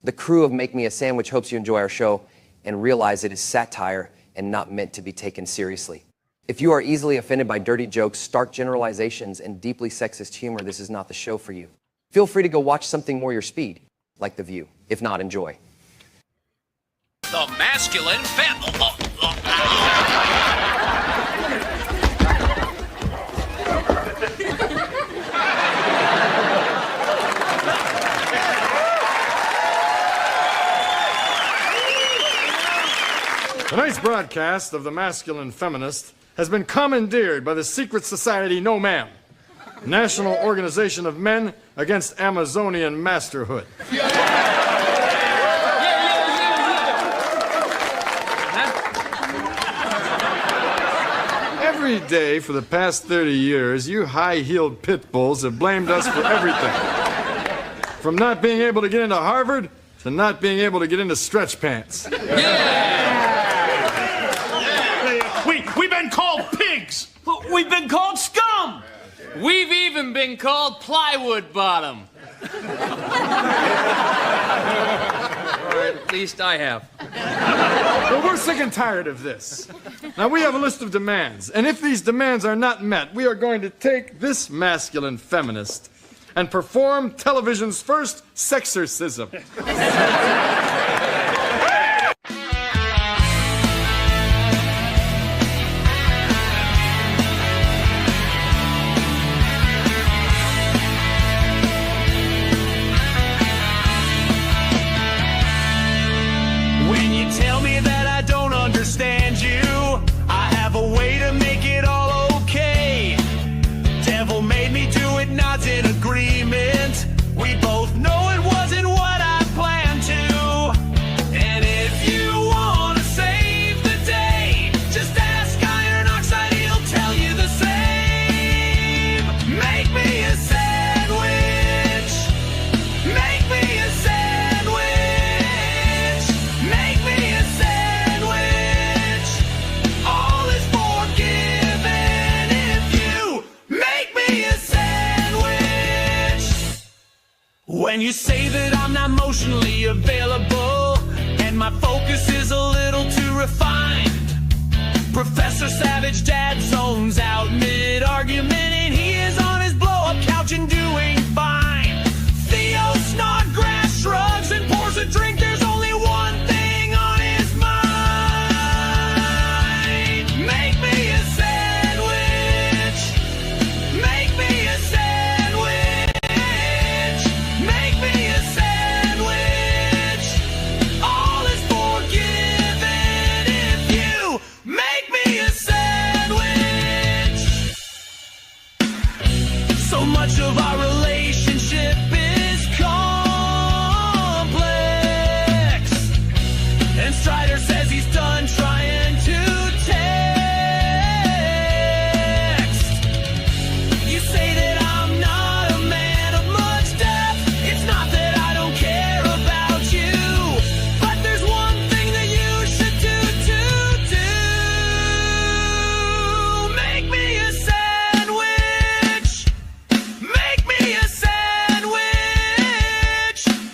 The crew of Make Me a Sandwich hopes you enjoy our show and realize it is satire and not meant to be taken seriously. If you are easily offended by dirty jokes, stark generalizations, and deeply sexist humor, this is not the show for you. Feel free to go watch something more your speed, like The View. If not, enjoy. The masculine Tonight's broadcast of The Masculine Feminist has been commandeered by the secret society No Ma'am, National Organization of Men Against Amazonian Masterhood. Every day for the past 30 years, you high-heeled pit bulls have blamed us for everything. From not being able to get into Harvard to not being able to get into stretch pants. We've been called pigs. We've been called scum. We've even been called plywood bottom. Or at least I have. Well, we're sick and tired of this. Now, we have a list of demands, and if these demands are not met, we are going to take this masculine feminist and perform television's first sexorcism. When you tell me that I don't understand you, I have a way to make it all okay. Devil made me do it, not in agreement. We both know it wasn't what I planned to. And if you want to save the day, just ask Ironoxide, he'll tell you the same. Make me a sandwich. Make me a sandwich. Make me a sandwich. All is forgiven if you make me a sandwich. When you say that I'm not emotionally available and my focus is a little too refined, Professor Savage Dad zones out mid-argument and he is on his blow-up couch and doing fine. Theo Snodgrass shrugs and pours a drink. There's only one thing on his mind. Make me a sandwich. Make me a sandwich. Make me a sandwich. All is forgiven if you make me a sandwich. So much of our relationship is complex. And Strider says he's done trying to text. You say that I'm not a man of much depth. It's not that I don't care about you, but there's one thing that you should do. Make me a sandwich. Make me a sandwich.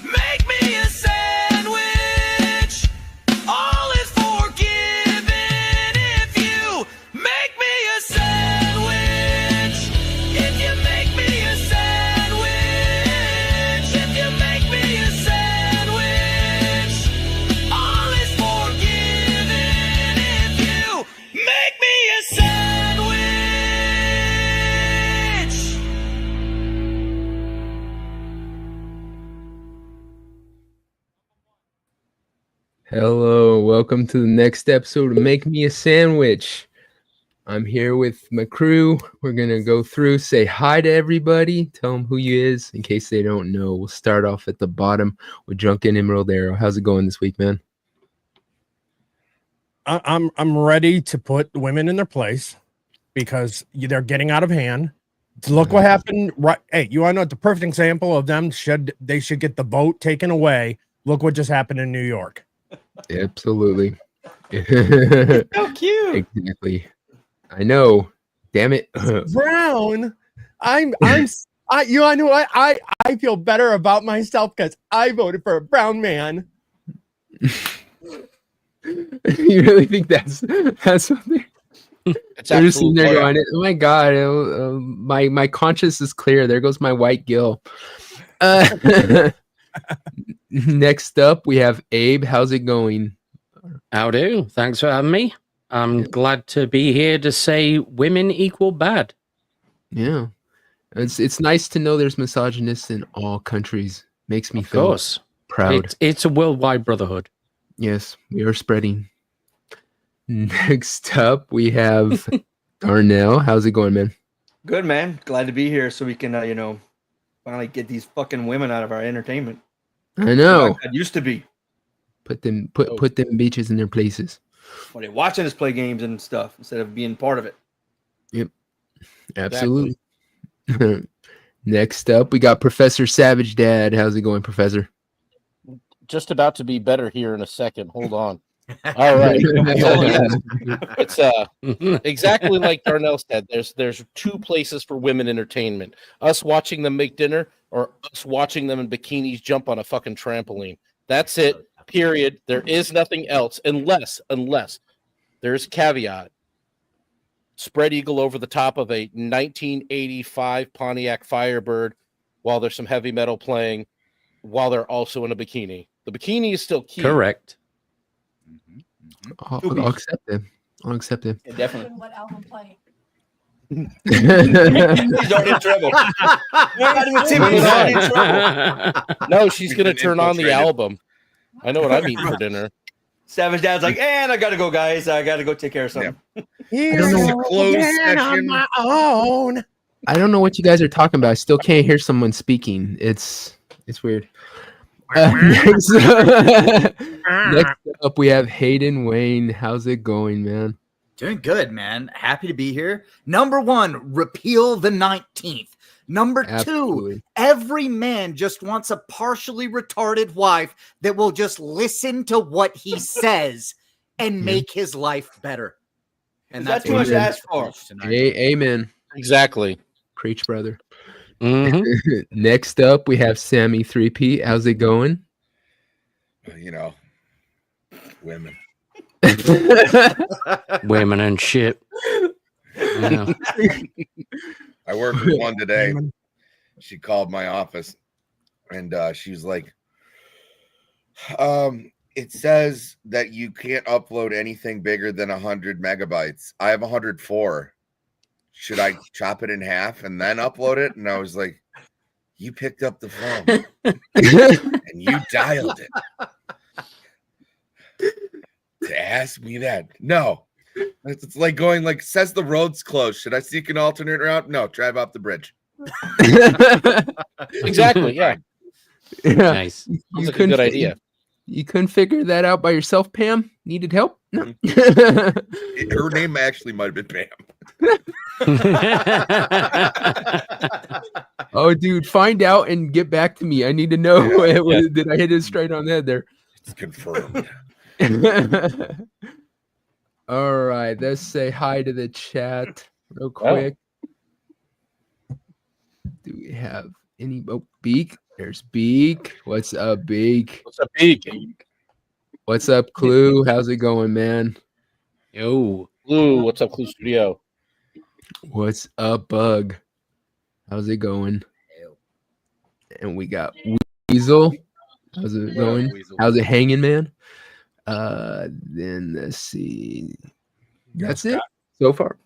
Make me a sandwich. All is forgiven if you make me a sandwich. If you make me a sandwich. If you make me a sandwich. All is forgiven if you make me a sandwich. Hello, welcome to the next episode of Make Me a Sandwich. I'm here with my crew. We're going to go through, say hi to everybody, tell them who you is in case they don't know. We'll start off at the bottom with Drunken Emerald Arrow. How's it going this week, man? I'm ready to put women in their place because they're getting out of hand. Look what happened. Right. Hey, you want to know what the perfect example of them should get the boat taken away? Look what just happened in New York. Absolutely. So cute. Exactly. I know. Damn it. Brown. I'm I know what? I feel better about myself because I voted for a brown man. You really think that's something? It's They're just sitting absolutely there going, "Oh my god, my conscience is clear. There goes my white gill." Next up, we have Abe. How's it going? How do? Thanks for having me. I'm glad to be here to say women equal bad. Yeah, it's nice to know there's misogynists in all countries. Makes me feel course. proud. It's a worldwide brotherhood. Yes, we are spreading. Next up, we have Darnell. How's it going, man? Good, man. Glad to be here so we can, finally get these fucking women out of our entertainment. I know. That used to be. Put them bitches in their places. Well, they're watching us play games and stuff instead of being part of it. Yep, absolutely. Next up, we got Professor Savage Dad. How's it going, Professor? just about to be better here in a second. Hold on. All right. It's exactly like Darnell said. There's two places for women entertainment: us watching them make dinner, or us watching them in bikinis jump on a fucking trampoline. That's it. Period. There is nothing else unless there's caveat. Spread eagle over the top of a 1985 Pontiac Firebird while there's some heavy metal playing, while they're also in a bikini. The bikini is still key. Correct. I'll accept it. I'll accept it. Yeah, definitely. What album playing? He's already in trouble. Not even Timmy, he's already in trouble. No, she's going to turn on the album. I know what I'm eating for dinner. Savage Dad's like, and I gotta go, guys. I gotta go take care of something. I don't know. Closed on my own. I don't know what you guys are talking about. I still can't hear someone speaking. It's weird. Next up, we have Hayden Wayne. How's it going, man? Doing good, man. Happy to be here. Number one, repeal the 19th. Number Absolutely. two, every man just wants a partially retarded wife that will just listen to what he says and make his life better. And That's too much to ask for. Amen. Exactly. Preach, brother. Mm-hmm. Next up, we have Sammy 3P. How's it going? You know, women. Women and shit. Yeah. I worked with one today. She called my office and she was like, it says that you can't upload anything bigger than 100 megabytes. I have 104. Should I chop it in half and then upload it? And I was like, you picked up the phone and you dialed it to ask me that. No. It's like going like, says the road's closed. Should I seek an alternate route? No, drive off the bridge. Exactly. Yeah. Nice. That's a good idea. You couldn't figure that out by yourself, Pam? Needed help? No. Her name actually might have been Pam. Oh, dude, find out and get back to me. I need to know. Yeah. Did I hit it straight on the head there? It's confirmed. All right, let's say hi to the chat real quick. Do we have any? Oh, Beak. There's Beak. What's up, Beak? What's up, Beak? What's up, Clue? How's it going, man? Yo. Clue, what's up, Clue Studio? What's up, Bug? How's it going? And we got Weasel. How's it going? How's it hanging, man? Then let's see. That's it so far.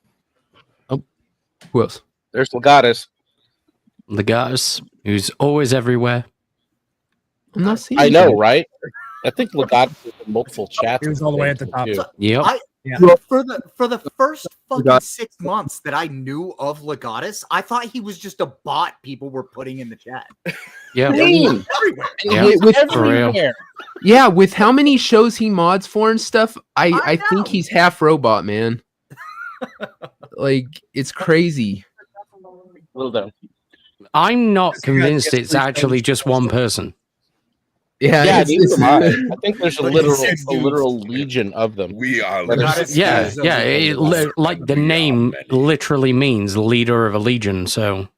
Oh, who else? There's Legatus. Legatus, who's always everywhere. I'm not seeing. I know, right? I think Legatus is in multiple chats. He was all the way at the top. Yep. For the first fucking 6 months that I knew of Legatus, I thought he was just a bot people were putting in the chat. Yeah. Everywhere. Yeah, for real. Everywhere. Yeah, with how many shows he mods for and stuff, I think he's half robot, man. Like, it's crazy. Little down. I'm not convinced it's actually just one person. Yeah, Yeah, it's, neither it's, am I think there's a literal legion of them. We are Yeah, yeah. Like the name literally means leader of a legion. So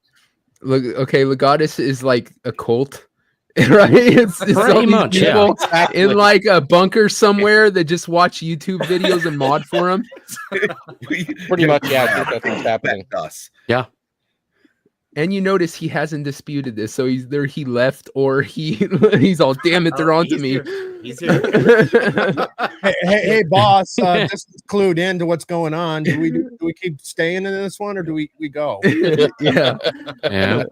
Look, okay, Legatus is like a cult, right? It's all Pretty these much, yeah. people in like a bunker somewhere that just watch YouTube videos and mod for them. Pretty much, yeah. I think that's what's happening. Us. Yeah. And you notice he hasn't disputed this, so either he left or he's all, damn it, they're on to me. He's here. Hey, boss, just clued into what's going on. Do we keep staying in this one, or do we go? Yeah. Yeah.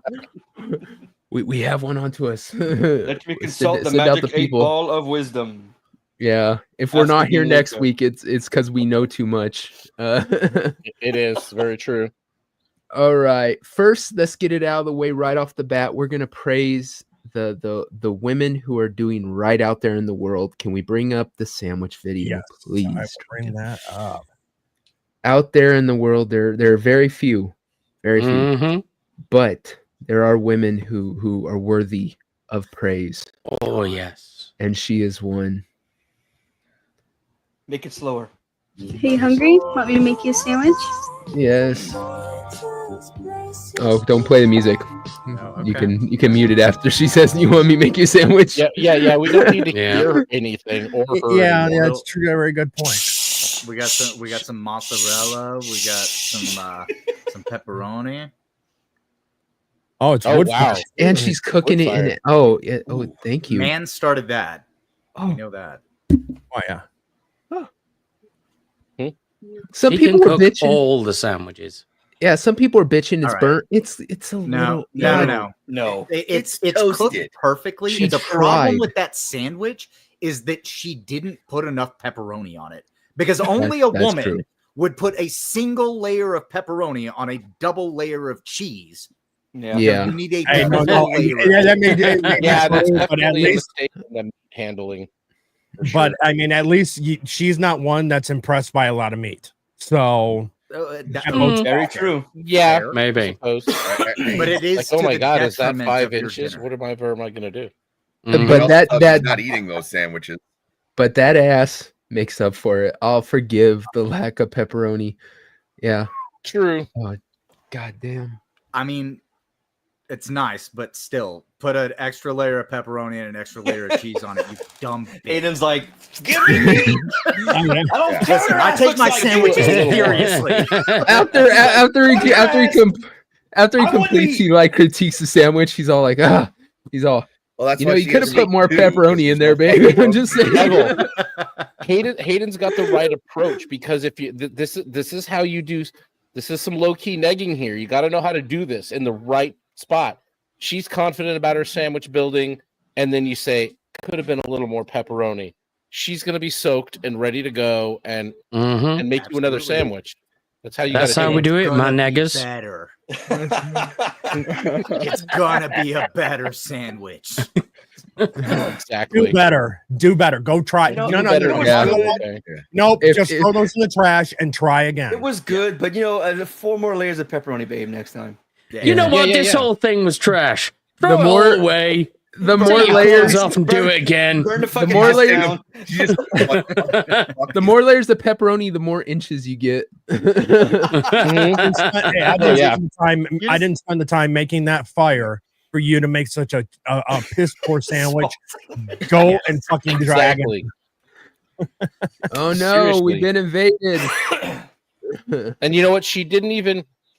We have one onto us. Let me consult the magic 8-ball of wisdom. Yeah. If we're That's not the here new next lingo. week, it's because we know too much. It is very true. All right. First, let's get it out of the way right off the bat. We're gonna praise the women who are doing right out there in the world. Can we bring up the sandwich video, Yes, please? I will bring that up. Out there in the world, there are very few, Mhm. but there are women who are worthy of praise, Oh yes. and she is one. Make it slower. Are you hungry? Want me to make you a sandwich? Yes. Oh, don't play the music. You can mute it after she says you want me to make you a sandwich. Yeah. We don't need to Yeah. hear anything or her. Yeah, anymore. that's true. Very good point. We got some mozzarella. We got some pepperoni. Oh, it's Oh, wood wow. fire. And she's cooking it in Wood it. Oh, yeah. Oh, thank you. Man started that. Oh. We know that. Oh yeah. Some He people can are cook bitching. all the sandwiches. Yeah, some people are bitching. It's All right. burnt. It's a little. No. It's cooked toasted. perfectly. She The problem tried. with that sandwich is that she didn't put enough pepperoni on it, because only a That's woman true. would put a single layer of pepperoni on a double layer of cheese. Yeah. Yeah. You need a Hey, no, double layer. yeah, that made it. Yeah, that's but at definitely a least, mistake in the handling. for but sure. I mean, at least she's not one that's impressed by a lot of meat. So Very true. Yeah, Fair. Maybe. suppose. But it is. Like, oh to my the god, is that detriment 5 of your inches? dinner. What am I going to do? Mhm. But that not eating those sandwiches. but that ass makes up for it. I'll forgive the lack of pepperoni. Yeah. True. God damn. I mean, it's nice, but still, put an extra layer of pepperoni and an extra layer of cheese on it. You dumb bitch. Aiden's like, give me meat. I don't Yeah. care. Listen, what I it take looks my like. sandwiches Do it. seriously. After he I want completes, meat. he like critiques the sandwich. He's all like, he's all, Well, that's you why know, you she could has have put meat more too, pepperoni in there, because babe. I'm just saying. Michael, Hayden's got the right approach, because if you this is how you do. This is some low key negging here. You got to know how to do this in the right spot. She's confident about her sandwich building, and then you say, could have been a little more pepperoni. She's going to be soaked and ready to go and Mhm. make you another Absolutely. sandwich. That's how you That's got how to we do do it, my Gonna be neggers. better. It's gonna be a better sandwich. it. Exactly. do better. Do better. Go try. You know, No, Better no, than Yeah. that, okay. Nope. If- Just throw those in the trash and try again. It was good, but 4 more layers of pepperoni, babe, next time. You know Yeah. what? Yeah, This yeah. whole thing was trash. Throw The it more- all away. The Take more your layers, clothes off and do it again. Burn the fucking more house layers- down. the more layers of pepperoni, the more inches you get. Hey, I didn't yeah. spend the time. I didn't spend the time making that fire for you to make such a piss poor sandwich. Go and fucking try again. Exactly. Oh no, Seriously. we've been invaded. And you know what? She didn't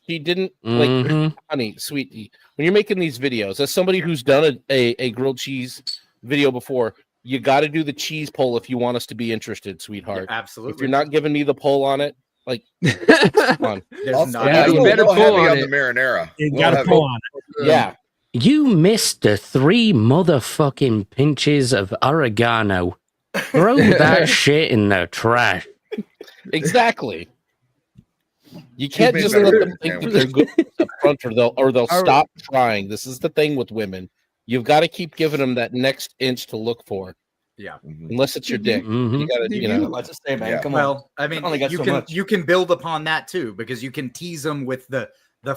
like, Mhm. honey, sweetie, when you're making these videos, as somebody who's done a grilled cheese video before, you got to do the cheese poll if you want us to be interested, sweetheart. Absolutely. If you're not giving me the poll on it, like, come on. There's Also, not. Yeah, you we'll better go pull heavy on on it. the marinara. You We'll got to have pull it. on it. Yeah. You missed the 3 motherfucking pinches of oregano. Throw that shit in the trash. Exactly. You can't made just better let them than think that they're good up front, or they'll Our- stop trying. This is the thing with women. You've got to keep giving them that next inch to look for, Yeah. unless it's your dick. Mhm. You got to, you know. Let's just say, man, Yeah. come on. Well, I mean, only got you so can much. you can build upon that too, because you can tease them with the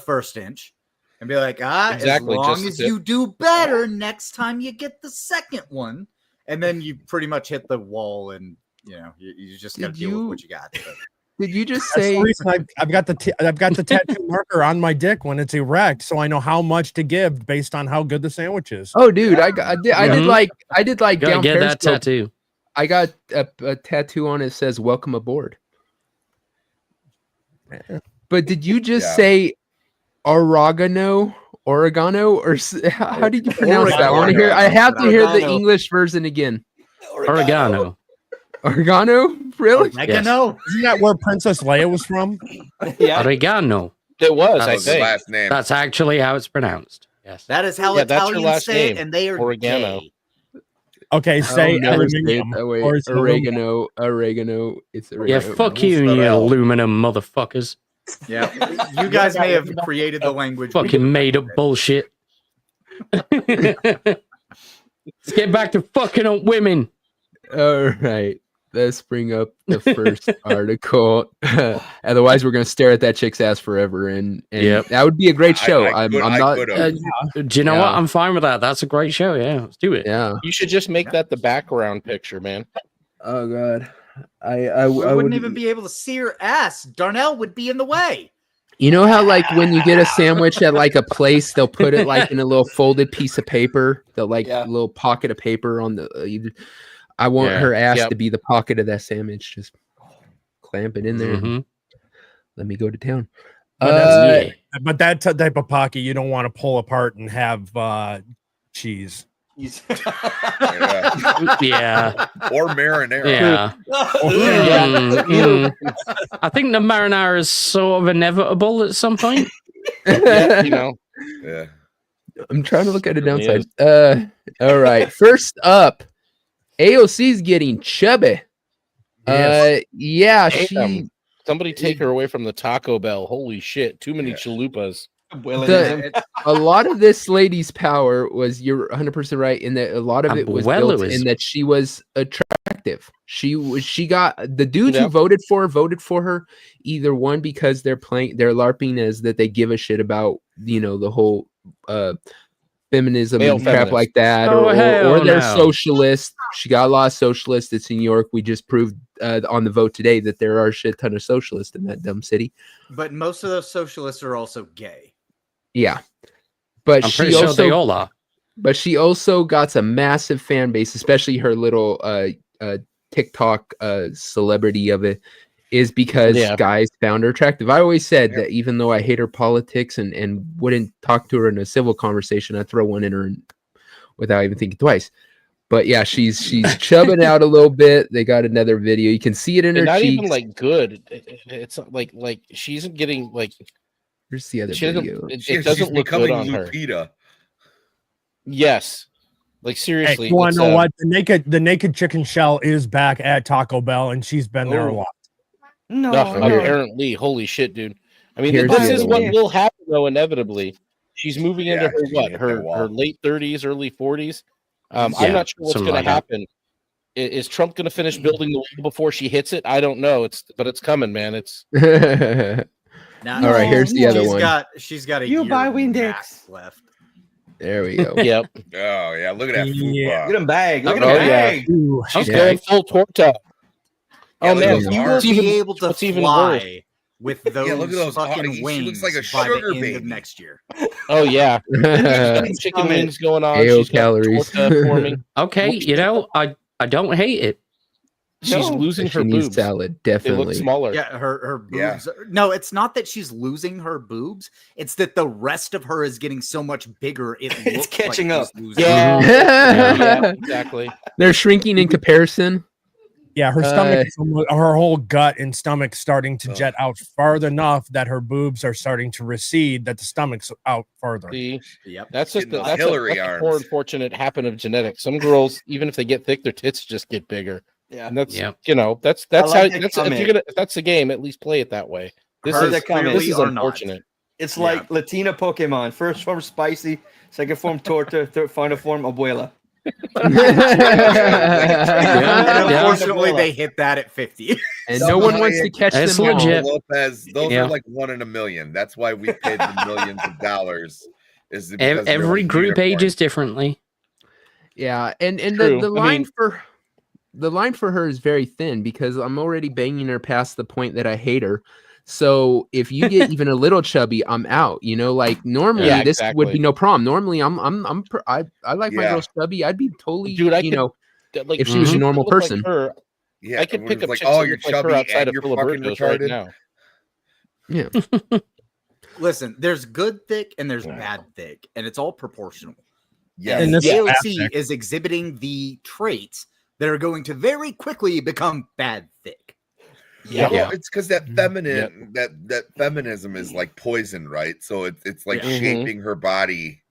first inch and be like, Exactly, as long just as the- you do better next time you get the second one, and then you pretty much hit the wall, and you just got to Did deal with you- what you got. But Did you just That's say? the reason I've got the tattoo marker on my dick when it's erect, so I know how much to give based on how good the sandwich is. Oh, dude, I did like Gotta down get that Periscope. tattoo. I got a tattoo on it that says "Welcome aboard." But did you just say oregano, or how did you pronounce that? I want to hear. I have to hear the English version again. Oregano. Oregano, really? Oregano. Isn't that where Princess Leia was from? Oregano. It was, That I was the think. last name. That's actually how it's pronounced. Yes. That is how Yeah, that's her Italians last say it, name, and they are oregano. gay. Okay, say never say it aluminium. that way. Or it's aluminum. Oregano. It's Yeah, oregano. fuck you, you aluminum motherfuckers. Yeah, you guys may have created the language. Fucking made up bullshit. Let's get back to fucking up women. All right. Let's bring up the first article. Otherwise, we're gonna stare at that chick's ass forever, and Yep. that would be a great show. I I'm not. could've. Do you know what? I'm fine with that. That's a great show. Yeah, let's do it. Yeah. You should just make that the background picture, man. Oh God. I We wouldn't wouldn't even be able to see her ass. Darnell would be in the way. You know how like when you get a sandwich at like a place, they'll put it like in a little folded piece of paper, the like little pocket of paper on the. I want her ass to be the pocket of that sandwich. Just clamp it in there. And let me go to town. But that type of pocket you don't want to pull apart and have cheese. Yeah. Or marinara. Yeah. I think the marinara is sort of inevitable at some point. Yeah, you know. Yeah. I'm trying to look at a downside. All right. First up, AOC's getting chubby. Yeah, Damn. Somebody take her away from the Taco Bell. Holy shit. Too many chalupas. A lot of this lady's power was, you're 100% right, in that a lot of it was built in that she was attractive. She got the dudes who voted for her, either one because they're LARPing as that they give a shit about, you know, the whole feminism Male and crap feminist. like that, or they're socialist. She got a lot of socialists. It's in New York. We just proved on the vote today that there are a shit ton of socialists in that dumb city. But most of those socialists are also gay. Yeah, but I'm she pretty also, sure they all are. But she also got a massive fan base, especially her little TikTok celebrity of it is because guys found her attractive. I always said that even though I hate her politics and wouldn't talk to her in a civil conversation, I'd throw one in her without even thinking twice. But yeah, she's chubbing out a little bit. They got another video. You can see it in her Not cheeks. even like good. It's like she isn't getting like. Here's the other She doesn't, video. it doesn't look good on Lupita. her. Yes, like seriously. Hey, you want to know what? The naked chicken shell is back at Taco Bell, and she's been there a lot. No, apparently, holy shit, dude. I mean, this is what will happen though. Inevitably, she's moving into her late 30s, early 40s. I'm not sure what's going to happen. Is Trump going to finish building the wall before she hits it? I don't know. But it's coming, man. It's. Now, all right, here's the other one. She's got a You year buy and a Windex half left. There we go. Yep. Oh yeah, look at that food. Look at them bag. Look at Oh, them bag. Ooh, She's going full torta. Yeah, Oh man, You will be able to what's even fly worse. with those, look at those fucking she wings looks like a by the sugar end baby. of next year. Oh yeah, chicken wings going on. AO She's got calories. torta forming. Okay, you know, I don't hate it. She's losing She her needs boobs. salad, They definitely. look smaller. Yeah, her boobs. No, it's not that she's losing her boobs. It's that the rest of her is getting so much bigger. It's looks catching like up. she's losing Yeah. her. Yeah, exactly. They're shrinking in comparison. Yeah, her stomach, her whole gut and stomach starting to jet out farther enough that her boobs are starting to recede. That the stomach's out farther. See, Yep. that's just Getting that's Hillary a arms. poor unfortunate happen of genetics. Some girls, even if they get thick, their tits just get bigger. Yeah. And that's Yeah. you know that's I how like that that's comment. if that's the game, at least play it that way. This Hers is clearly this is are not. unfortunate. It's like Latina Pokemon. First form spicy, second form torta, third final form abuela. And unfortunately, they hit that at 50. And no one wants to catch It's them all. legit. Lopez, those Yeah. are like 1 in a million. That's why we paid the millions of dollars. Is because they're Every like group unicorns. ages differently. Yeah, and True. the I line mean- for the line for her is very thin because I'm already banging her past the point that I hate her. So if you get even a little chubby, I'm out. You know, like normally Yeah, this would be exactly. no problem. Normally I like my Yeah. girls chubby. I'd be totally, Dude, I you could know, like if she was a chicks that normal look like person. her, Yeah, I could when pick it's up like, chicks oh, that you're look like her chubby outside and of you're fucking Filiberto's right retarded. now. Yeah. Listen, there's good thick and there's bad thick, and it's all proportional. Yeah, And this is bad AOC thick. is exhibiting the traits that are going to very quickly become bad thick. Yeah, Yeah. well, it's because that feminine, that feminism is like poison, right? So it's like Yeah. shaping her body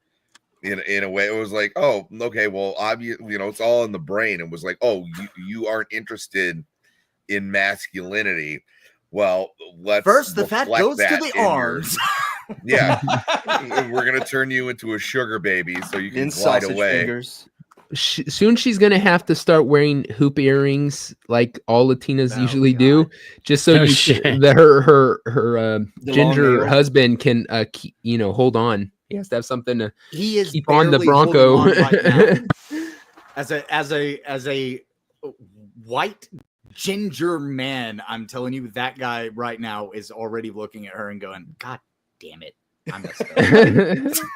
in a way. It was like, oh, okay, well, obviously, you know, it's all in the brain. It was like, oh, you aren't interested in masculinity. Well, let's First, the fat reflect goes to that the in your- arms. Yeah, we're gonna turn you into a sugar baby so you can In glide sausage away. fingers. Soon she's gonna have to start wearing hoop earrings like all Latinas usually do, just so Oh, you shit. that her The ginger long husband can keep, you know, hold on. He has to have something to He is keep on the barely Bronco. holding on right now. as a white ginger man, I'm telling you, that guy right now is already looking at her and going, "God damn it, I messed up."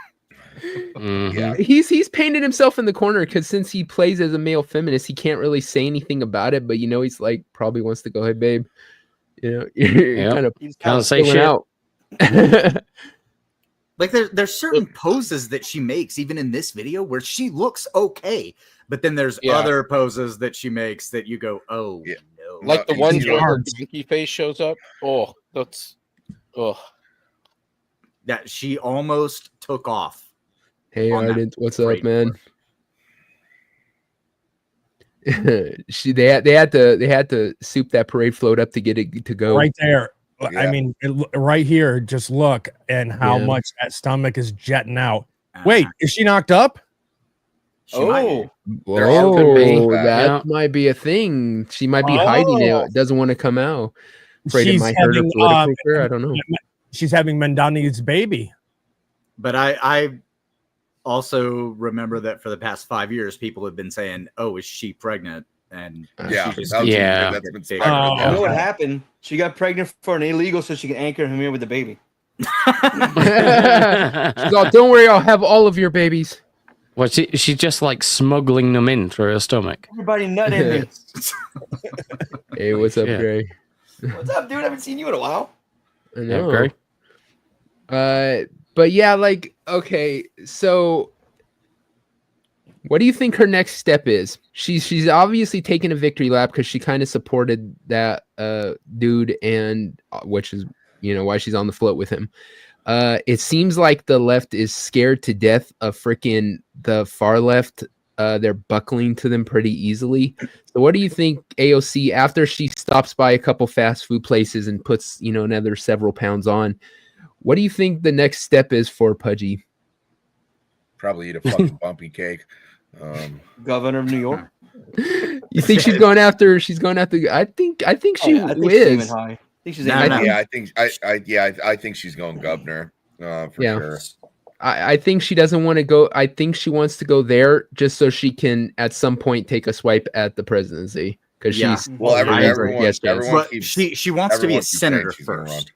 Yeah, He's painted himself in the corner because since he plays as a male feminist, he can't really say anything about it. But you know, he's like probably wants to go, "Hey, babe," you know, you're Yep. kind of Can't say filling shit. out. Like there's certain poses that she makes, even in this video, where she looks okay, but then there's Yeah. other poses that she makes that you go, "Oh Yeah. no!" Like the No, one you where know- her dinky face shows up. Oh, that's That she almost took off. Hey, on that Arden, what's up, parade man? They had to soup that parade float up to get it to go. Right there. I Yeah. mean, right here, just look and how Yeah. much that stomach is jetting out. Wait, is she knocked up? She might be. They're all could be. Whoa, that Yeah. might be a thing. She might be hiding Oh. it. Doesn't want to come out. Afraid it She's might hurt her having, political career. I don't know. She's having Mendani's baby. But I also remember that for the past 5 years, people have been saying, "Oh, is she pregnant?" And Yeah, she just that's- Yeah. that's been big. speculated. You know what happened? She got pregnant for an illegal so she can anchor him in with the baby. She's all, don't worry, I'll have all of your babies. Well, she's just like smuggling them in through her stomach. Everybody nut in me. Hey, what's up, Yeah. Gray? What's up, dude? I haven't seen you in a while. I Yeah, know. Gray. But yeah, like, okay, so what do you think her next step is? She's obviously taken a victory lap because she kind of supported that dude, and which is, you know, why she's on the float with him. It seems like the left is scared to death of freaking the far left. They're buckling to them pretty easily. So what do you think AOC, after she stops by a couple fast food places and puts, you know, another several pounds on, what do you think the next step is for Pudgy? Probably eat a fucking bumpy cake. Governor of New York. You think she's going after? I think she I think she's is. aiming high. I think she's No, aiming no. high. Yeah, I think she's going governor for Yeah. sure. I think she doesn't want to go. I think she wants to go there just so she can at some point take a swipe at the presidency because Yeah. she's Well, everyone yes. But she wants to be everyone a keeps saying senator she's gonna run. first.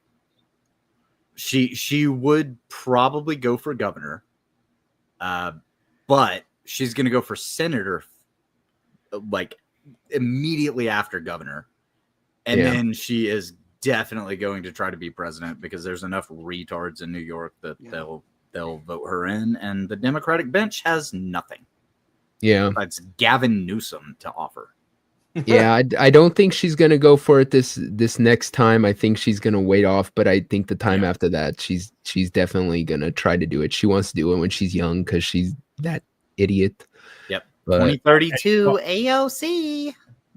She would probably go for governor, but she's going to go for senator, like immediately after governor, and Yeah. then she is definitely going to try to be president because there's enough retards in New York that they'll vote her in, and the Democratic bench has nothing. Yeah. Besides Gavin Newsom to offer. Yeah, I don't think she's gonna go for it this next time. I think she's gonna wait off, but I think the time after that, she's definitely gonna try to do it. She wants to do it when she's young because she's that idiot. Yep. But 2032 AOC.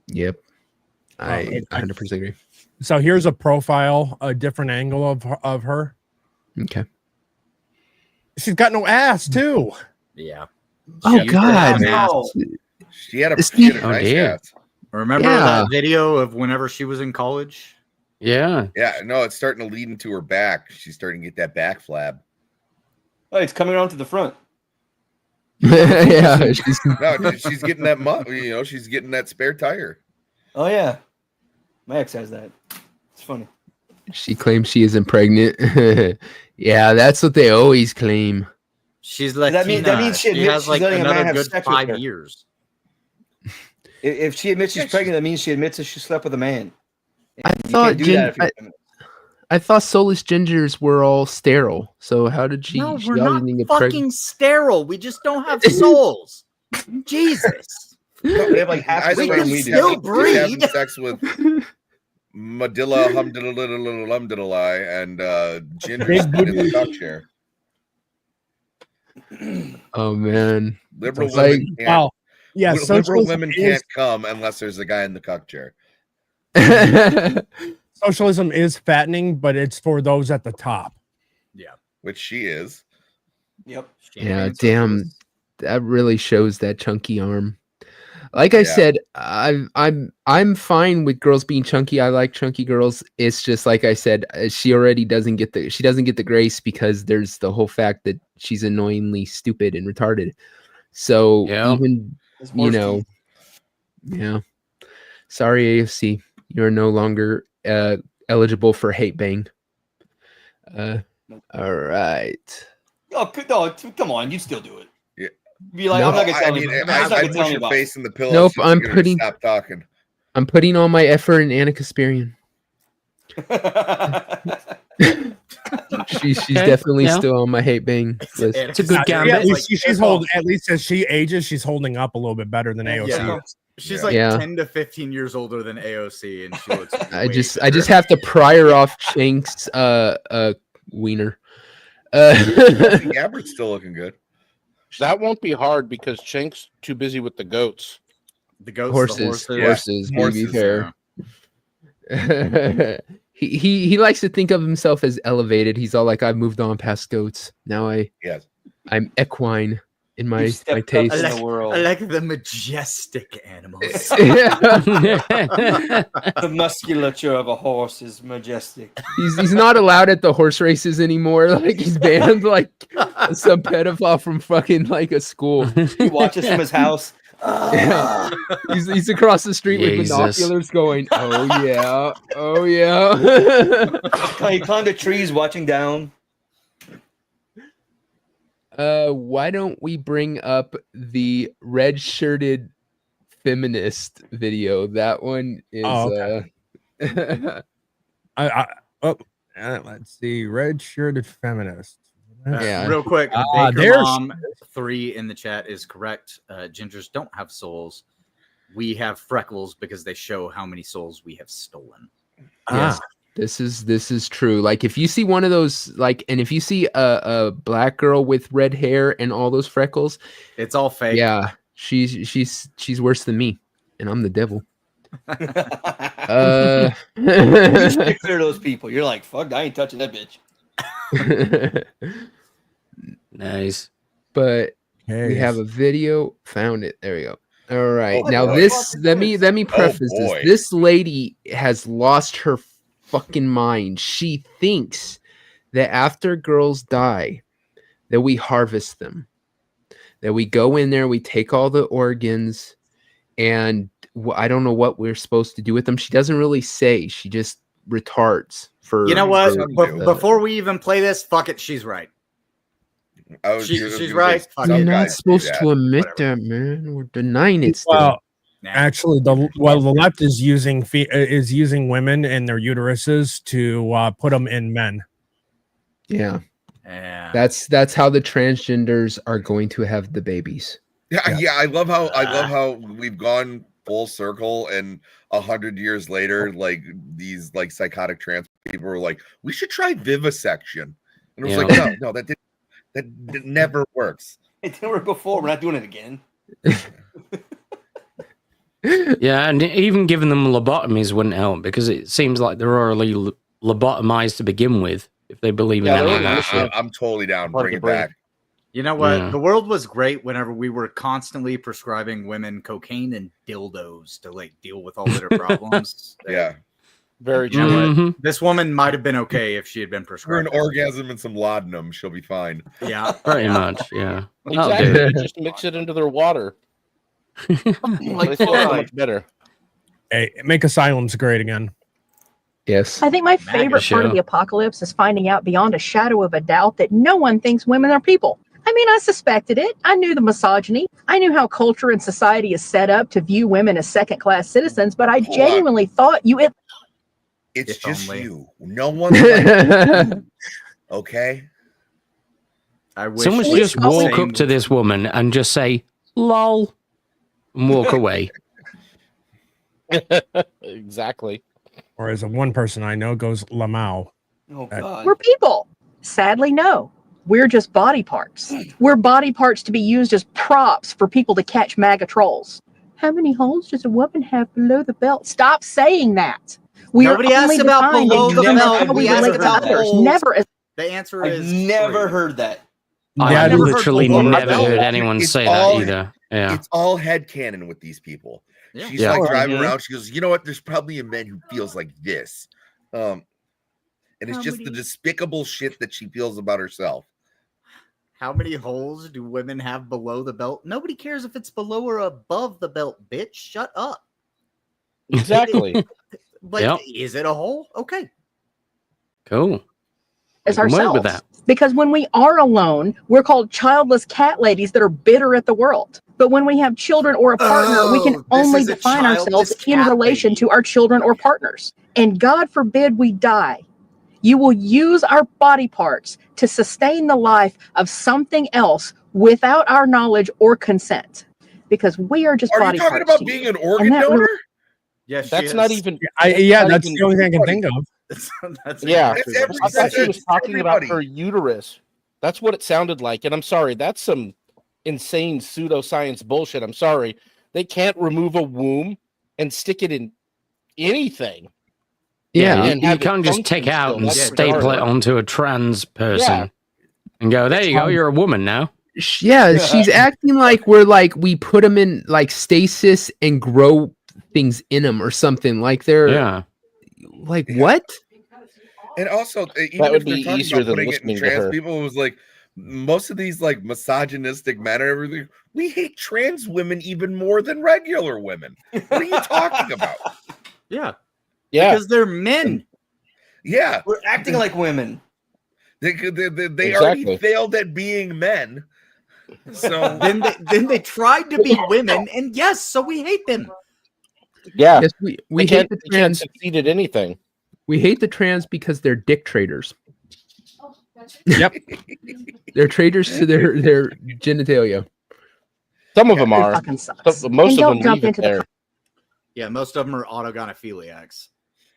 yep, I 100% agree. So here's a profile, a different angle of her. Okay. She's got no ass too. Yeah. Oh God. She had a Oh, nice dear. ass. Remember that video of whenever she was in college? Yeah. Yeah, no, it's starting to lead into her back. She's starting to get that back flab. Oh, it's coming around to the front. Yeah, she's No, dude, she's getting that she's getting that spare tire. Oh yeah, my ex has that. It's funny. she claims she isn't pregnant. Yeah, that's what they always claim. She's That Latina. means she she admits has she's like letting a man another have good sex with 5 her. years. If she admits she's pregnant, that means she admits that she slept with a man. I You thought can't do that if you're feminist. I thought soulless gingers were all sterile. So how did she? No, she we're not obviously get fucking pregnant. sterile. We just don't have souls. Jesus. No, they have like half the Either way, sperm we she's do. still she's having breed. sex with Madilla humdiddle and Ginger in the cup chair. Oh man, Liberal Like, women can't. Well, yeah, liberal socialism women is, can't come unless there's a guy in the cuck chair. socialism is fattening, but it's for those at the top. Which she is. Yep. yeah, damn, that really shows that chunky arm. Like I Yeah. said, I'm fine with girls being chunky. I like chunky girls. It's just like I said, she already doesn't get the grace because there's the whole fact that she's annoyingly stupid and retarded. So Yeah. even yeah. Sorry, AFC, you're no longer eligible for hate bang. All right. Oh, no, come on, you'd still do it. Yeah. Be like, No, I'm not gonna I tell mean, you. I push your face in the pillow. Nope, so you I'm can putting- stop talking. I'm putting all my effort in Anna Kasparian. She's definitely Yeah. still on my hate bang list. It's a good Yeah, gambit. at least she's holding. At least as she ages, she's holding up a little bit better than AOC. Yeah. is. She's Yeah. like Yeah. 10 to 15 years older than AOC, and she looks. I way just better. have to pry her off Shank's wiener. Gabbard's still looking good. That won't be hard because Chink's too busy with the goats. the goats, horses, the horses, baby Horses, fair. He likes to think of himself as elevated. He's all like, I've moved on past goats. Now Yes. I'm equine in my stepped up taste. in I the like, world. I like the majestic animals. The musculature of a horse is majestic. He's not allowed at the horse races anymore. Like he's banned like some pedophile from fucking like a school. He watches from his house. Yeah. He's across the street with Jesus. binoculars going, oh yeah, oh yeah. He climbed the trees watching down. Why don't we bring up the red-shirted feminist video? That one is Oh, let's see, red-shirted feminist. Yeah. Real quick, Ah, Baker there's- Mom 3 in the chat is correct. Gingers don't have souls. We have freckles because they show how many souls we have stolen. Yes. This is true. Like if you see one of those, like, and if you see a black girl with red hair and all those freckles, It's all fake. yeah, she's worse than me, and I'm the devil. You stick clear to those people. You're like, fuck, I ain't touching that bitch. Nice. But we Hey, have a video. Found it. There we go. All right. Oh, Now boy. this, let me preface this. boy. This lady has lost her fucking mind. She thinks that after girls die, that we harvest them. That we go in there, we take all the organs, and I don't know what we're supposed to do with them. She doesn't really say. She just retards for. You know what? for- Before we even play this, fuck it, she's right. She's right. Fuck You're it. not supposed to admit Whatever. that, man. We're denying it still. well, Nah. actually, the left is using women and their uteruses to put them in men. Yeah. Yeah. That's how the transgenders are going to have the babies. Yeah. I love how we've gone full circle, and 100 years later, like these like psychotic trans people are like, we should try vivisection, and it was Yeah. like, no, that never works. It didn't work before. We're not doing it again. Yeah, and even giving them lobotomies wouldn't help because it seems like they're already lobotomized to begin with if they believe in Yeah, any they're of that already- shit. I'm totally down. Part of Bring the it brain. back. You know what? Yeah. The world was great whenever we were constantly prescribing women cocaine and dildos to like deal with all of their problems. Yeah. Very You know true. what? This woman might have been okay if she had been For prescribed. an orgasm and some laudanum, she'll be fine. Yeah, Pretty much, yeah. That'll do Exactly. it. You just mix it into their water. Like They feel so fluoride. much better. Hey, make asylums great again. Yes. I think my favorite part of the apocalypse is finding out beyond a shadow of a doubt that no one thinks women are people. I mean, I suspected it. I knew the misogyny. I knew how culture and society is set up to view women as second-class citizens, but I genuinely thought you... It's If just only. you. No one likes you. Okay? I wish Someone should we just could walk say- up to this woman and just say, lol, and walk away. Exactly. Or as a one person I know goes Lamau. Oh God. We're people. Sadly, no. We're just body parts. We're body parts to be used as props for people to catch MAGA trolls. How many holes does a woman have below the belt? Stop saying that. We Nobody are only asked about defined below in the terms of belt. how we We asked relate to about others. holes. Never as The answer I've is never free. heard that. I've never heard literally below the never belt. heard anyone It's say all- that either. Yeah. It's all headcanon with these people. Yeah. She's Yeah. like driving Mhm. around. She goes, you know what? There's probably a man who feels like this. And it's just the despicable shit that she feels about herself. How many holes do women have below the belt? Nobody cares if it's below or above the belt, bitch. Shut up. Exactly. Like, Yep. is it a hole? Okay. Cool. as You can work with ourselves. that. Because when we are alone, we're called childless cat ladies that are bitter at the world. But when we have children or a partner, we Oh, can this only is a define ourselves childless in cat relation lady. to our children or partners. And God forbid we die. You will use our body parts to sustain the life of something else without our knowledge or consent. Because we are just Are you body talking parts about to being you. an organ And that donor? really- Yes, That's not even. Yeah, not that's even- the only thing I can think of. That's Yeah, exactly That's what I she thought said. she was It's talking about everybody. her uterus. That's what it sounded like. And I'm sorry, that's some insane pseudoscience bullshit. I'm sorry. They can't remove a womb and stick it in anything. Yeah, and you have it can't just take function out still. and That's staple it retarded. onto a trans person Yeah. and go, there you go, you're a woman now. Yeah, she's acting like we put them in like stasis and grow things in them or something. Like they're Yeah. like what? And also, That even would if they're be talking easier about than putting it in listening to trans her. people, it was like most of these like misogynistic men and everything. We hate trans women even more than regular women. What are you talking about? Yeah. Yeah. Because they're men. Yeah, We're acting like women. they Exactly. already failed at being men. So then they tried to be women, and yes, so we hate them. Yeah. Yes, we They hate can't, the they can't trans. succeed at anything. We hate the trans because they're dick traders. Yep. They're traders to their genitalia. Some of them It are. fucking sucks. But most And of don't them jump leave it into the there. Yeah, most of them are autogonophiliacs,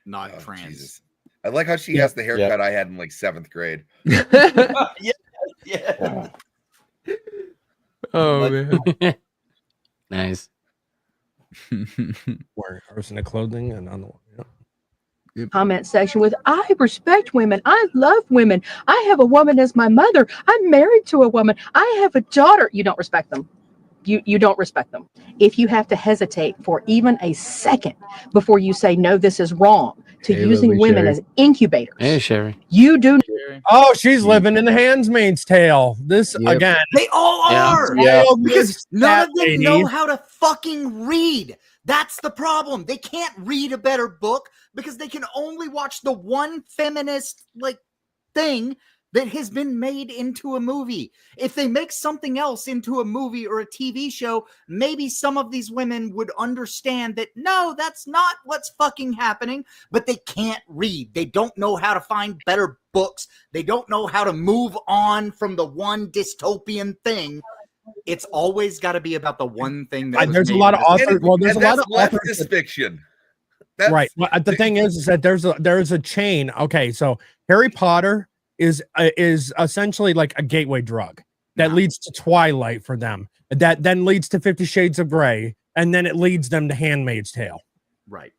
not Oh, trans. Jesus. I like how she Yeah, has the haircut I had in like 7th grade. Yeah. Oh man. Nice. Wear arsenal clothing and on the comment section with, I respect women. I love women. I have a woman as my mother. I'm married to a woman. I have a daughter. You don't respect them. You don't respect them. If you have to hesitate for even a second before you say, no, this is wrong, to Hey, using lovely women Sherry. as incubators, Hey, Sherry. you do. Oh, she's living in the Handmaid's Tale. This Yep. again. They all Yeah. are. Yeah. Because none of them lady. know how to fucking read. That's the problem. They can't read a better book because they can only watch the one feminist like thing that has been made into a movie. If they make something else into a movie or a TV show, maybe some of these women would understand that no, that's not what's fucking happening, but they can't read. They don't know how to find better books. They don't know how to move on from the one dystopian thing. It's always got to be about the one thing that was There's a made lot of into- authors. Well, there's a lot of that's authors. leftist fiction. Right. Well, the thing is that there's a chain. Okay, so Harry Potter is essentially like a gateway drug that leads to Twilight for them. That then leads to 50 Shades of Grey, and then it leads them to Handmaid's Tale. Right.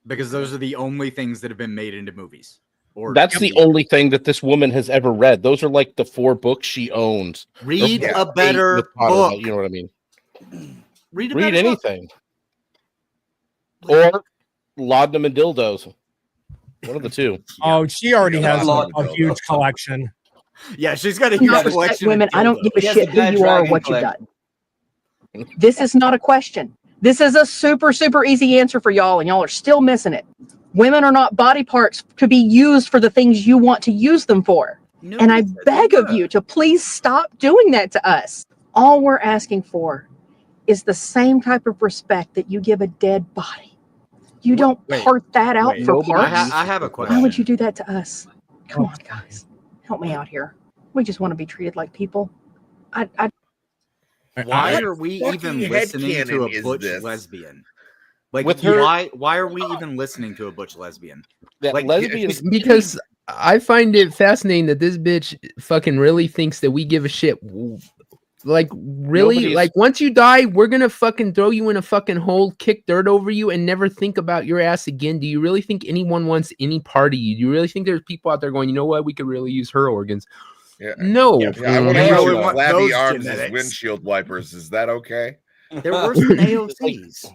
Because those are the only things that have been made into movies. Or That's the only thing that this woman has ever read. Those are like the 4 books she owns. Read Or a 8 better with Potter, book. You know what I mean? Read Read better book. anything. Or laudanum and dildos. One of the two. Oh, she already has lot a huge collection. Yeah, she's got a Do huge not respect collection. women. of I don't give a He has shit a who bad you are or dragon what you've collection. done. This is not a question. This is a super, super easy answer for y'all, and y'all are still missing it. Women are not body parts to be used for the things you want to use them for. And I beg of you to please stop doing that to us. All we're asking for is the same type of respect that you give a dead body. You don't part that out for parts. I have a question. Why would you do that to us? Come on, guys. Help me out here. We just want to be treated like people. Why are we even listening to headcanon a is butch this? lesbian? Like, With her- why are we even listening to a butch lesbian? That Like, lesbians Because I find it fascinating that this bitch fucking really thinks that we give a shit. Like, really? Nobody's- Like, once you die, we're gonna fucking throw you in a fucking hole, kick dirt over you, and never think about your ass again. Do you really think anyone wants any part of you? Do you really think there's people out there going, you know what, we could really use her organs? Yeah. No. Yeah, I want to Hell, use we your want flabby those arms as genetics. windshield wipers. Is that okay? They're worse than AOCs.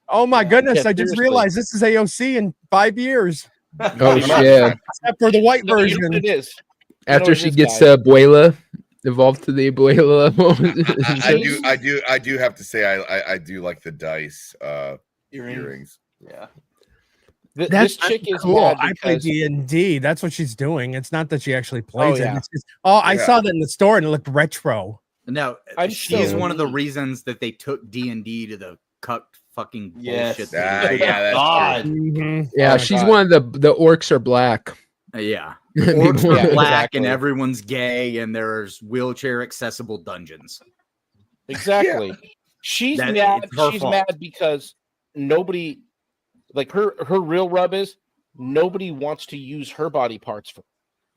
Oh my goodness! Yeah, I just seriously. realized this is AOC in 5 years, Oh, shit. except for the white No, you know version. what it is. After what she it is, gets guys. Abuela, evolved to the Abuela level. I do have to say I do like the dice earrings. Yeah. This chick is cool. mad I play because D&D. That's what she's doing. It's not that she actually plays yeah. it. It's just, I Yeah. saw that in the store and it looked retro. No, I'm she is so one of the weak. reasons that they took D&D to the cucked fucking Yes. bullshit. Yeah, that's God. Mhm. Yeah, Oh, she's God. one of the orcs are black. Yeah. People- Orcs are Yeah, black exactly. and everyone's gay and there's wheelchair accessible dungeons. exactly. She's That- mad. it's her She's fault. mad because nobody, like her real rub is nobody wants to use her body parts for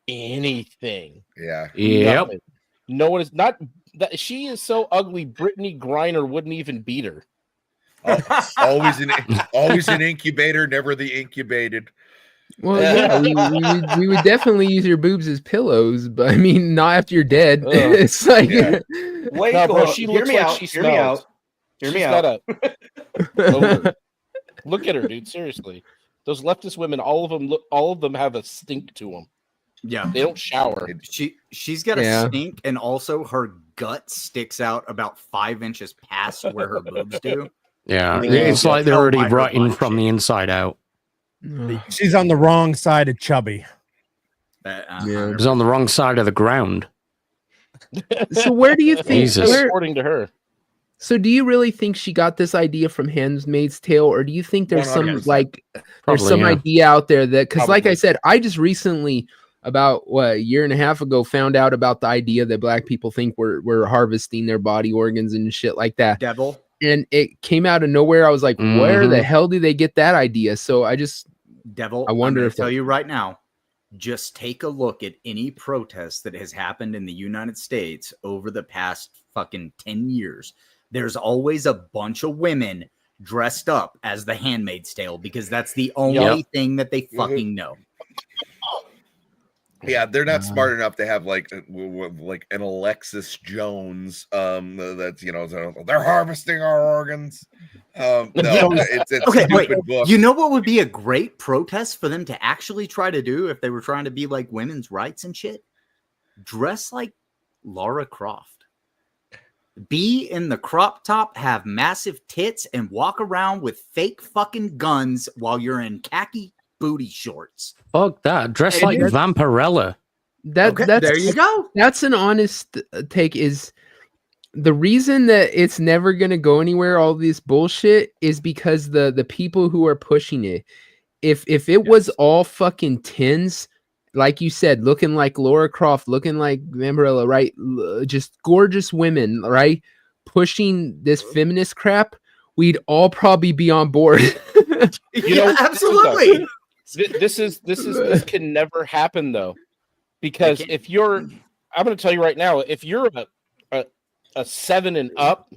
anything. Yeah. Yep. Nothing. No one is not. That she is so ugly. Brittany Griner wouldn't even beat her. Always an incubator, never the incubated. Well, yeah, we would definitely use your boobs as pillows, but I mean, not after you're dead. Ugh. It's like, Yeah. Wait, No, bro, hold- she hear looks me like out. she Hear me smells. out. Hear She's me got out. a odor. Look at her, dude. Seriously, those leftist women, all of them have a stink to them. Yeah. They don't shower. She's got Yeah. a stink, and also her gut sticks out about 5 inches past where her boobs do. Yeah, Yeah. it's like they're Tell already by her rotting body from shape. the inside out. She's on the wrong side of chubby. Yeah. It's on the wrong side of the ground. so where do you think? Jesus. According to her, So do you really think she got this idea from Handmaid's Tale, or do you think there's some 100%. like there's Probably, some yeah. idea out there that because like I Probably. said, I just recently about a year and a half ago found out about the idea that black people think we're harvesting their body organs and shit like that. Devil. And it came out of nowhere. I was like, where the Mhm. hell do they get that idea? So I just Devil. I wonder I'm gonna if tell that- you right now. Just take a look at any protest that has happened in the United States over the past fucking 10 years. There's always a bunch of women dressed up as the Handmaid's Tale because that's the only thing that they fucking know. Yeah, they're not smart enough to have like an Alexis Jones. That's they're harvesting our organs. No, it's a Okay, wait. stupid book. You know what would be a great protest for them to actually try to do if they were trying to be like women's rights and shit? Dress like Lara Croft. Be in the crop top, have massive tits, and walk around with fake fucking guns while you're in khaki booty shorts. Fuck that. Dress Hey, like dude. Vampirella. that's There you go. That's an honest take. Is the reason that it's never gonna go anywhere, all this bullshit, is because the people who are pushing it. If it was all fucking tins, like you said, looking like Laura Croft, looking like Vampirella, right? Just gorgeous women, right? Pushing this feminist crap, we'd all probably be on board. Absolutely. This can never happen though, because if you're, I'm going to tell you right now, if you're a 7 and up,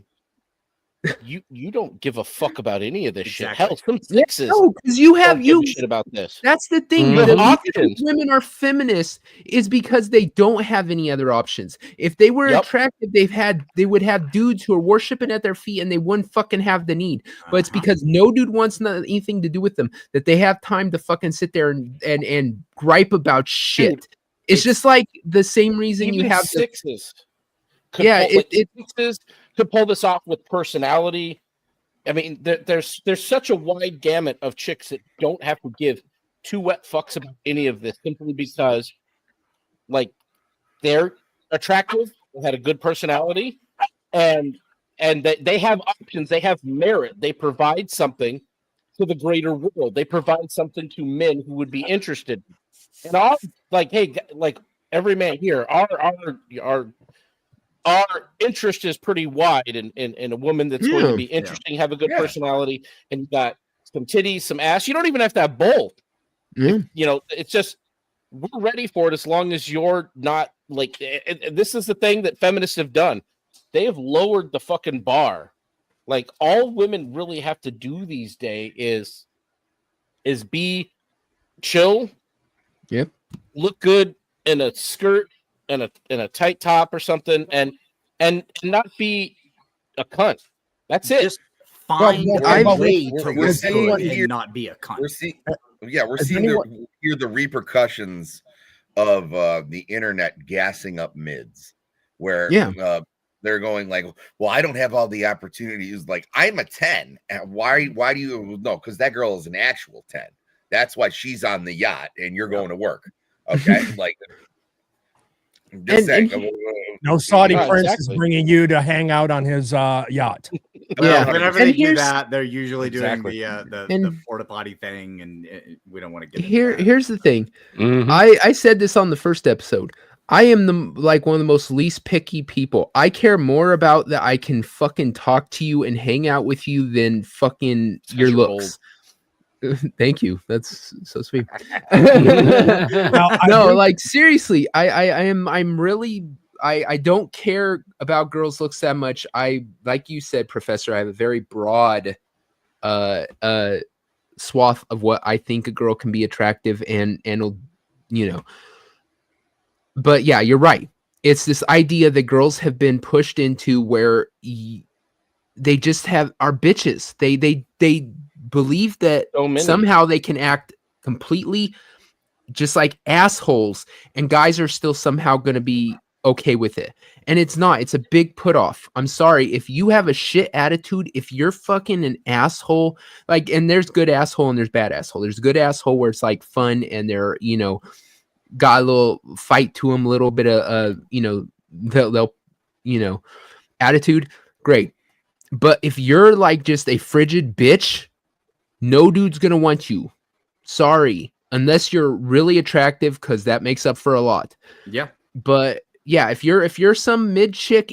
you don't give a fuck about any of this shit. Exactly. Hell, some sexes No, because you have don't give a you. shit about this. That's the thing. You The have reason options. women are feminists is because they don't have any other options. If they were Yep. attractive, they would have dudes who are worshiping at their feet, and they wouldn't fucking have the need. But it's because no dude wants anything to do with them that they have time to fucking sit there and gripe about shit. Dude, it's just like the same reason you Even have sixes. Yeah, Sixes could pull this off with personality. I mean, there's such a wide gamut of chicks that don't have to give two wet fucks about any of this simply because, like, they're attractive, they had a good personality, and they have options, they have merit, they provide something to the greater world, they provide something to men who would be interested. And all, like, hey, like every man here, our interest is pretty wide in a woman that's going to be interesting, have a good personality, and you got some titties, some ass. You don't even have to have both. You know, it's just we're ready for it as long as you're not like. This is the thing that feminists have done. They have lowered the fucking bar. Like all women really have to do these days is be chill. Yep. Look good in a skirt and a tight top or something, and not be a cunt. That's it. Just find a way to we're look seeing good here- and not be a cunt. We're seeing the repercussions of the internet gassing up mids, where they're going like, well, I don't have all the opportunities. Like, I'm a 10. And why do you know? Because that girl is an actual 10. That's why she's on the yacht and you're going to work. Okay. Like, just saying. No Saudi prince exactly. is bringing you to hang out on his yacht. Well, whenever And they do here's- that, they're usually doing Exactly. the And- porta potty thing, and we don't want to get Here's the thing. I said this on the first episode. I am one of the most least picky people. I care more about that I can fucking talk to you and hang out with you than fucking your looks. Thank you. That's so sweet. No, like seriously, I'm really I don't care about girls' looks that much. I, like you said, Professor, I have a very broad swath of what I think a girl can be attractive and you know. But yeah, you're right. It's this idea that girls have been pushed into where they just are bitches. They believe that somehow they can act completely just like assholes, and guys are still somehow going to be okay with it. And it's not. It's a big put off. I'm sorry. If you have a shit attitude, if you're fucking an asshole, like, and there's good asshole and there's bad asshole. There's good asshole where it's like fun and they're, you know, got a little fight to them, a little bit of, you know, they'll, you know, attitude. Great. But if you're like just a frigid bitch, no dude's going to want you. Sorry. Unless you're really attractive, because that makes up for a lot. Yeah. But yeah, if you're some mid chick,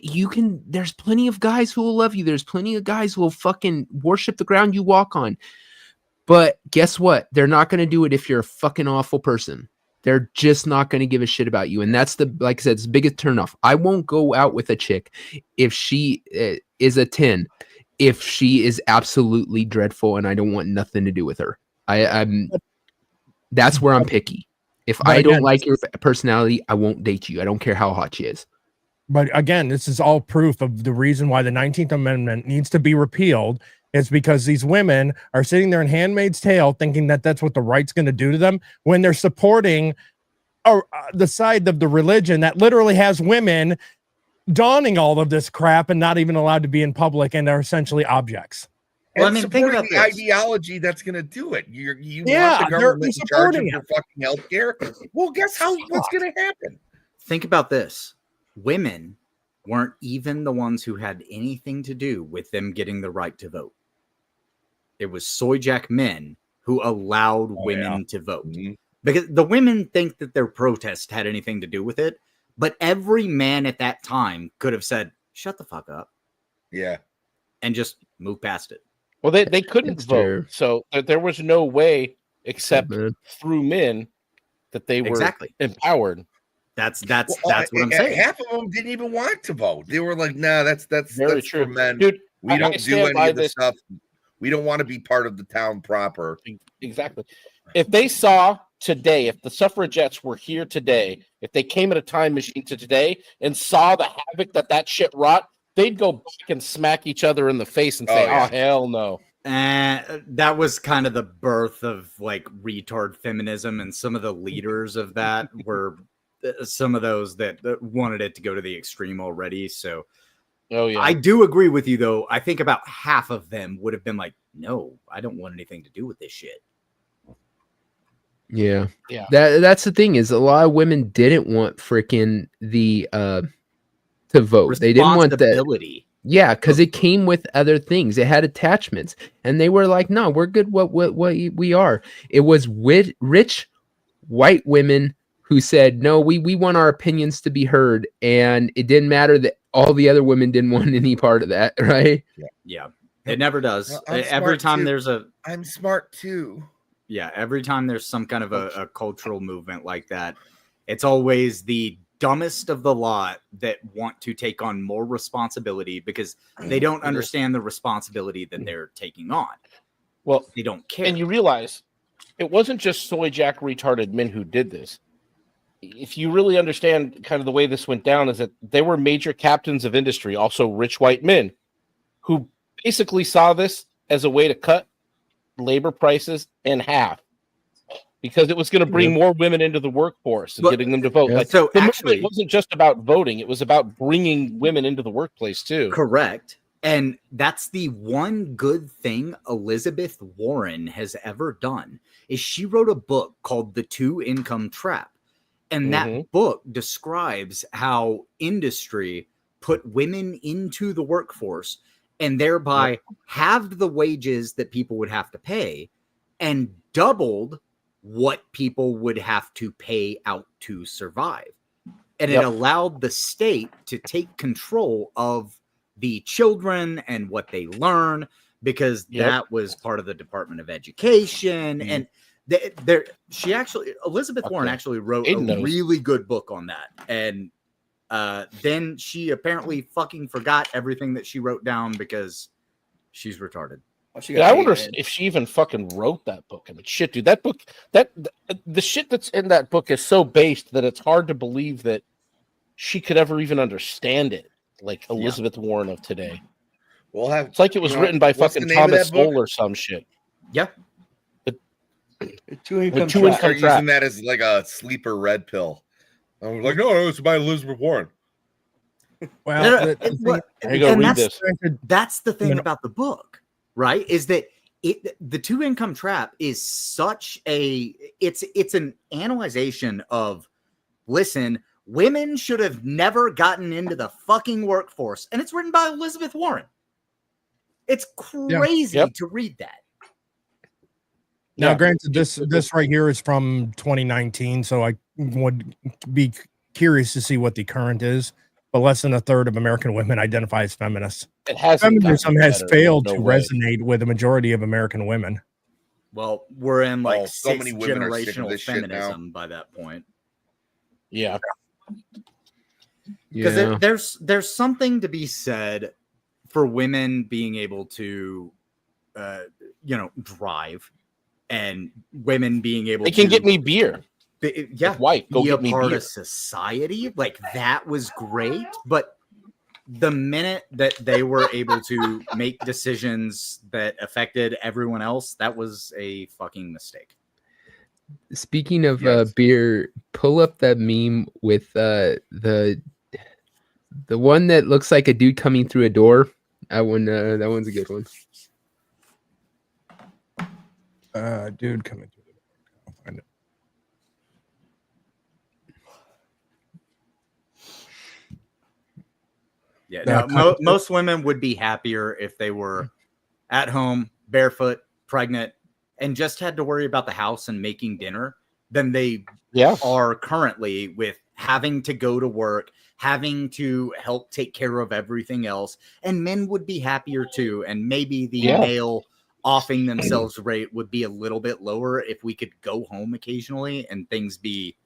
there's plenty of guys who will love you. There's plenty of guys who will fucking worship the ground you walk on. But guess what? They're not going to do it if you're a fucking awful person. They're just not going to give a shit about you. And that's like I said, it's the biggest turnoff. I won't go out with a chick if she is a 10, if she is absolutely dreadful and I don't want nothing to do with her. That's where I'm picky. If I don't like your personality, I won't date you. I don't care how hot she is. But again, this is all proof of the reason why the 19th Amendment needs to be repealed. It's because these women are sitting there in Handmaid's Tale thinking that that's what the right's going to do to them when they're supporting the side of the religion that literally has women donning all of this crap and not even allowed to be in public and are essentially objects. Well, I mean, think about the ideology that's going to do it. You want the government in charge of your fucking healthcare? Well, guess what's going to happen? Think about this. Women weren't even the ones who had anything to do with them getting the right to vote. It was soy jack men who allowed women to vote. Because the women think that their protest had anything to do with it, but every man at that time could have said, shut the fuck up. Yeah. And just move past it. Well, they couldn't vote, so there was no way except through men that they were empowered. That's what I'm saying. Half of them didn't even want to vote. They were like, "Nah, that's very true, true, for men." Dude, We don't do stand any by of the this. stuff. We don't want to be part of the town proper. Exactly. If they saw today, if the suffragettes were here today, if they came in a time machine to today and saw the havoc that shit wrought, they'd go back and smack each other in the face and say, "Oh, hell no." And that was kind of the birth of like retard feminism, and some of the leaders of that were some of those that wanted it to go to the extreme already. So I do agree with you, though. I think about half of them would have been like, no, I don't want anything to do with this shit. Yeah. Yeah. That's the thing, is a lot of women didn't want freaking the to vote. They didn't want that. Responsibility. Yeah, because it came with other things. It had attachments, and they were like, "No, we're good. What we are." It was with rich white women who said, "No, we want our opinions to be heard," and it didn't matter that all the other women didn't want any part of that, right? Yeah, it never does. Well, I'm Every smart time too. there's a, I'm smart too. yeah, every time there's some kind of a cultural movement like that, it's always the dumbest of the lot that want to take on more responsibility because they don't understand the responsibility that they're taking on. Well, they don't care. And you realize it wasn't just soy jack retarded men who did this. If you really understand kind of the way this went down, is that they were major captains of industry, also rich white men, who basically saw this as a way to cut labor prices in half, because it was going to bring more women into the workforce and getting them to vote. Like, so the actually, movement wasn't just about voting; it was about bringing women into the workplace too. Correct. And that's the one good thing Elizabeth Warren has ever done, is she wrote a book called The Two Income Trap. And that book describes how industry put women into the workforce and thereby halved the wages that people would have to pay and doubled what people would have to pay out to survive. And it allowed the state to take control of the children and what they learn, because that was part of the Department of Education. And Elizabeth Warren actually wrote a really good book on that. And then she apparently fucking forgot everything that she wrote down because she's retarded. I wonder if she even fucking wrote that book. I mean, shit, dude, that book, the shit that's in that book is so based that it's hard to believe that she could ever even understand it, like Elizabeth Warren of today. It's like it was written by fucking Thomas Sowell or some shit. Yeah. Two income trap. Using that as like a sleeper red pill. I was like, no, it's by Elizabeth Warren. Well, that's the thing about the book, right? Is that the Two Income Trap is such it's an analyzation of, listen, women should have never gotten into the fucking workforce, and it's written by Elizabeth Warren. It's crazy to read that. Now, granted, this right here is from 2019, so I would be curious to see what the current is. But less than a third of American women identify as feminists. Feminism has failed to resonate with the majority of American women. Well, we're in like so many women are sick of generational this shit feminism by that point. Yeah. Because there's something to be said for women being able to, drive, and women being able to get me beer. White, go be get a me part beer. of society. Like, that was great, but the minute that they were able to make decisions that affected everyone else, that was a fucking mistake. Speaking of beer, pull up that meme with the one that looks like a dude coming through a door. That one's a good one. Dude coming through the door. I'll find it. Yeah, most women would be happier if they were at home, barefoot, pregnant, and just had to worry about the house and making dinner than they are currently, with having to go to work, having to help take care of everything else. And men would be happier too. And maybe the male offing themselves rate would be a little bit lower if we could go home occasionally and things be,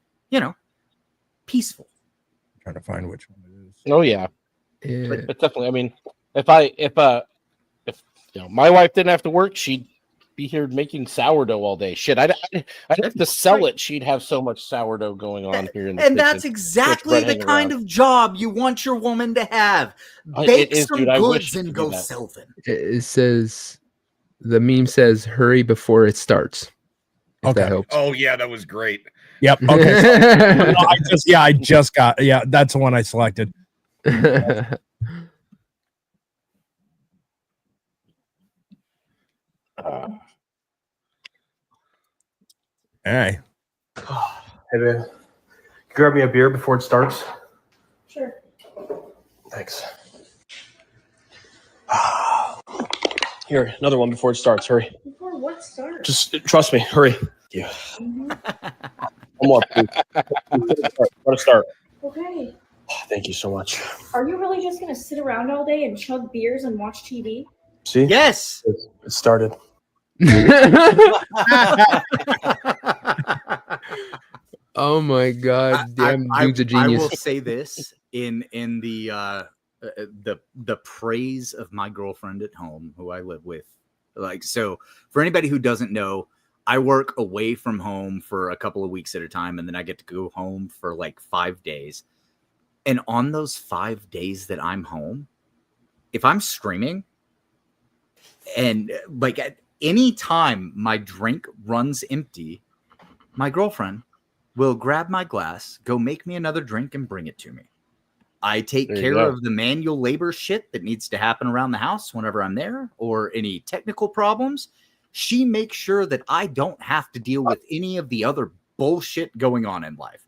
peaceful. I'm trying to find which one it is. Oh yeah. Yeah. But definitely, I mean, if You know, my wife didn't have to work. She'd be here making sourdough all day. Shit, I'd have to sell it. She'd have so much sourdough going on here in the And kitchen. that's exactly the kind of job you want your woman to have. Bake some dude, I wish goods it and could go be that. sell them. It says, the meme says, hurry before it starts. If that helps. Oh yeah, that was great. Yep. Okay. So, I just got. Yeah, that's the one I selected. Hey. Hey, man. Grab me a beer before it starts. Sure. Thanks. Here, another one before it starts. Hurry. Before what starts? Just trust me. Hurry. Yeah. One more, please. Let us start. Okay. Oh, thank you so much. Are you really just gonna sit around all day and chug beers and watch TV? See? Yes. It started. Oh my god, damn dude's a genius. I will say this in the praise of my girlfriend at home, who I live with. Like, so for anybody who doesn't know, I work away from home for a couple of weeks at a time, and then I get to go home for like 5 days. And on those 5 days that I'm home, if I'm streaming and like at any time my drink runs empty, my girlfriend will grab my glass, go make me another drink, and bring it to me. I take care of the manual labor shit that needs to happen around the house whenever I'm there, or any technical problems. She makes sure that I don't have to deal with any of the other bullshit going on in life.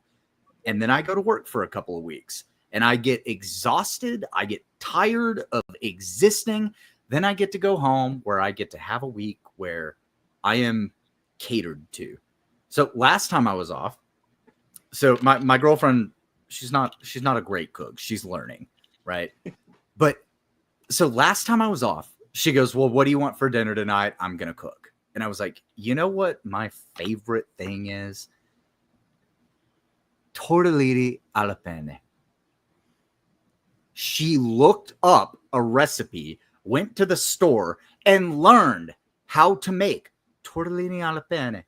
And then I go to work for a couple of weeks and I get exhausted. I get tired of existing. Then I get to go home where I get to have a week where I am catered to. So last time I was off, so my girlfriend, she's not a great cook. She's learning, right? But so last time I was off, she goes, well, what do you want for dinner tonight? I'm going to cook. And I was like, you know what my favorite thing is? Tortellini alla penne. She looked up a recipe, went to the store, and learned how to make tortellini alla penne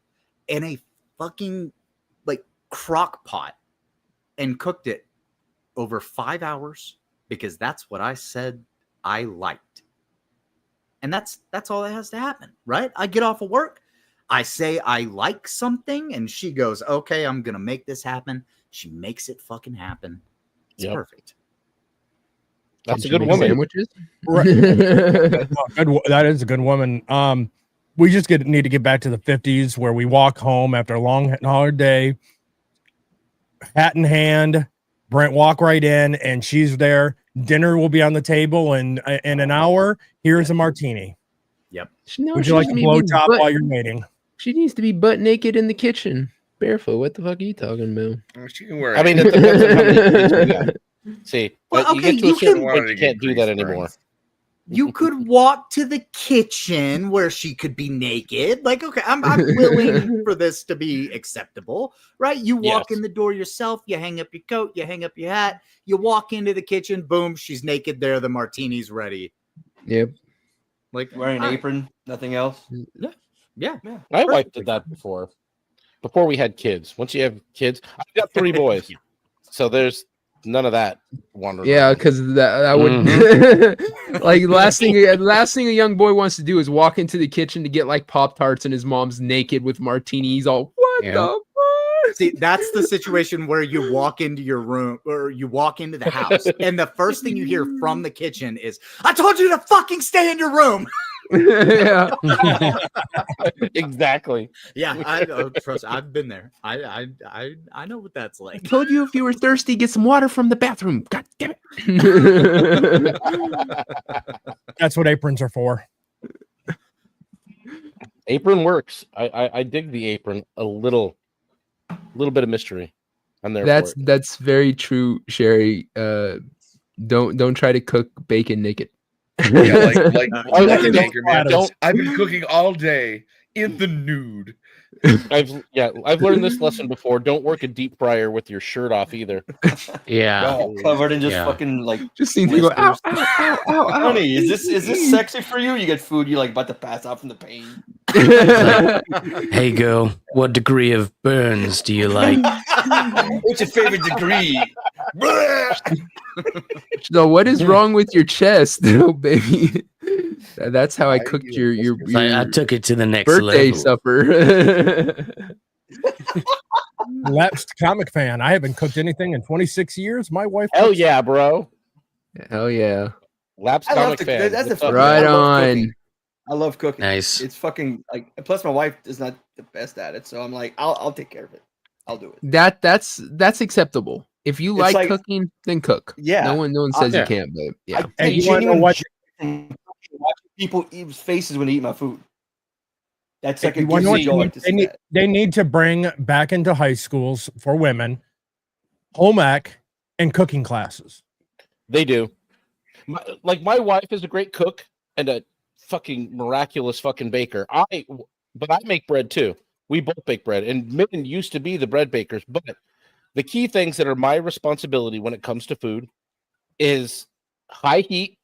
in a fucking like crock pot and cooked it over 5 hours because that's what I said I liked. And that's all that has to happen, right? I get off of work, I say I like something, and she goes, okay, I'm going to make this happen. She makes it fucking happen. It's perfect. That's a good woman. Sandwiches? Right. That is a good woman. We just need to get back to the 50s where we walk home after a long, hard day, hat in hand. Brent walk right in, and she's there. Dinner will be on the table in an hour. Here's a martini. Yep. Would you like a blowjob while you're waiting? She needs to be butt naked in the kitchen, barefoot. What the fuck are you talking about? She can wear. I mean, it depends on how many kids you got. See, Well, but okay, you get to a you certain can- point, you can't do that anymore. You could walk to the kitchen where she could be naked. Like, okay, I'm willing for this to be acceptable, right? You walk in the door yourself, you hang up your coat, you hang up your hat, you walk into the kitchen, boom, she's naked there, the martini's ready. Yep. Like Wearing an apron, nothing else. Yeah. My wife did that before we had kids. Once you have kids, I've got 3 boys, so there's none of that wandering. Yeah, because that would like last thing a young boy wants to do is walk into the kitchen to get like Pop-Tarts, and his mom's naked with martinis. All what the fuck? See, that's the situation where you walk into your room or you walk into the house, and the first thing you hear from the kitchen is, "I told you to fucking stay in your room." Yeah. Exactly. Yeah, I trust. I've been there. I know what that's like. I told you if you were thirsty, get some water from the bathroom. God damn it. That's what aprons are for. Apron works. I dig the apron a little bit of mystery. I'm there. That's very true, Sherry. Don't try to cook bacon naked. Yeah, like don't- I've been cooking all day. In the nude. I've learned this lesson before. Don't work a deep fryer with your shirt off either. Yeah. Oh, covered in just Yeah. fucking like Just need to go, ow, blisters. ow, ow, ow, ow. Honey, is this sexy for you? You get food, you like about to pass out from the pain. Hey, girl, what degree of burns do you like? What's your favorite degree? So what is wrong with your chest, though, baby? That's how I cooked your I took it to the next birthday level. supper. Lapsed comic fan. I haven't cooked anything in 26 years. My wife. Hell cooks. yeah, bro. Hell yeah. Lapsed I love comic to, fan. that's the What's up, fucking, Right I love on. cooking. I love cooking. Nice. It's fucking like. Plus, my wife is not the best at it, so I'm like, I'll take care of it. I'll do it. That's acceptable. If you It's like like- cooking, then cook. Yeah. No one says yeah. you can't, but yeah. I you wanna know genuinely what- watching people eat faces when they eat my food. That's like a You wanna know gift what joy to they see need, that. they need to bring back into high schools for women home ec and cooking classes. They do. My wife is a great cook and a fucking miraculous fucking baker. But I make bread too. We both bake bread, and men used to be the bread bakers. But the key things that are my responsibility when it comes to food is high heat.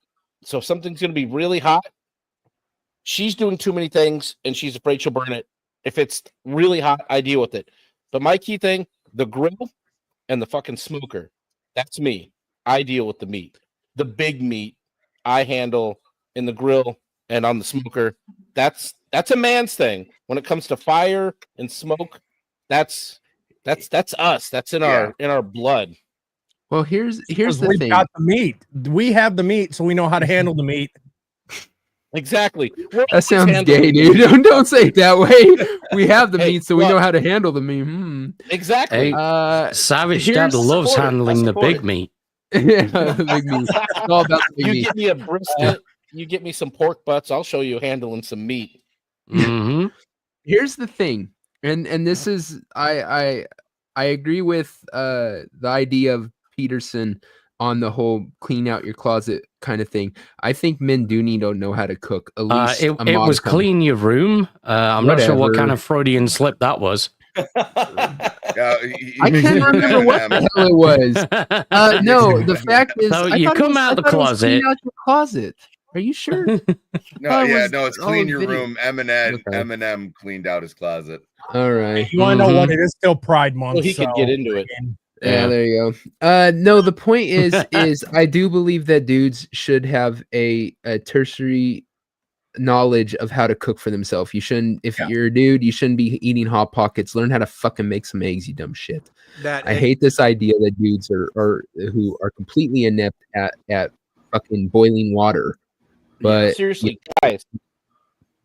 So if something's going to be really hot, she's doing too many things, and she's afraid she'll burn it. If it's really hot, I deal with it. But my key thing, the grill and the fucking smoker, that's me. I deal with the meat. The big meat I handle in the grill and on the smoker. That's a man's thing. When it comes to fire and smoke, that's us. That's in our blood. Well, here's Because the we've thing. got the meat. We have the meat, so we know how to handle the meat. Exactly. That sounds gay, dude. Don't say it that way. We have the meat, so we know how to handle the meat. Exactly. Hey, Savage Dad loves handling the big meat. Yeah, the big meat. It's all about the big You meat. get me a brisket, you get me some pork butts, I'll show you handling some meat. Mm-hmm. Here's the thing, and this is I agree with the idea of Peterson on the whole clean out your closet kind of thing. I think men do need to know how to cook. At least It was clean your room. I'm not sure what kind of Freudian slip that was. I can't remember what the hell it was. No, the fact is, So I you thought it come was- out I the thought it was clean closet. out your closet. Are you sure? No, Oh, no, it's clean your video. room. Eminem cleaned out his closet. All right. You want to know what? It is still Pride Month. Well, he could get so- into it. Yeah, there you go. No, the point is I do believe that dudes should have a tertiary knowledge of how to cook for themselves. You shouldn't, if you're a dude, you shouldn't be eating Hot Pockets. Learn how to fucking make some eggs, you dumb shit. I hate this idea that dudes are who are completely inept at fucking boiling water. But Seriously, guys,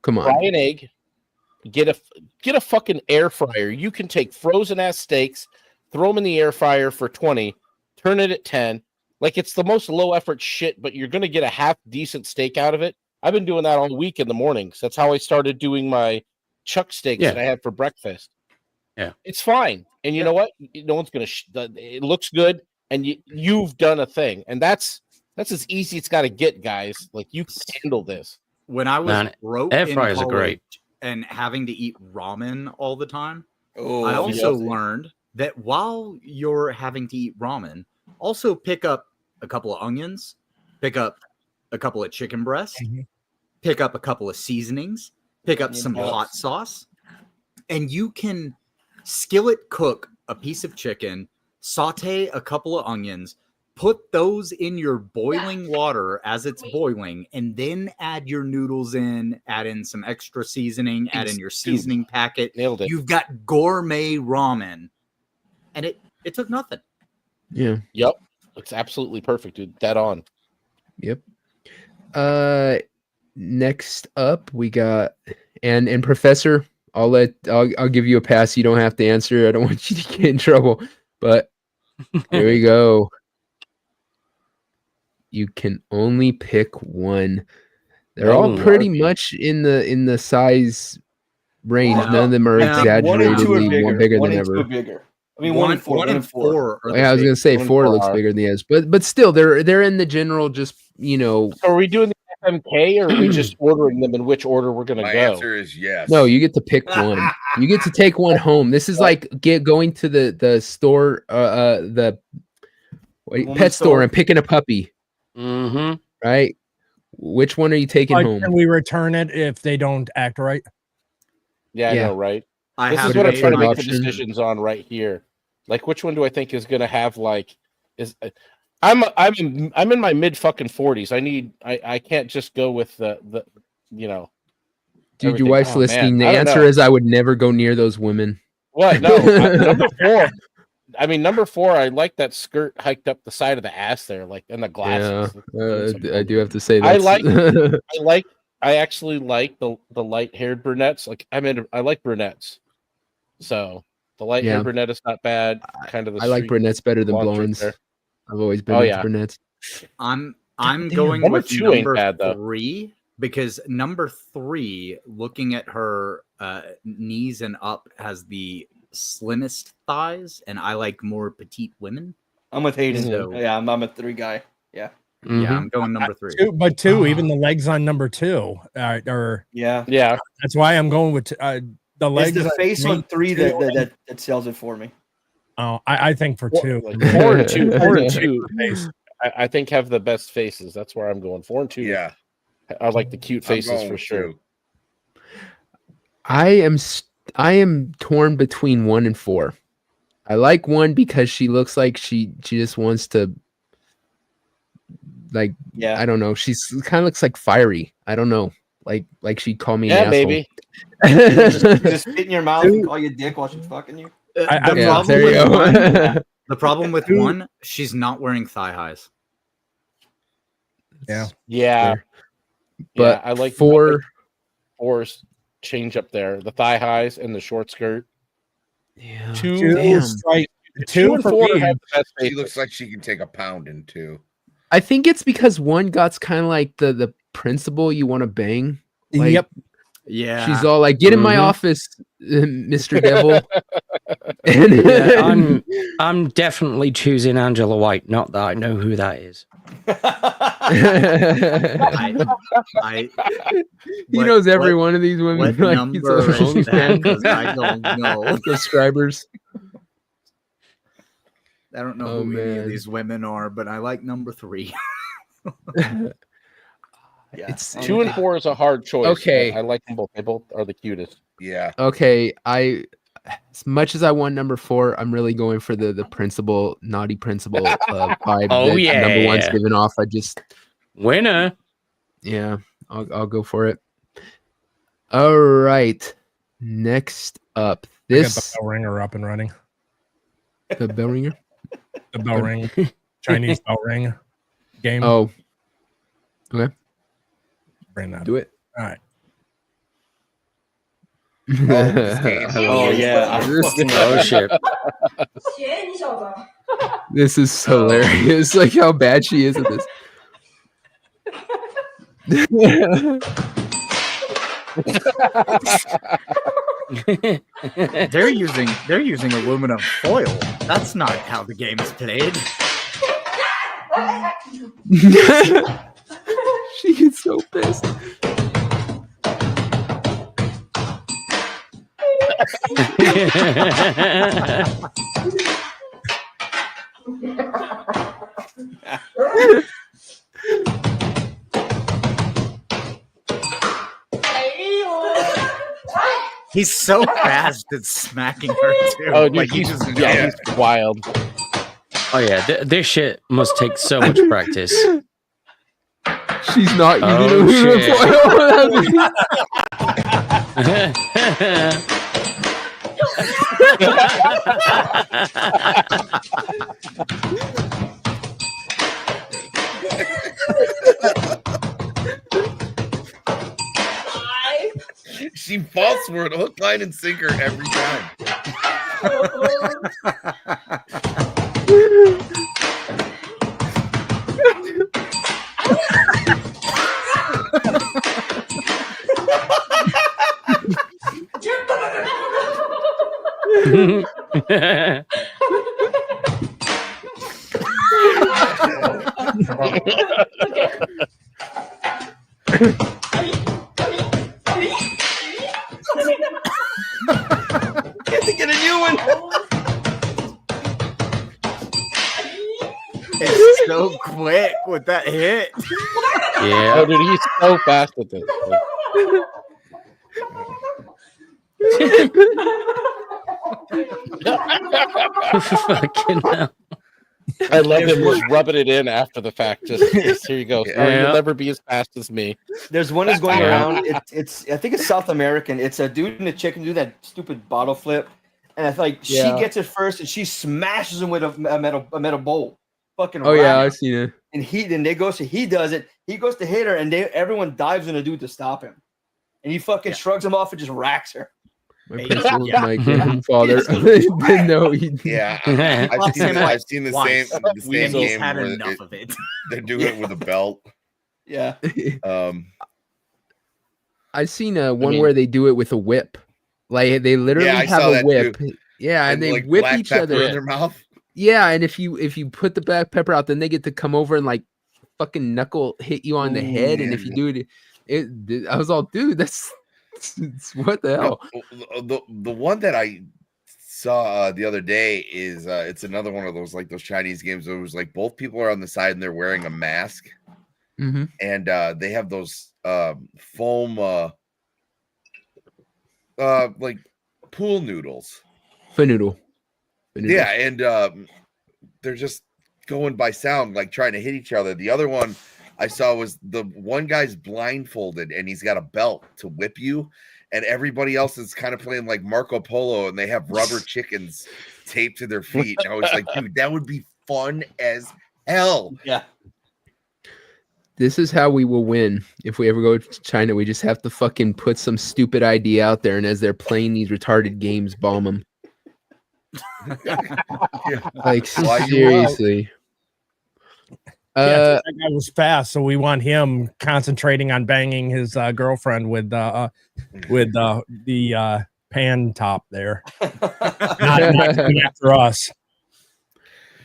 come on. fry an egg, get a fucking air fryer. You can take frozen ass steaks, throw them in the air fryer for 20, turn it at 10. Like, it's the most low effort shit, but you're gonna get a half decent steak out of it. I've been doing that all week in the mornings. That's how I started doing my chuck steaks that I had for breakfast. Yeah, it's fine. And you know what? No one's gonna. It looks good, and you've done a thing, and that's as easy it's got to get, guys. Like, you can handle this. When I was Man, broke air in fryers are college great. and having to eat ramen all the time, Oh, I also yeah. learned that while you're having to eat ramen, also pick up a couple of onions, pick up a couple of chicken breasts, pick up a couple of seasonings, pick up some hot sauce, and you can skillet cook a piece of chicken, saute a couple of onions, put those in your boiling water as it's boiling, and then add your noodles in, add in some extra seasoning, add in your seasoning packet. Nailed it. You've got gourmet ramen, and it took nothing. Yeah. Yep. It's absolutely perfect, dude. Dead on. Yep. Next up we got and Professor, I'll give you a pass. You don't have to answer. I don't want you to get in trouble. But here we go. You can only pick one. They're all pretty much in the size range. None of them are exaggeratedly one bigger than ever. Bigger. I mean, one and four. Yeah, I was gonna say four looks bigger than the others, but still, they're in the general. Just So are we doing the FMK, or are we just ordering them in which order we're gonna My go? answer is yes. No, you get to pick one. You get to take one home. This is like going to the store, the Woman's pet store store. and picking a puppy. Mm-hmm. Right? Which one are you taking home? Can we return it if they don't act right? Yeah, I Yeah. know, right? I This have is what I'm made trying to my- make the decisions on right here. Like, which one do I think is going to have like is I'm in my mid fucking 40s. I can't just go with the you know. Dude, everything. your wife's Oh, man, listening. The I don't answer know. is I would never go near those women. What? No, number 4. I mean, number 4. I like that skirt hiked up the side of the ass there, like, and the glasses. I do have to say that. I actually like the light-haired brunettes. Like, I like brunettes. So the light-haired Yeah. brunette is not bad. Kind of the I like street brunettes better than blonde blondes. there. I've always been Oh, into yeah. brunettes. I'm damn. going Number with 2 ain't number bad, though. 3 because number 3, looking at her knees and up, has the slimmest thighs, and I like more petite women. I'm with Hayden. So- Yeah, I'm a 3 guy. Yeah. Yeah, I'm going number 3. Even the legs on number 2 are Yeah. That's why I'm going with the legs. It's the on face on me 3 too. that sells it for me. Oh, I think for 2. Like 4 and 2, 4 and 2. I think have the best faces. That's where I'm going. 4 and 2. Yeah. I like the cute I'm faces going for with sure. 2. I am torn between 1 and 4. I like 1 because she looks like she just wants to, like, Yeah. I don't know. She's kind of looks like fiery. I don't know. Like she'd call me Yeah, an baby. just spit in your mouth and call you a dick while she's fucking you. The problem with 1, she's not wearing thigh highs. Yeah. Yeah. But I like 4. 4's change up there. The thigh highs and the short skirt. Yeah. 2 is right. 2 and for 4 me. have the best She faces. looks like she can take a pound in 2. I think it's because 1 got kind of like the principal you want to bang. Like, Yep. Yeah. She's all like, "Get in my office, Mr. Devil." Yeah, I'm definitely choosing Angela White. Not that I know who that is. He knows every one of these women. What like number he's a is that? 'Cause I don't know. Subscribers. I don't know who any of these women are, but I like number 3. Yeah. It's 2 and 4 is a hard choice. Okay. I like them both. They both are the cutest. Yeah. Okay. As much as I want number 4, I'm really going for the principal, naughty principal vibe. Oh, that yeah. number 1's giving off. I just Winner. Yeah, I'll go for it. All right. Next up, I got this the bell ringer up and running. the bell ringer. The bell ring, Chinese bell ring game. Oh, okay. Bring that. Do it. All right. Oh yeah. Oh shit. This is hilarious. Like how bad she is at this. They're using aluminum foil. That's not how the game is played. She gets so pissed. He's so fast at smacking her too. Oh, dude, Like, he's yeah. he's wild. Oh yeah, this shit must take so much practice. She's not using Oh, aluminum shit. She falls for it, hook, line, and sinker every time. so quick with that hit. Yeah. Oh, dude, he's so fast at this. Fucking hell. I love him just rubbing it in after the fact. Just here you go. Sorry, Yeah. you'll never be as fast as me. There's one that's going Yeah. around. It's I think it's South American. It's a dude and a chick do that stupid bottle flip, and I feel like she gets it first, and she smashes him with a metal bowl. Fucking. Oh yeah, round. I've seen it. And he does it. He goes to hit her, and everyone dives in a dude to stop him, and he fucking shrugs him off and just racks her. My principal, my grandfather. Didn't know he. Yeah, I've seen the same game had where enough of it. They're doing it with a belt. Yeah. I've seen one where they do it with a whip. Like they literally I have saw a that whip. too. Yeah, and they like whip black each pepper other in their mouth. Yeah, and if you put the black pepper out, then they get to come over and like fucking knuckle hit you on the head. And if you do it, I was all, dude, that's what the hell. No, the one that I saw the other day is it's another one of those like those Chinese games where it was like both people are on the side and they're wearing a mask, and they have those foam like pool noodles. Fanoodle. Yeah, and they're just going by sound, like trying to hit each other. The other one I saw was the one guy's blindfolded and he's got a belt to whip you, and everybody else is kind of playing like Marco Polo, and they have rubber chickens taped to their feet. And I was like, dude, that would be fun as hell. Yeah. This is how we will win if we ever go to China. We just have to fucking put some stupid idea out there, and as they're playing these retarded games, bomb them. Like seriously. That guy was fast, so we want him concentrating on banging his girlfriend with the pan top there. not coming after us.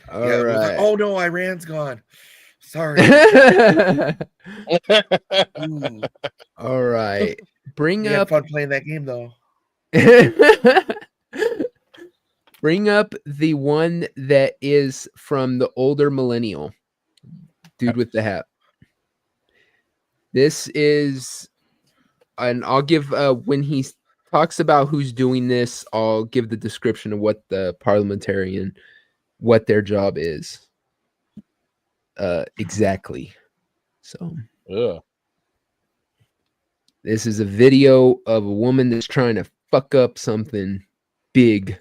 All right. Like, oh no, Iran's gone. Sorry. All right. Bring You had up fun playing that game though. Bring up the one that is from the older millennial dude with the hat. This is, and I'll give when he talks about who's doing this, I'll give the description of what the parliamentarian, what their job is. Exactly. So this is a video of a woman that's trying to fuck up something big.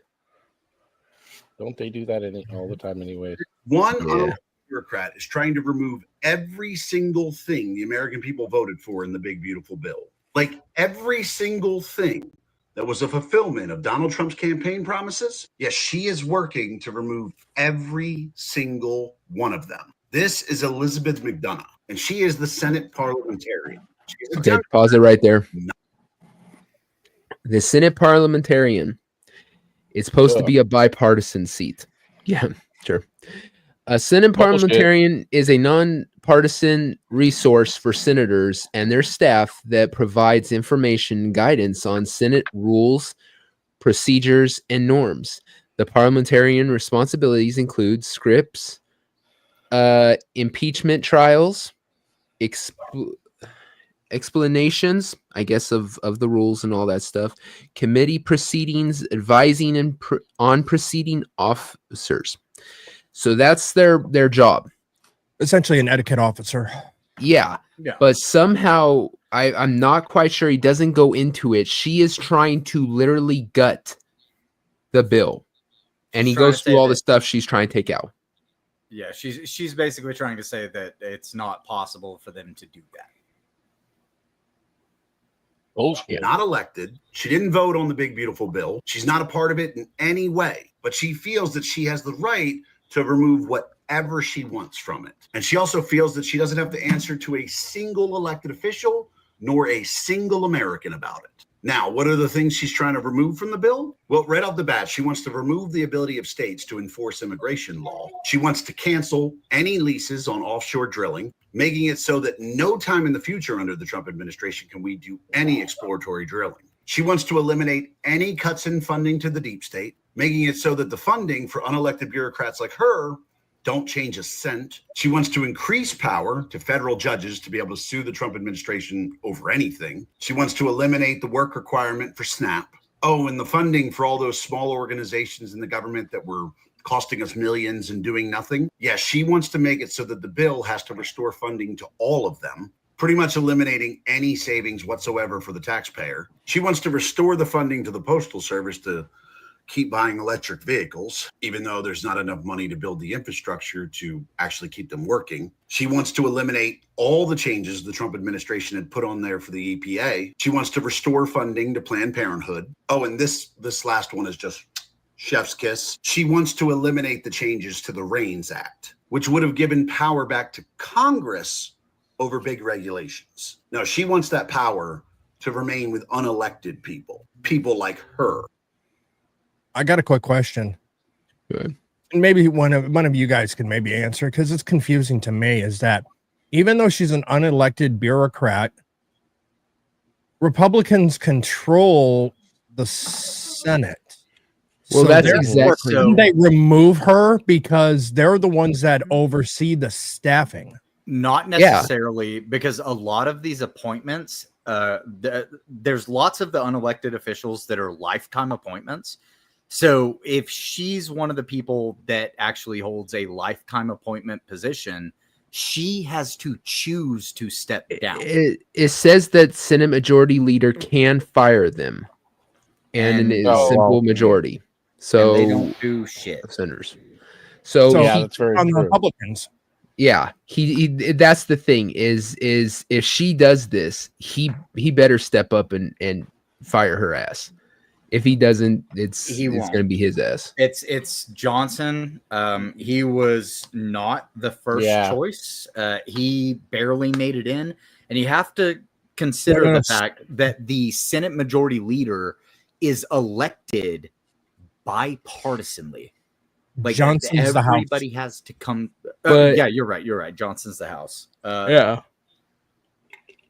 Don't they do that all the time anyway? One bureaucrat is trying to remove every single thing the American people voted for in the big, beautiful bill. Like every single thing that was a fulfillment of Donald Trump's campaign promises. Yes, she is working to remove every single one of them. This is Elizabeth McDonough, and she is the Senate parliamentarian. Okay, pause it right there. The Senate parliamentarian. It's supposed to be a bipartisan seat. Yeah, sure. A Senate parliamentarian is a nonpartisan resource for senators and their staff that provides information and guidance on Senate rules, procedures, and norms. The parliamentarian responsibilities include scripts, impeachment trials, explanations, I guess, of the rules and all that stuff, committee proceedings, advising on proceeding officers. So that's their job. Essentially an etiquette officer. Yeah. But somehow, I'm not quite sure, he doesn't go into it. She is trying to literally gut the bill. And he goes through all the stuff she's trying to take out. Yeah, she's basically trying to say that it's not possible for them to do that. Bullshit. Not elected. She didn't vote on the big, beautiful bill. She's not a part of it in any way, but she feels that she has the right to remove whatever she wants from it. And she also feels that she doesn't have to answer to a single elected official nor a single American about it. Now, what are the things she's trying to remove from the bill? Well, right off the bat, she wants to remove the ability of states to enforce immigration law. She wants to cancel any leases on offshore drilling, making it so that no time in the future under the Trump administration can we do any exploratory drilling. She wants to eliminate any cuts in funding to the deep state, making it so that the funding for unelected bureaucrats like her don't change a cent. She wants to increase power to federal judges to be able to sue the Trump administration over anything. She wants to eliminate the work requirement for SNAP. Oh, and the funding for all those small organizations in the government that were costing us millions and doing nothing. Yeah, she wants to make it so that the bill has to restore funding to all of them, pretty much eliminating any savings whatsoever for the taxpayer. She wants to restore the funding to the Postal Service to keep buying electric vehicles, even though there's not enough money to build the infrastructure to actually keep them working. She wants to eliminate all the changes the Trump administration had put on there for the EPA. She wants to restore funding to Planned Parenthood. Oh, and this last one is just chef's kiss. She wants to eliminate the changes to the REINS Act, which would have given power back to Congress over big regulations. No, she wants that power to remain with unelected people like her. I got a quick question. Good. And maybe one of you guys can maybe answer, because it's confusing to me, is that even though she's an unelected bureaucrat, Republicans control the Senate. Well, that's exactly. Shouldn't they remove her because they're the ones that oversee the staffing? Not necessarily, because a lot of these appointments, there's lots of the unelected officials that are lifetime appointments. So if she's one of the people that actually holds a lifetime appointment position, she has to choose to step down. It says that Senate Majority Leader can fire them, and it is a simple majority. So and they don't do shit. Senators. So yeah, that's very on the Republicans. Yeah, he that's the thing is if she does this, he better step up and fire her ass. If he doesn't, it's going to be his ass. It's Johnson. He was not the first choice. He barely made it in, and you have to consider the fact that the Senate Majority Leader is elected bipartisanly. Like Johnson's the House. Everybody has to come. Yeah, you're right. You're right. Johnson's the House. Yeah.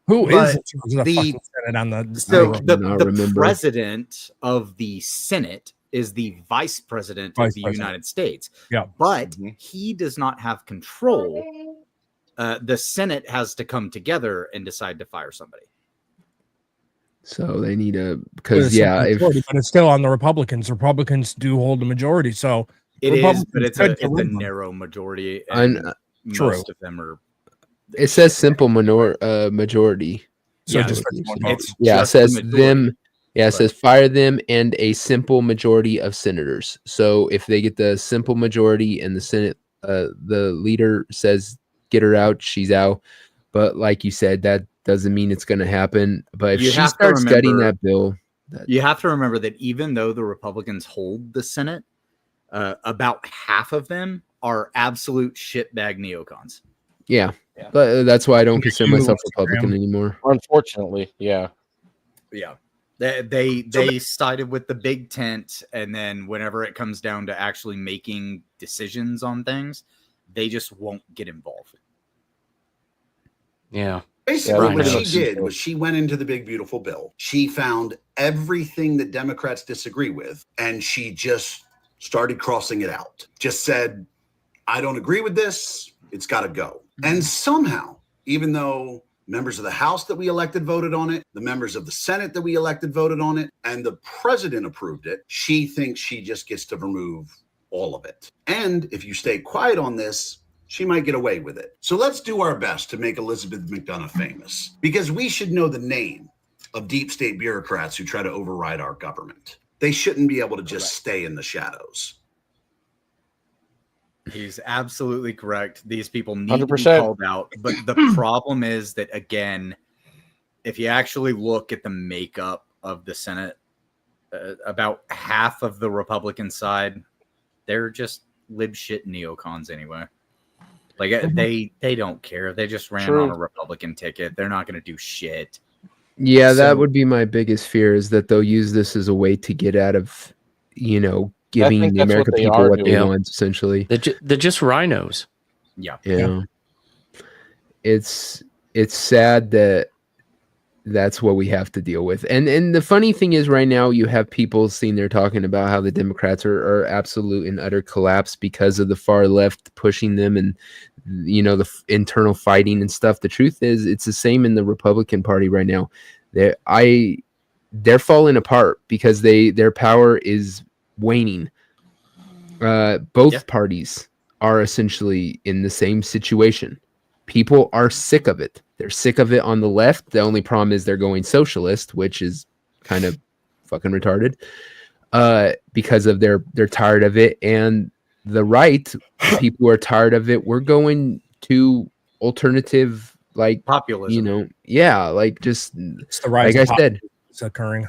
Who is the Senate on the? So the president of the Senate is the vice president of the United States. Yeah, but he does not have control. The Senate has to come together and decide to fire somebody. So they need a because but it's still on the Republicans. Republicans do hold the majority, so it is. But it's a narrow majority, and most of them are. It says simple majority. So it says them. Yeah, it says fire them and a simple majority of senators. So if they get the simple majority and the Senate, the leader says get her out, she's out. But like you said, that doesn't mean it's going to happen. But if she starts studying that bill, you have to remember that even though the Republicans hold the Senate, about half of them are absolute shitbag neocons. Yeah. But that's why I don't consider myself Republican anymore. Unfortunately, yeah. They sided with the big tent, and then whenever it comes down to actually making decisions on things, they just won't get involved. Yeah. Basically, what she did was she went into the big beautiful bill. She found everything that Democrats disagree with, and she just started crossing it out. Just said, I don't agree with this. It's got to go. And somehow, even though members of the House that we elected voted on it, the members of the Senate that we elected voted on it, and the president approved it, she thinks she just gets to remove all of it. And if you stay quiet on this, she might get away with it. So let's do our best to make Elizabeth McDonough famous, because we should know the name of deep state bureaucrats who try to override our government. They shouldn't be able to just stay in the shadows. He's absolutely correct. These people need 100%. to be called out. But the problem is that, again, if you actually look at the makeup of the Senate, about half of the Republican side, they're just lib shit neocons anyway. Like they don't care. They just ran on a Republican ticket. They're not going to do shit. Yeah, that would be my biggest fear, is that they'll use this as a way to get out of, giving the American people what they want, essentially. They're just rhinos. Yeah. It's sad that that's what we have to deal with. And the funny thing is, right now you have people sitting there talking about how the Democrats are absolute and utter collapse because of the far left pushing them, and the internal fighting and stuff. The truth is, it's the same in the Republican Party right now. They're falling apart because their power is waning. Both parties are essentially in the same situation. People are sick of it. They're sick of it on the left. The only problem is they're going socialist, which is kind of fucking retarded, because of they're tired of it. And the right, people who are tired of it, we're going to alternative, like populism. Like just it's the rise like I of said, it's occurring.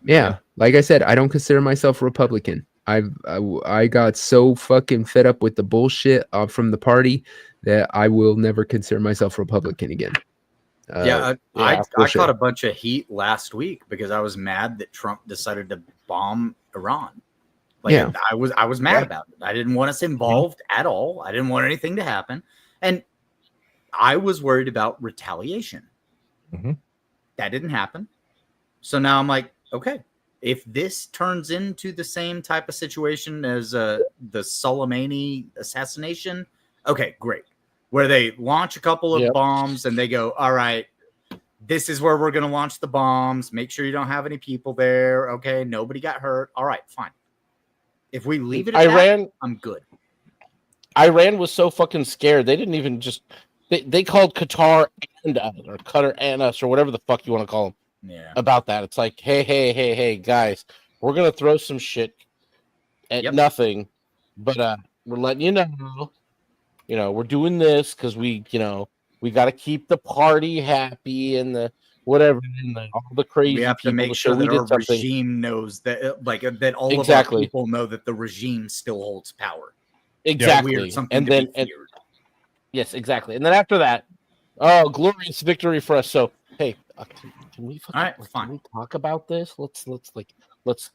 Yeah, like I said, I don't consider myself a Republican. I got so fucking fed up with the bullshit from the party that I will never consider myself Republican again. I caught a bunch of heat last week because I was mad that Trump decided to bomb Iran. I was mad about it. I didn't want us involved at all. I didn't want anything to happen, and I was worried about retaliation. That didn't happen. So now I'm like, okay, if this turns into the same type of situation as the Soleimani assassination, okay, great. Where they launch a couple of bombs and they go, all right, this is where we're going to launch the bombs. Make sure you don't have any people there. Okay, nobody got hurt. All right, fine. If we leave it at that, I'm good. Iran was so fucking scared. They didn't even just... They called Qatar and us, or Qatar and us, or whatever the fuck you want to call them. Yeah. About that. It's like, hey, guys, we're going to throw some shit at nothing, but we're letting you know, we're doing this because we got to keep the party happy and the whatever, and all the crazy. We have to make sure that our regime knows that, that all of our people know that the regime still holds power. Exactly. Weird, something to be feared. Yes, exactly. And then after that, oh, glorious victory for us. So, hey, can we can we talk about this? Let's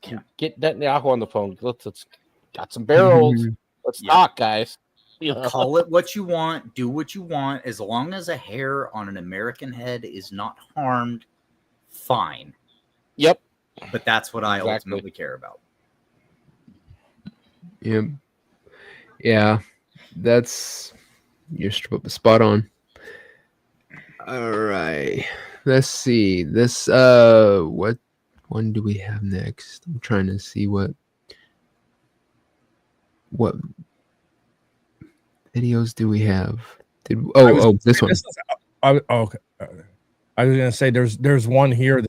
get Netanyahu on the phone. Let's got some barrels. Let's talk, guys. Call it what you want, do what you want, as long as a hair on an American head is not harmed, fine. Yep. But that's what I ultimately care about. Yep. Yeah, that's you're spot on. All right. Let's see. This what one do we have next? I'm trying to see what videos do we have? This one. Okay. I was gonna say there's one here,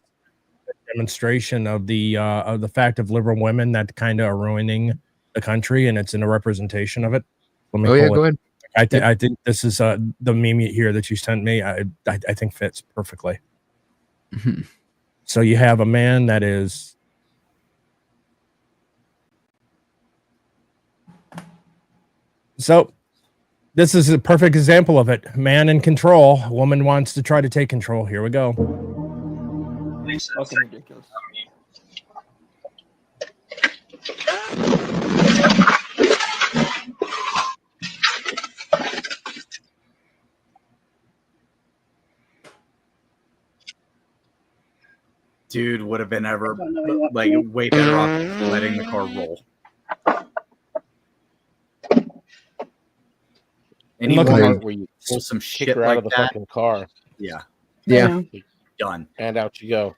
demonstration of the fact of liberal women that kind of are ruining the country, and it's in a representation of it. Go ahead. I think this is the meme here that you sent me. I think fits perfectly. So you have a man that is this is a perfect example of it. Man in control. Woman wants to try to take control. Here we go. Fucking ridiculous. Dude would have been way better off letting the car roll. And look even where you pull some kick shit her out like of the that. fucking car. Yeah. Done. And out you go.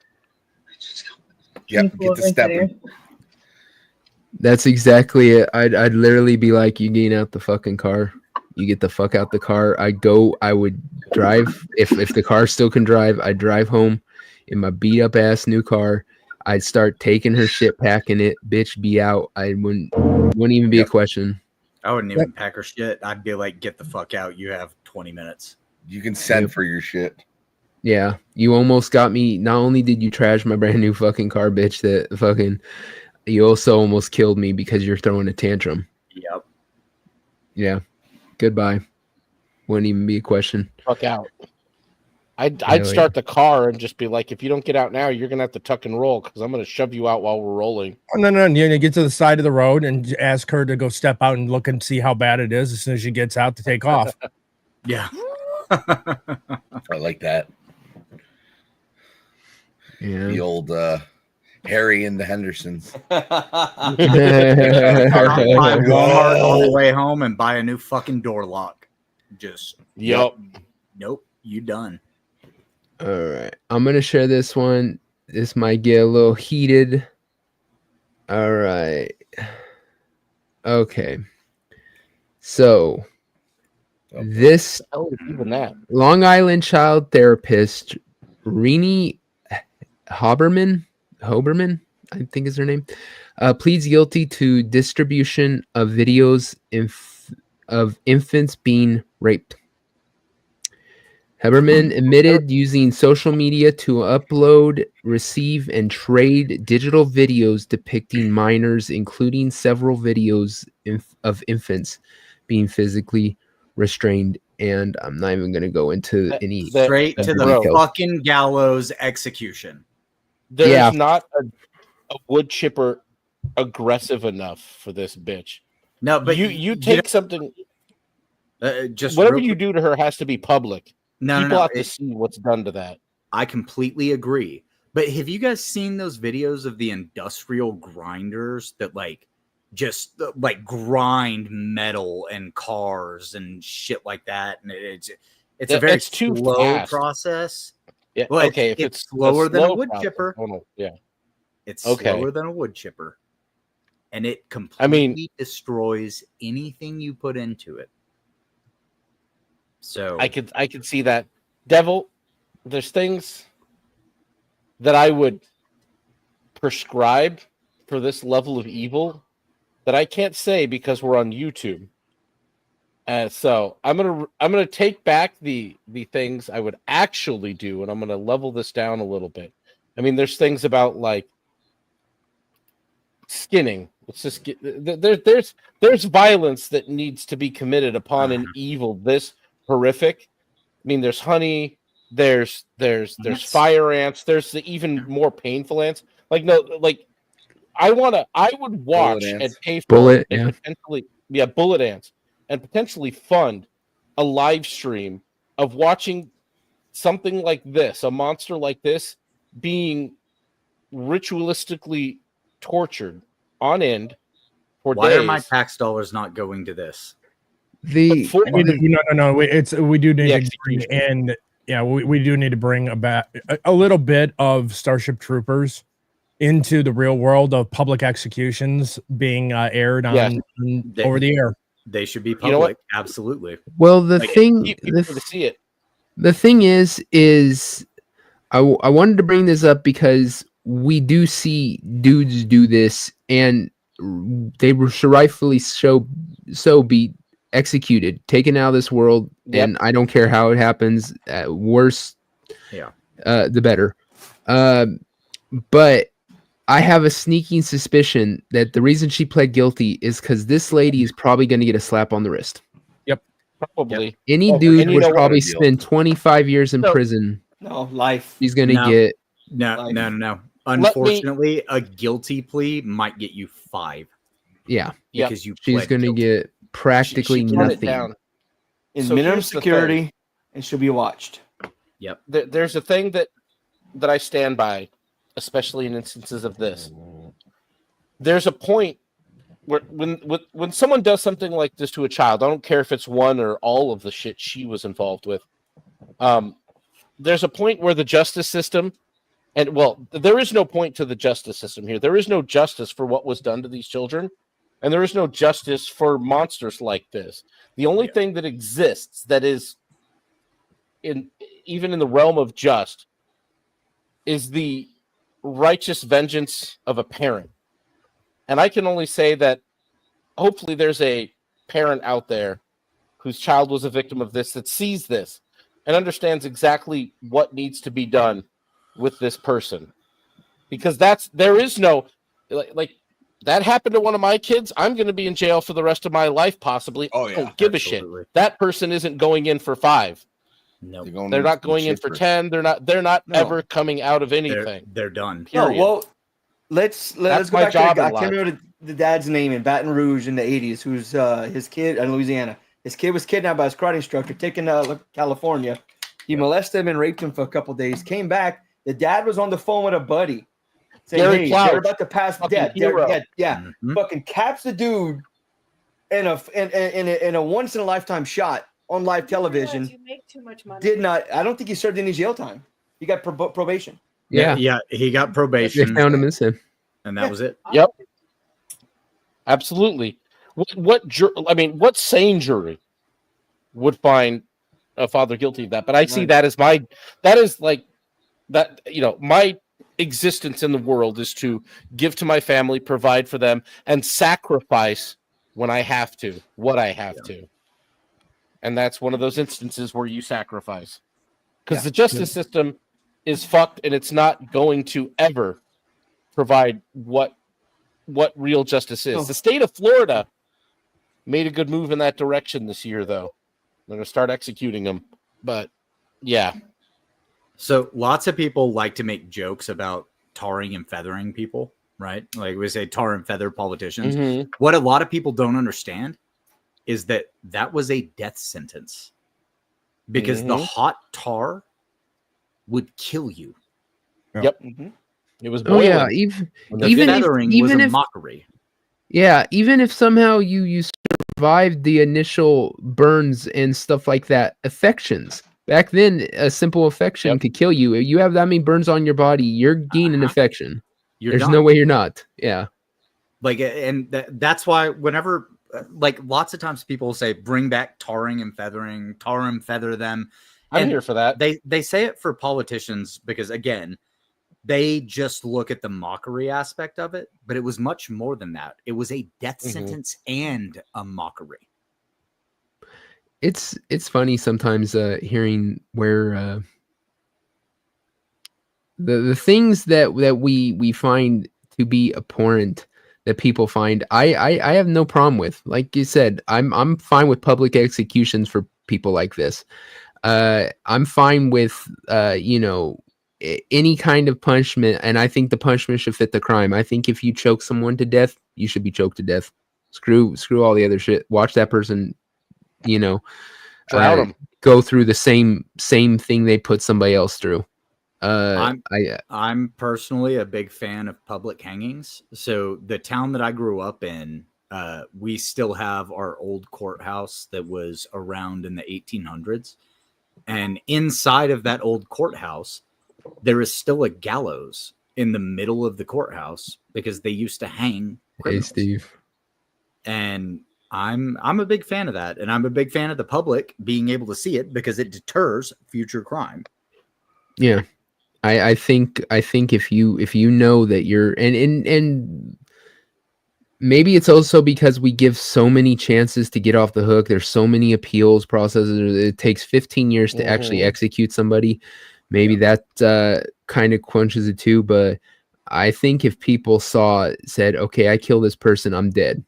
Yep. Get the stepping. That's exactly it. I'd literally be like, you getting out the fucking car. You get the fuck out the car. I would drive. If the car still can drive, I'd drive home in my beat up ass new car. I'd start taking her shit, packing it, bitch, be out. I wouldn't even be a question. I wouldn't even pack her shit. I'd be like, get the fuck out. You have 20 minutes. You can send for your shit. Yeah. You almost got me. Not only did you trash my brand new fucking car, bitch, that fucking, you also almost killed me because you're throwing a tantrum. Yep. Yeah. Goodbye. Wouldn't even be a question. Fuck out. I'd start the car and just be like, if you don't get out now, you're gonna have to tuck and roll because I'm gonna shove you out while we're rolling. Oh, no. You get to the side of the road and ask her to go step out and look and see how bad it is as soon as she gets out to take off. Yeah. I like that. Yeah. The old Harry and the Hendersons. Buy Walmart on the way home and buy a new fucking door lock. Just Yup. Nope, you done. All right. I'm going to share this one. This might get a little heated. All right. Okay. So, this even that Long Island child therapist, Renee Hoberman, I think is her name, pleads guilty to distribution of videos of infants being raped. Haberman admitted using social media to upload, receive, and trade digital videos depicting minors, including several videos of infants being physically restrained. And I'm not even going to go into any Straight to the details. fucking gallows execution. There's not a wood chipper aggressive enough for this bitch. No, but you take something. Just whatever real you do to her has to be public. No, People no, have to see what's done to that. I completely agree. But have you guys seen those videos of the industrial grinders that just grind metal and cars and shit like that? And it's a very too slow fast. process. Yeah. Well, Okay. If it's it's slower than a slow wood process, chipper. oh, no, yeah. It's Okay. slower than a wood chipper. And it completely destroys anything you put into it. So I could see that. Devil, there's things that I would prescribe for this level of evil that I can't say because we're on YouTube. So I'm gonna take back the things I would actually do, and I'm gonna level this down a little bit. I mean, there's things about like skinning. Let's just get there's violence that needs to be committed upon an evil this horrific. I mean, there's honey, there's fire ants, there's the even more painful ants. I would watch and pay for Bullet, and yeah. potentially bullet ants and potentially fund a live stream of watching something like this, a monster like this being ritualistically tortured on end for why days. are my tax dollars not going to this? The No. We do need to bring in. Yeah, we do need to bring a little bit of Starship Troopers into the real world of public executions being aired on over the air. They should be public. You know what? Absolutely. Well, the thing to see it. The thing is I wanted to bring this up because we do see dudes do this, and they should rightfully so be executed, taken out of this world. Yep. And I don't care how it happens. Worse, the better. But I have a sneaking suspicion that the reason she pled guilty is because this lady is probably going to get a slap on the wrist. Yep, probably. Any dude would probably spend 25 years in prison. No, life. He's going to get No. Unfortunately, a guilty plea might get you 5. Yeah, because you she's pled going to guilty. get practically nothing. In So minimum here's the security, thing. and she'll be watched. Yep. There's a thing that I stand by, especially in instances of this. There's a point where when someone does something like this to a child, I don't care if it's one or all of the shit she was involved with. There's a point where the justice system, there is no point to the justice system here. There is no justice for what was done to these children, and there is no justice for monsters like this. The only thing that exists that is even in the realm of just is the righteous vengeance of a parent. And I can only say that hopefully there's a parent out there whose child was a victim of this that sees this and understands exactly what needs to be done with this person. Because there is no like that happened to one of my kids. I'm going to be in jail for the rest of my life, possibly. Oh, yeah, I don't give absolutely. a shit. That person isn't going in for 5. No, they're not going in for 10. They're not ever coming out of anything. They're done. Period. No, well, let's That's go my back job to in I can't life. remember the dad's name in Baton Rouge in the 80s, who's his kid in Louisiana. His kid was kidnapped by his karate instructor, taken to California. He molested him and raped him for a couple days, came back, The dad was on the phone with a buddy saying, Gary hey, Plouch, they're about to pass fucking death. hero. Fucking caps the dude in a once in a lifetime shot on live television. You make too much money. Did not. I don't think he served any jail time. He got probation. Yeah, he got probation. They found him missing. And that was it. Yep. Absolutely. What sane jury would find a father guilty of that? But I see that as my existence in the world is to give to my family, provide for them, and sacrifice when I have to, what I have to. And that's one of those instances where you sacrifice. Because the justice system is fucked, and it's not going to ever provide what real justice is. The state of Florida made a good move in that direction this year, though. They're going to start executing them. But, yeah. So lots of people like to make jokes about tarring and feathering people, right? Like we say tar and feather politicians. Mhm. What a lot of people don't understand is that was a death sentence because the hot tar would kill you. Yep. It was Oh boiling. yeah, The even feathering was a mockery. Yeah, even if somehow you survived the initial burns and stuff like that, affections. Back then, a simple affection could kill you. You have that many burns on your body, you're gaining an infection. There's no done. way you're not. Yeah. Like, and that's why whenever, like, lots of times people say, bring back tarring and feathering, tar and feather them. I'm And here for that. They say it for politicians because, again, they just look at the mockery aspect of it, but it was much more than that. It was a death sentence and a mockery. It's funny sometimes hearing where the things that we find to be abhorrent that people find I have no problem with. Like you said, I'm fine with public executions for people like this. I'm fine with any kind of punishment, and I think the punishment should fit the crime. I think if you choke someone to death, you should be choked to death. Screw all the other shit. Watch that person, Drown 'em. go through the same thing they put somebody else through. I'm personally a big fan of public hangings. So the town that I grew up in, we still have our old courthouse that was around in the 1800s. And inside of that old courthouse, there is still a gallows in the middle of the courthouse because they used to hang criminals. Hey, Steve. And I'm a big fan of that. And I'm a big fan of the public being able to see it because it deters future crime. Yeah. I think if you know that you're and maybe it's also because we give so many chances to get off the hook. There's so many appeals processes. It takes 15 years to actually execute somebody. Maybe that kind of quenches it too. But I think if people said, okay, I kill this person, I'm dead.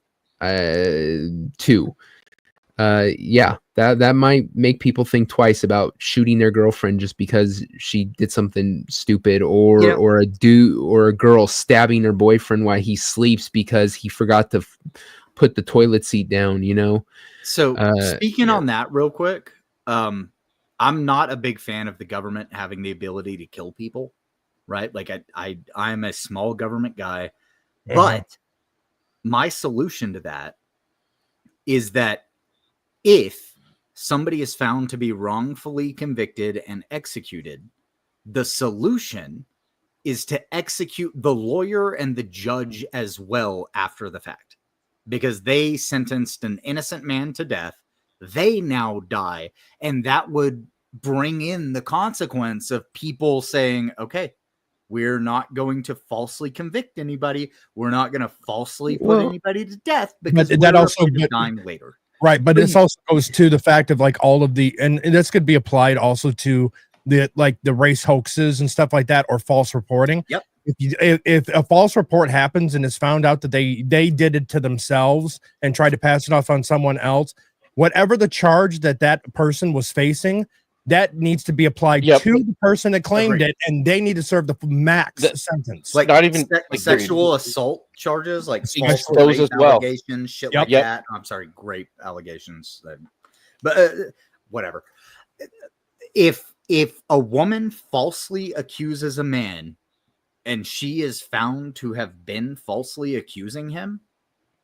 That might make people think twice about shooting their girlfriend just because she did something stupid, or a girl stabbing her boyfriend while he sleeps because he forgot to put the toilet seat down. So speaking on that real quick, I'm not a big fan of the government having the ability to kill people, right? Like I'm a small government guy, but my solution to that is that if somebody is found to be wrongfully convicted and executed, the solution is to execute the lawyer and the judge as well after the fact, because they sentenced an innocent man to death. They now die. And that would bring in the consequence of people saying, okay, we're not going to falsely convict anybody. We're not going to falsely put anybody to death because that also dying later. Right, but this also goes to the fact of like all of the, and this could be applied also to the race hoaxes and stuff like that, or false reporting. Yep. If a false report happens and it's found out that they did it to themselves and tried to pass it off on someone else, whatever the charge that person was facing, that needs to be applied to the person that claimed it, and they need to serve the max sentence. Like not even sexual assault charges, like false those as well. allegations, shit like that. I'm sorry, grape allegations. But whatever. If if a woman falsely accuses a man and she is found to have been falsely accusing him,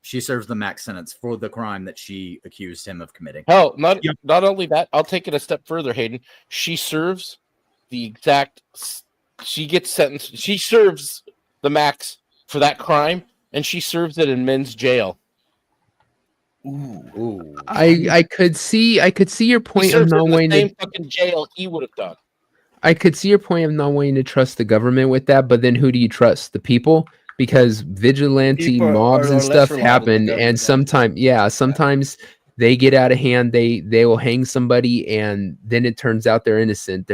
she serves the max sentence for the crime that she accused him of committing. Hell, not only that, I'll take it a step further, Hayden. She serves the exact. She gets sentenced. She serves the max for that crime, and she serves it in men's jail. Ooh. I could see your point He of serves it not in the wanting same to. fucking jail he would have done. I could see your point of not wanting to trust the government with that, but then who do you trust? The people? Because vigilante People mobs are and less stuff reliable than happen, the and government, sometimes they get out of hand. They will hang somebody, and then it turns out they're innocent.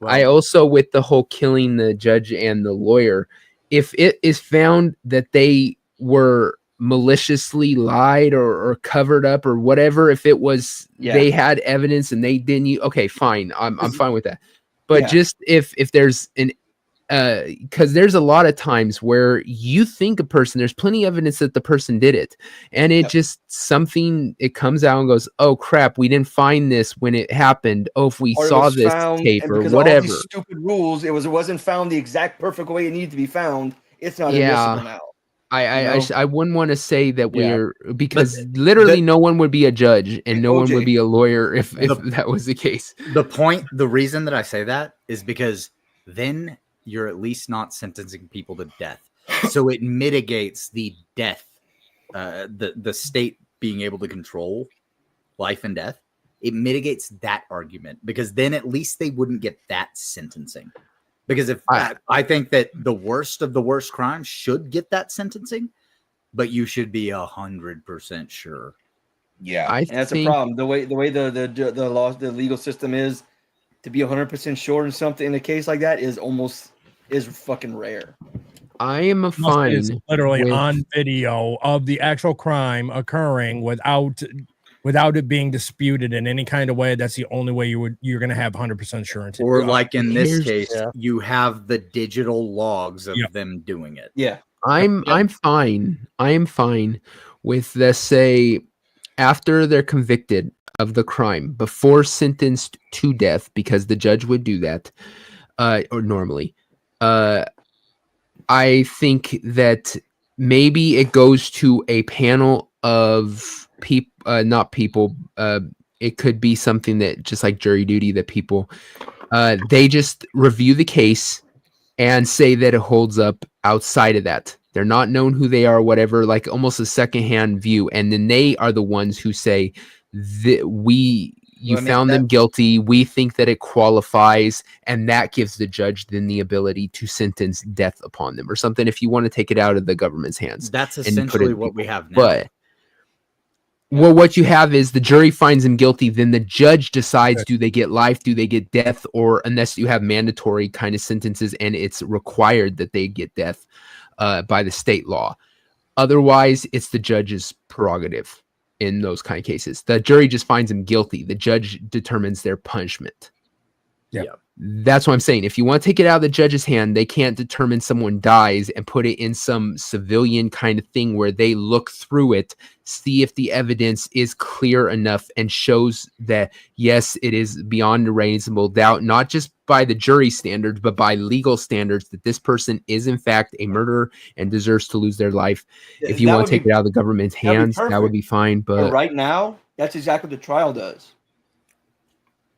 I also, with the whole killing the judge and the lawyer, if it is found that they were maliciously lied or covered up or whatever, if it was they had evidence and they didn't, okay, fine, I'm fine with that. But just if there's an because there's a lot of times where you think a person, there's plenty of evidence that the person did it, and it just something, it comes out and goes, oh crap, we didn't find this when it happened. Oh, if we Or it saw was this found, tape and or because of all whatever. these stupid rules, it wasn't found the exact perfect way it needed to be found. It's not admissible now. I wouldn't want to say that we're, because But literally no one would be a judge and no one would OJ, be a lawyer if that was the case. The reason that I say that is because then you're at least not sentencing people to death. So it mitigates the death, the state being able to control life and death. It mitigates that argument because then at least they wouldn't get that sentencing. Because if I think that the worst of the worst crimes should get that sentencing, but you should be 100% sure. Yeah, and that's a problem. The way the law, the legal system is, to be 100% sure in something in a case like that is fucking rare. I am fine. It's literally with- on video of the actual crime occurring without it being disputed in any kind of way. That's the only way you're going to have 100% assurance. Or like in this Here's- case, you have the digital logs of them doing it. Yeah. I'm fine. I am fine with, let's say, after they're convicted of the crime, before sentenced to death, because the judge would do that, or normally, I think that maybe it goes to a panel of people, not people. It could be something that, just like jury duty, that people, they just review the case and say that it holds up outside of that. They're not known who they are, whatever, like almost a secondhand view. And then they are the ones who say that you found them guilty. We think that it qualifies. And that gives the judge then the ability to sentence death upon them or something, if you want to take it out of the government's hands. That's and put it essentially in what we people. have now. But well, what you have is the jury finds him guilty, then the judge decides, do they get life, do they get death, or unless you have mandatory kind of sentences and it's required that they get death by the state law. Otherwise, it's the judge's prerogative in those kind of cases. The jury just finds him guilty. The judge determines their punishment. Yeah. That's what I'm saying. If you want to take it out of the judge's hand, they can't determine someone dies and put it in some civilian kind of thing where they look through it, see if the evidence is clear enough and shows that, yes, it is beyond a reasonable doubt, not just by the jury standards, but by legal standards, that this person is in fact a murderer and deserves to lose their life. If you That want would to take be- it out of the government's that'd be hands, that would perfect. be fine. But right now, that's exactly what the trial does.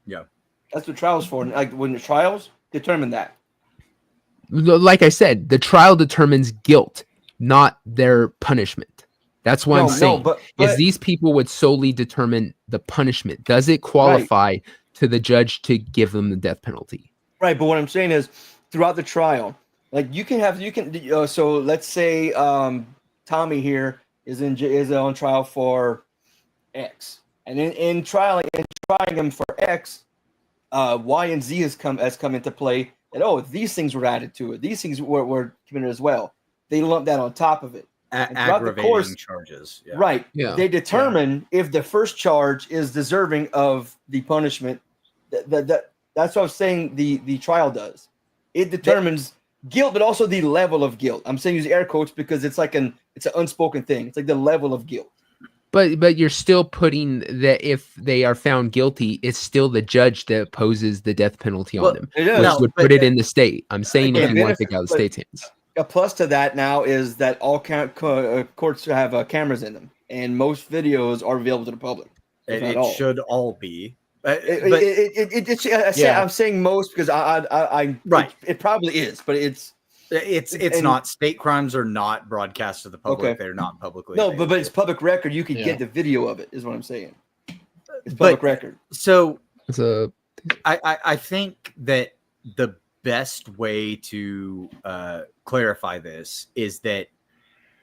Yeah. That's what trial's for. Like when the trials determine that. like I said, the trial determines guilt, not their punishment. That's what I'm saying. but is these people would solely determine the punishment. Does it qualify to the judge to give them the death penalty? Right, but what I'm saying is, throughout the trial, like so let's say Tommy here is on trial for X, and in trying him for X, Y and Z has come into play. And these things were added to it. These things were committed as well. They lump that on top of it. And throughout the Aggravating course, charges. Yeah. right? Yeah. They determine if the first charge is deserving of the punishment. That's what I was saying. The trial does. It determines guilt, but also the level of guilt. I'm saying use air quotes because it's an unspoken thing. It's like the level of guilt. But you're still putting that if they are found guilty, it's still the judge that poses the death penalty on them, it is. which No, would put it in the state. I'm saying if Again, you want to take out the state's hands. A plus to that now is that all courts have cameras in them, and most videos are available to the public. It should all be. I'm saying most because I right. It probably is, but it's not. State crimes are not broadcast to the public. Okay. They're not publicly. No, but it's public record. You can Yeah. get the video of it. Is what I'm saying. It's public record. So it's a. I think that the best way to clarify this is that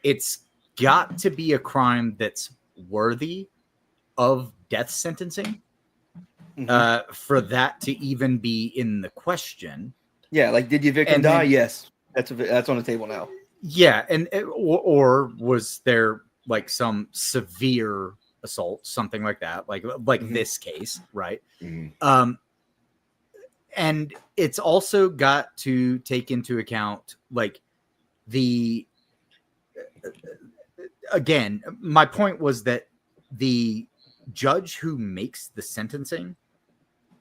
it's got to be a crime that's worthy of death sentencing for that to even be in the question. Yeah, like did your victim die? Yes, that's on the table now. Yeah, and or was there like some severe assault, something like that, like this case, right? And it's also got to take into account like the again, my point was that the judge who makes the sentencing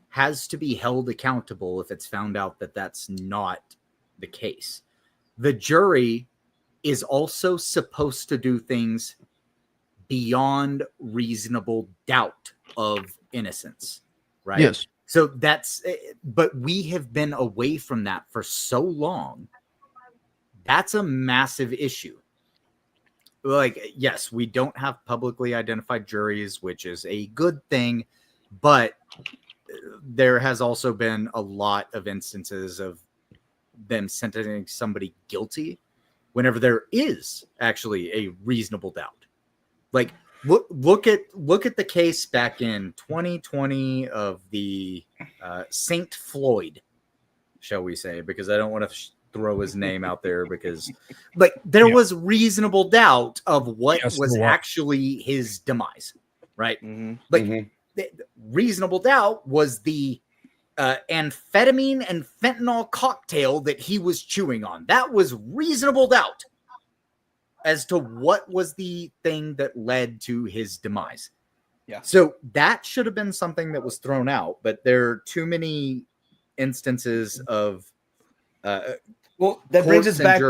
has to be held accountable if it's found out that that's not the case. The jury is also supposed to do things beyond reasonable doubt of innocence, right? Yes. So but we have been away from that for so long. That's a massive issue. Like, yes, we don't have publicly identified juries, which is a good thing, but there has also been a lot of instances of them sentencing somebody guilty whenever there is actually a reasonable doubt. Like, look at the case back in 2020 of the Saint Floyd, shall we say, because I don't want to throw his name out there because like there was reasonable doubt of what was actually his demise, right? Like the reasonable doubt was the amphetamine and fentanyl cocktail that he was chewing on. That was reasonable doubt as to what was the thing that led to his demise. Yeah. So that should have been something that was thrown out, but there are too many instances of well, that brings us back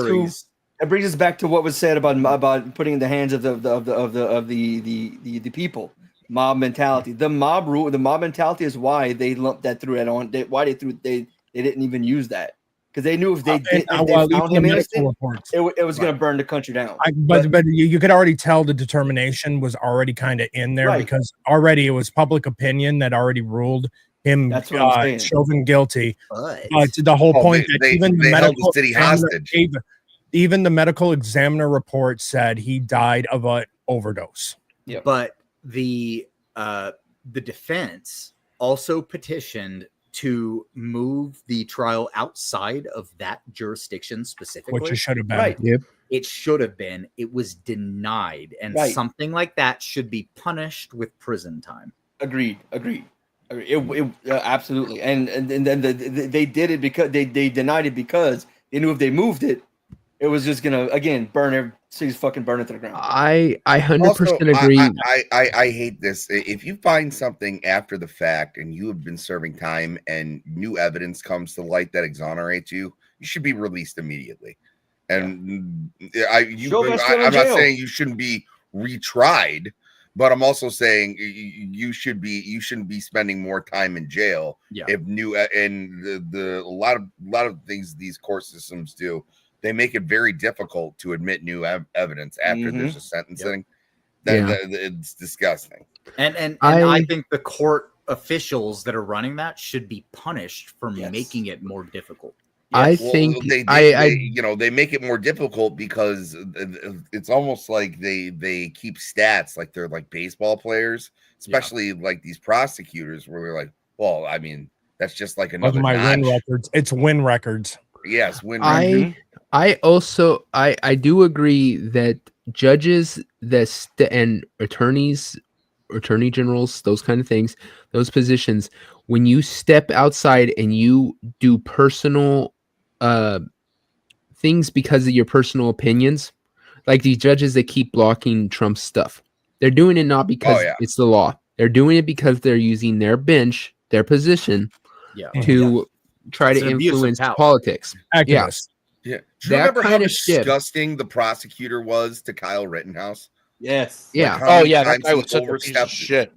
to what was said about putting in the hands of the people. Mob mentality. The mob mentality is why they lumped that through it on. They didn't even use that because they knew if they found him innocent, it was going to burn the country down. But you could already tell the determination was already kind of in there because already it was public opinion that already ruled him Chauvin guilty. The whole point that even the medical city hostage. Even the medical examiner report said he died of an overdose. Yeah, but the defense also petitioned to move the trial outside of that jurisdiction specifically, which it should have been. Right. Yep. It should have been. It was denied, and something like that should be punished with prison time. Agreed. Absolutely, and then they did it because they denied it because they knew if they moved it, it was just gonna again burn city's fucking burn it to the ground. I 100% agree. I hate this. If you find something after the fact and you have been serving time and new evidence comes to light that exonerates you, you should be released immediately. And I'm not saying you shouldn't be retried. But I'm also saying you shouldn't be spending more time in jail if new and a lot of things these court systems do. They make it very difficult to admit new evidence after there's a sentencing. It's disgusting. And I think the court officials that are running that should be punished for making it more difficult. I think they make it more difficult because it's almost like they keep stats like they're like baseball players, especially like these prosecutors where they're like, well, I mean, that's just like another win records. It's win records. Yes, win records. I also do agree that judges and attorneys, attorney generals, those kind of things, those positions, when you step outside and you do personal things because of your personal opinions, like these judges that keep blocking Trump's stuff, They're doing it not because yeah. it's the law. They're doing it because they're using their bench, their position, to try It's to an abuse of influence power. politics. Activists. Yeah. Do you That remember how kind of shit. disgusting the prosecutor was to Kyle Rittenhouse? Yes. Yeah. Like how many that times guy he was such a piece of overstepped- shit.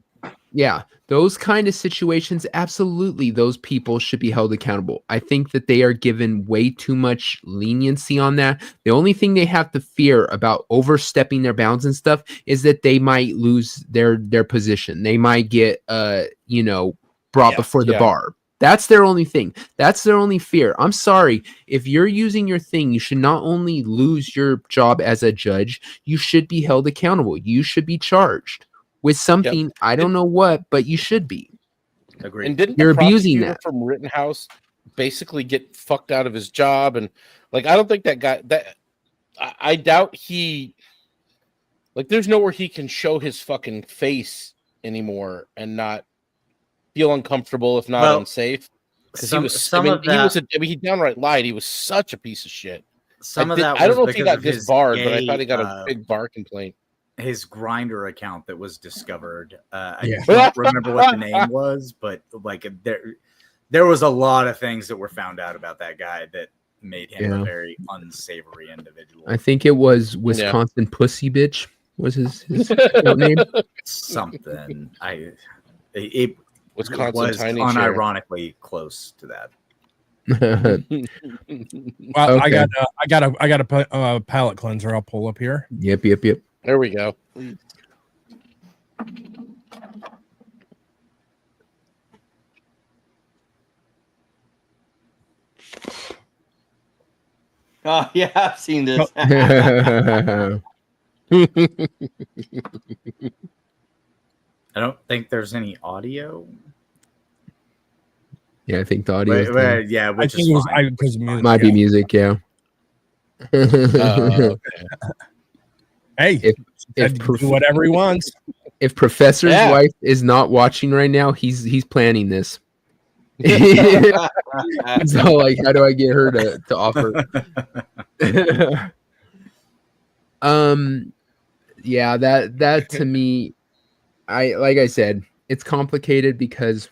Yeah, those kind of situations, absolutely, those people should be held accountable. I think that they are given way too much leniency on that. The only thing they have to fear about overstepping their bounds and stuff is that they might lose their position. They might get, brought before the bar. That's their only thing. That's their only fear. I'm sorry. If you're using your thing, you should not only lose your job as a judge, you should be held accountable. You should be charged with something. I don't know what, but you should be. Agreed. And didn't You're the abusing prosecutor that. from Rittenhouse basically get fucked out of his job? And like, I don't think that guy I doubt he, like, there's nowhere he can show his fucking face anymore and not feel uncomfortable, if not unsafe. Because he he downright lied. He was such a piece of shit. Some of that I don't was know if he because got of his disbarred, but I gay, thought he got a big bar complaint. His Grinder account that was discovered. I Yeah. don't remember what the name was, but like there was a lot of things that were found out about that guy that made him Yeah. a very unsavory individual. I think it was Wisconsin Pussy Bitch was his name. Something. It was Tiny Chair. unironically close to that. Well, Okay. I got a palate cleanser. I'll pull up here. Yep. There we go. Oh yeah, I've seen this. I don't think there's any audio. Yeah, I think the audio is Wait, yeah, I which think is it was fine. because music. might be music. Yeah. Hey, if do whatever he wants. If Professor's Yeah. wife is not watching right now, he's planning this. So like, how do I get her to offer? Yeah, that to me, like I said, it's complicated because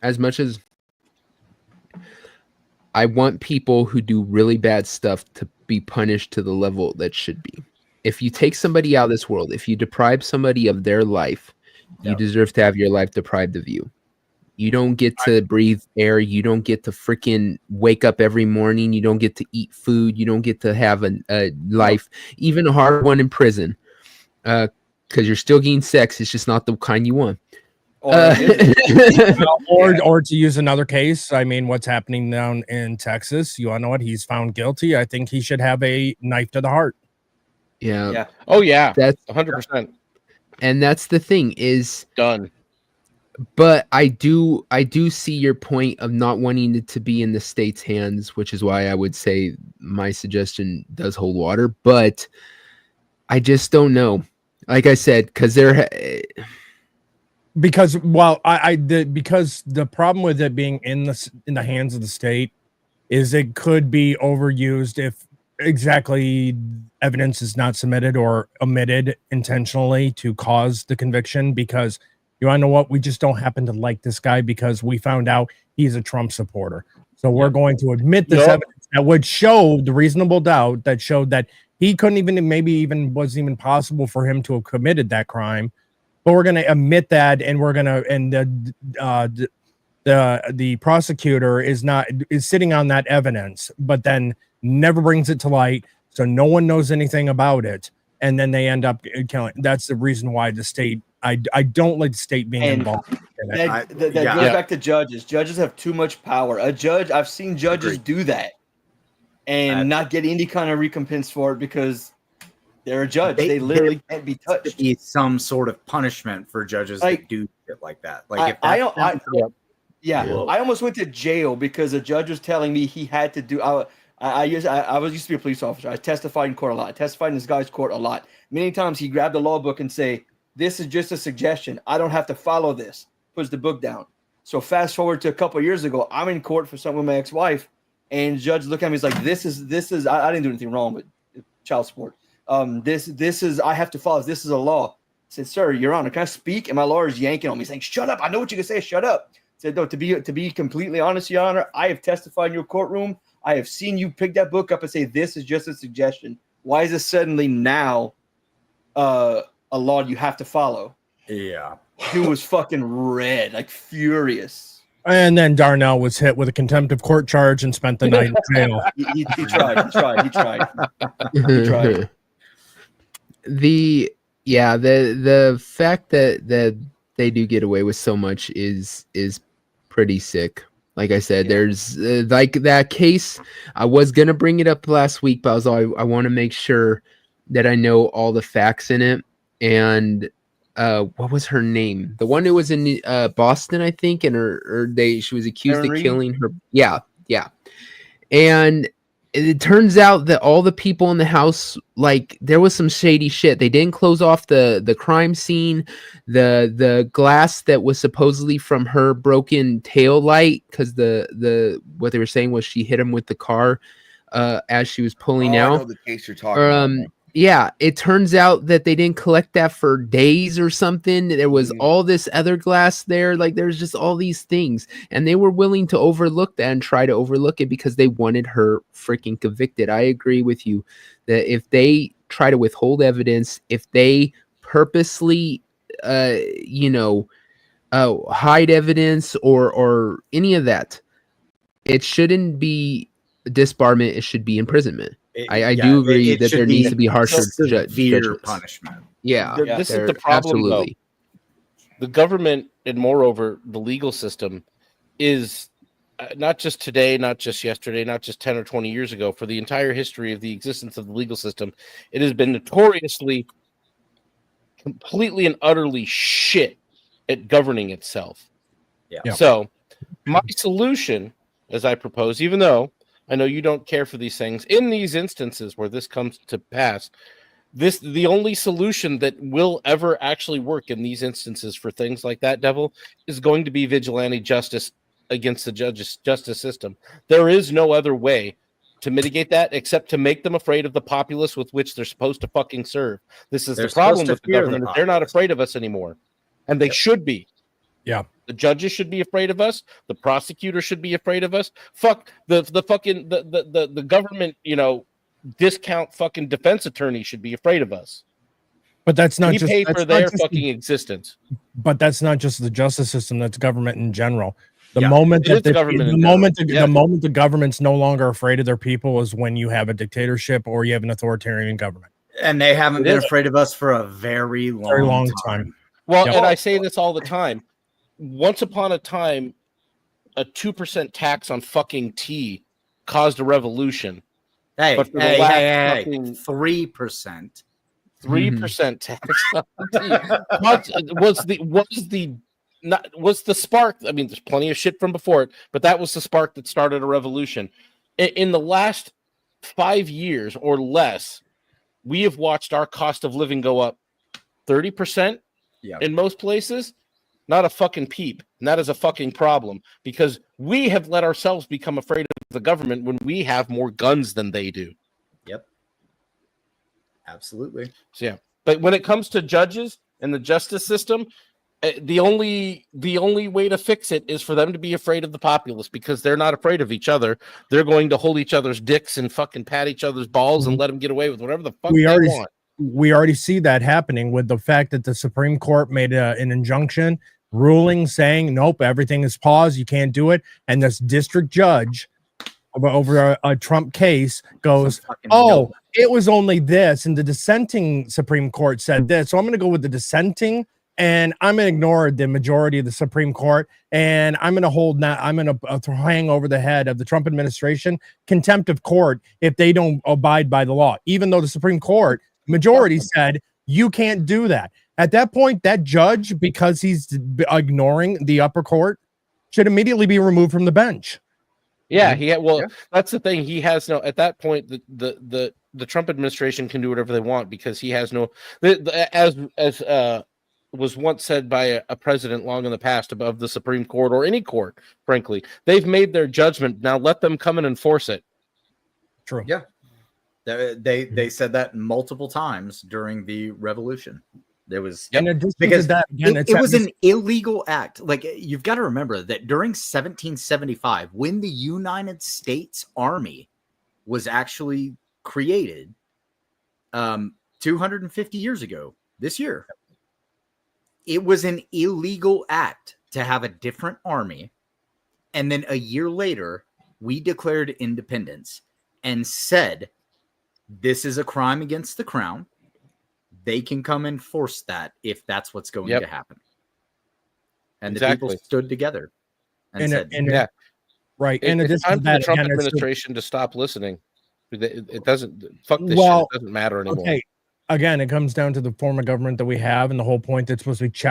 as much as I want people who do really bad stuff to be punished to the level that should be. If you take somebody out of this world, if you deprive somebody of their life, you deserve to have your life deprived of you. You don't get to breathe air. You don't get to freaking wake up every morning. You don't get to eat food. You don't get to have a life, even a hard one in prison, because you're still getting sex. It's just not the kind you want. Or to use another case, I mean, what's happening down in Texas? You all know what? He's found guilty. I think he should have a knife to the heart. Yeah. Oh yeah. That's 100%. And that's the thing is done. But I do see your point of not wanting it to be in the state's hands, which is why I would say my suggestion does hold water. But I just don't know. Like I said, because because the problem with it being in the hands of the state is it could be overused if exactly evidence is not submitted or omitted intentionally to cause the conviction. Because you want to know what? We just don't happen to like this guy because we found out he's a Trump supporter. So we're going to admit this evidence that would show the reasonable doubt that showed that he couldn't even wasn't even possible for him to have committed that crime. But we're going to admit that, and we're going to, and the prosecutor is sitting on that evidence, but then never brings it to light, so no one knows anything about it, and then they end up killing. That's the reason why the state. I don't like the state being involved. In it. That goes back to judges. Judges have too much power. A judge, I've seen judges do that and not get any kind of recompense for it because they're a judge. They literally can't be touched. Be some sort of punishment for judges that do shit like that. Like I almost went to jail because a judge was telling me he had to do. I used to be a police officer. I testified in court a lot. I testified in this guy's court a lot. Many times he grabbed the law book and say, "This is just a suggestion. I don't have to follow this." Puts the book down. So fast forward to a couple of years ago, I'm in court for something with my ex-wife, and the judge looked at me. He's like, "This is. I didn't do anything wrong, but child support. This is. I have to follow. This is a law." said, "Sir, Your Honor, can I speak?" And my lawyer's yanking on me, saying, "Shut up! I know what you can say. Shut up." I said, "No, to be completely honest, Your Honor, I have testified in your courtroom. I have seen you pick that book up and say this is just a suggestion. Why is it suddenly now a law you have to follow?" Yeah. Dude was fucking red, like furious. And then Darnell was hit with a contempt of court charge and spent the night in jail. He tried. The fact that they do get away with so much is pretty sick. Like I said, there's like that case. I was gonna bring it up last week, but I want to make sure that I know all the facts in it. And what was her name? The one who was in Boston, I think, and she was accused of killing her. Yeah. And it turns out that all the people in the house, like, there was some shady shit. They didn't close off the crime scene. The glass that was supposedly from her broken tail light, because the what they were saying was she hit him with the car as she was pulling out. I know the case you're talking about. Yeah, it turns out that they didn't collect that for days or something. There was all this other glass there. Like, there's just all these things. And they were willing to overlook that and try to overlook it because they wanted her freaking convicted. I agree with you that if they try to withhold evidence, if they purposely, hide evidence or any of that, it shouldn't be disbarment. It should be imprisonment. I do agree that there needs to be harsher judgments. Punishment. Yeah, this is the problem. Absolutely. Though. The government, and moreover, the legal system, is not just today, not just yesterday, not just 10 or 20 years ago. For the entire history of the existence of the legal system, it has been notoriously, completely and utterly shit at governing itself. Yeah. So, my solution, as I propose, even though I know you don't care for these things, in these instances where this comes to pass, the only solution that will ever actually work in these instances for things like that, Devil, is going to be vigilante justice against the justice system. There is no other way to mitigate that except to make them afraid of the populace with which they're supposed to fucking serve. This is the problem with the government. They're not afraid of us anymore, and they should be. Yeah. The judges should be afraid of us. The prosecutor should be afraid of us. Fuck the government, discount fucking defense attorney should be afraid of us. But that's not we just pay for their fucking existence. But that's not just the justice system. That's government in general. The moment the government's no longer afraid of their people is when you have a dictatorship or you have an authoritarian government. And they haven't been afraid of us for a very long time. Well, and I say this all the time. Once upon a time, a 2% tax on fucking tea caused a revolution. Hey, 3%. 3% tax on tea was the spark. I mean, there's plenty of shit from before it, but that was the spark that started a revolution. In the last 5 years or less, we have watched our cost of living go up 30% in most places. Not a fucking peep. And that is a fucking problem because we have let ourselves become afraid of the government when we have more guns than they do. Yep. Absolutely. So, yeah. But when it comes to judges and the justice system, the only way to fix it is for them to be afraid of the populace because they're not afraid of each other. They're going to hold each other's dicks and fucking pat each other's balls and let them get away with whatever the fuck they want. We already see that happening with the fact that the Supreme Court made an injunction ruling saying, nope, everything is paused. You can't do it. And this district judge over a Trump case goes, oh, it was only this. And the dissenting Supreme Court said this. So I'm going to go with the dissenting and I'm going to ignore the majority of the Supreme Court. And I'm going to hang over the head of the Trump administration contempt of court if they don't abide by the law, even though the Supreme Court majority said you can't do that. At that point, that judge, because he's ignoring the upper court, should immediately be removed from the bench. Yeah, that's the thing. He has no. At that point, the Trump administration can do whatever they want because he has no. As was once said by a president long in the past above the Supreme Court or any court, frankly, they've made their judgment. Now let them come and enforce it. True. Yeah. They said that multiple times during the revolution. There was In addition because to that, again, it was an illegal act. Like you've got to remember that during 1775, when the United States Army was actually created, 250 years ago, this year, it was an illegal act to have a different army. And then a year later, we declared independence and said, this is a crime against the crown. They can come and force that if that's what's going to happen. And the people stood together and said, right. It's time for the Trump administration to stop listening. It doesn't, fuck this shit. It doesn't matter anymore. Okay. Again, it comes down to the form of government that we have, and the whole point that's supposed to be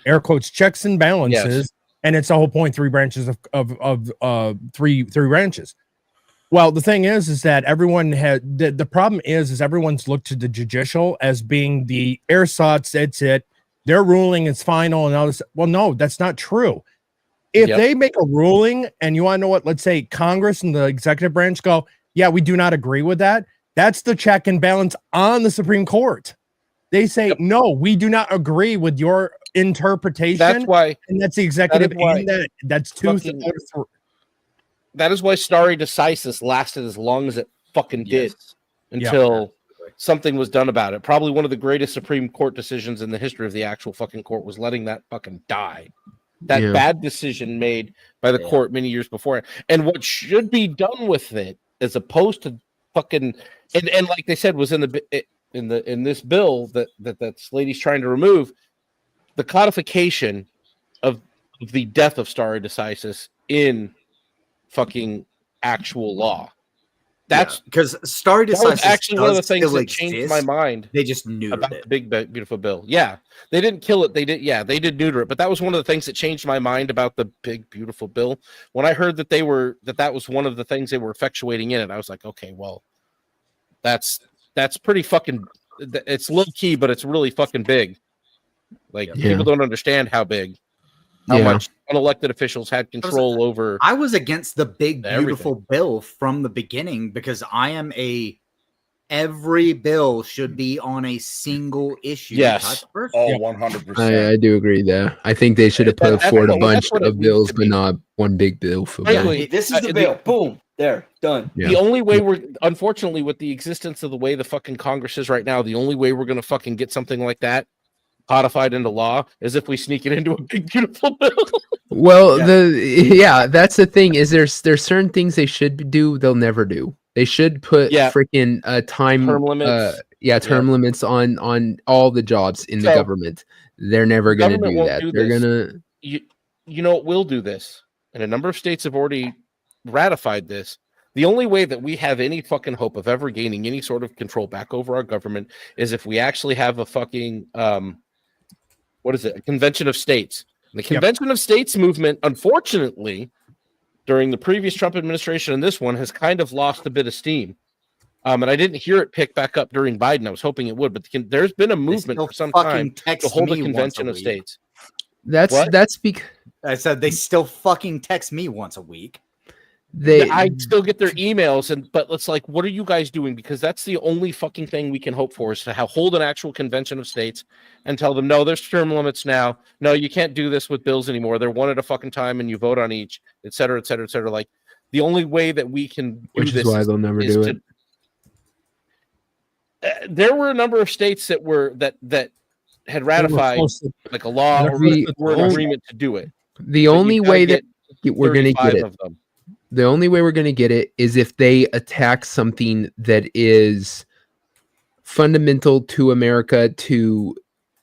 air quotes, checks and balances. Yes. And it's the whole point, three branches of three branches. Well, the thing is that everyone had the problem is everyone's looked to the judicial as being the ersatz. That's it. Their ruling is final, and all this. Well, no, that's not true. If they make a ruling, and you want to know what, let's say Congress and the executive branch go, yeah, we do not agree with that. That's the check and balance on the Supreme Court. They say, no, we do not agree with your interpretation. That's why, and that's the executive. That's two. That is why stare decisis lasted as long as it fucking did until something was done about it. Probably one of the greatest Supreme Court decisions in the history of the actual fucking court was letting that fucking die. That bad decision made by the court many years before. And what should be done with it, as opposed to fucking and like they said, was in this bill that lady's trying to remove, the codification of the death of stare decisis in fucking actual law. That's because stare decisis actually one of the things that changed my mind. They just neutered about it. the big beautiful bill. Yeah, they didn't kill it. They did neuter it. But that was one of the things that changed my mind about the big beautiful bill. When I heard that that was one of the things they were effectuating in it, I was like, okay, well, that's pretty fucking. It's low key, but it's really fucking big. Like people don't understand how big. How much unelected officials had control over. I was against the big beautiful bill from the beginning because I am every bill should be on a single issue. Yes, 100%. I do agree there. I think they should have put forward a bunch of bills, but not one big bill for Frankly, this is the bill. Boom. There. Done. The only way unfortunately, with the existence of the way the fucking Congress is right now, the only way we're going to fucking get something like that codified into law is if we sneak it into a big beautiful bill. Well, that's the thing. Is there's certain things they should do, they'll never do. They should put freaking term limits. Term limits on all the jobs in the government. They're never going to do that. They're going to. You know, it will do this, and a number of states have already ratified this. The only way that we have any fucking hope of ever gaining any sort of control back over our government is if we actually have a fucking what is it? A convention of states. And the convention of states movement, unfortunately, during the previous Trump administration and this one, has kind of lost a bit of steam. And I didn't hear it pick back up during Biden. I was hoping it would, but there's been a movement for some time to hold a convention of states. That's because I said they still fucking text me once a week. I still get their emails, but it's like, what are you guys doing? Because that's the only fucking thing we can hope for is to hold an actual convention of states and tell them, no, there's term limits now. No, you can't do this with bills anymore. They're one at a fucking time, and you vote on each, et cetera, et cetera, et cetera. Like the only way that we can, which is why they'll never do it. There were a number of states that had ratified like a law or were in agreement to do it. The only way that we're going to get it. The only way we're going to get it is if they attack something that is fundamental to America, to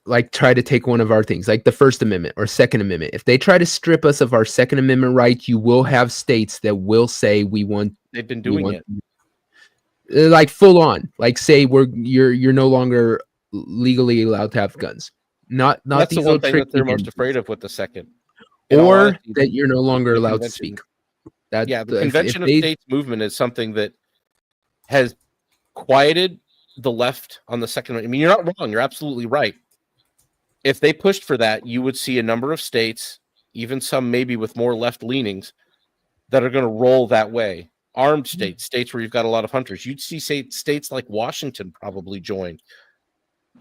like try to take one of our things, like the First Amendment or Second Amendment. If they try to strip us of our Second Amendment rights, you will have states that will say we want. They've been doing it. Like full on, like say you're no longer legally allowed to have guns. Not that's these the one thing that they're most afraid of with the second, or that you're no longer allowed to speak. The Convention of States movement is something that has quieted the left on the Second. I mean, you're not wrong. You're absolutely right. If they pushed for that, you would see a number of states, even some maybe with more left leanings, that are going to roll that way. Armed states where you've got a lot of hunters. You'd see states like Washington probably join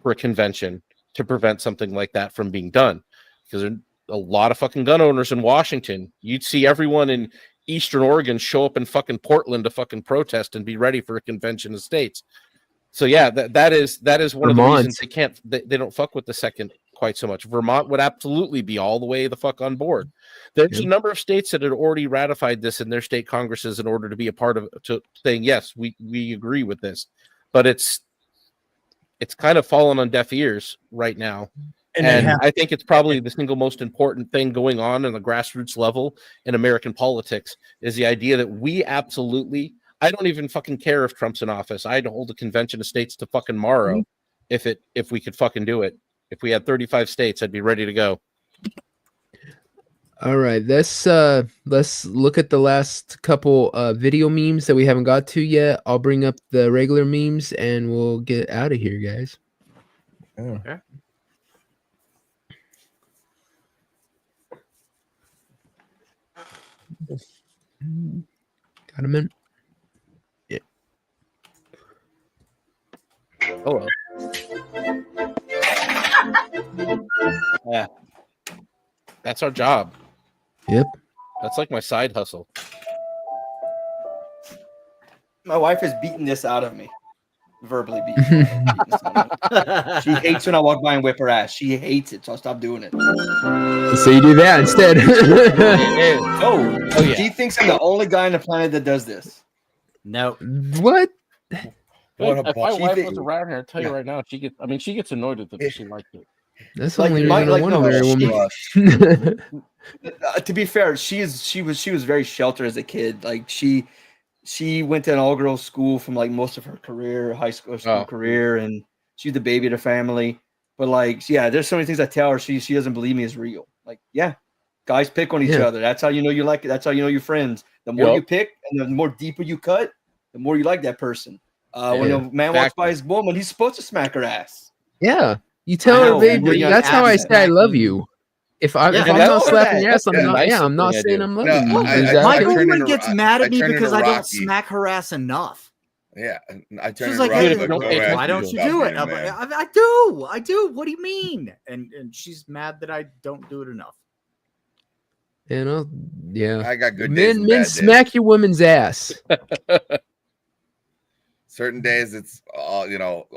for a convention to prevent something like that from being done. Because there are a lot of fucking gun owners in Washington. You'd see everyone in Eastern Oregon show up in fucking Portland to fucking protest and be ready for a convention of states. So yeah, that is one of the reasons they don't fuck with the second quite so much. Vermont would absolutely be all the way the fuck on board. There's a number of states that had already ratified this in their state congresses in order to be a part of saying yes, we agree with this. But it's kind of fallen on deaf ears right now. And I think it's probably the single most important thing going on the grassroots level in American politics is the idea that we absolutely, I don't even fucking care if Trump's in office. I'd hold a convention of states to fucking tomorrow if we could fucking do it. If we had 35 states, I'd be ready to go. All right, let's look at the last couple video memes that we haven't got to yet. I'll bring up the regular memes and we'll get out of here, guys. Okay. Got a minute? Yeah. Hello. Yeah. That's our job. Yep. That's like my side hustle. My wife has beaten this out of me. Verbally beaten. She hates when I walk by and whip her ass. She hates it, so I'll stop doing it. So you do that instead. Oh, yeah. She thinks I'm the only guy on the planet that does this. No. What? If my wife was around here, I'll tell you right now, she gets annoyed with it, but she liked it. That's only one very woman. To be fair, she was very sheltered as a kid. Like she went to an all-girls school from like most of her career, high school career, and she's the baby of the family. But like, yeah, there's so many things I tell her she doesn't believe me is real. Like, yeah, guys pick on each other. That's how you know you like it. That's how you know you're friends. The more you pick and the more deeper you cut, the more you like that person. When a man walks by his woman, he's supposed to smack her ass. Yeah, you tell her, baby. That's how I say I love you. If I'm not slapping your ass, I'm not saying I'm loving you. My woman gets mad at me because I don't smack her ass enough. Yeah, she's like, hey, why don't you do it? I do. What do you mean? And she's mad that I don't do it enough. You know, yeah. I got good men smack your woman's ass. Certain days it's all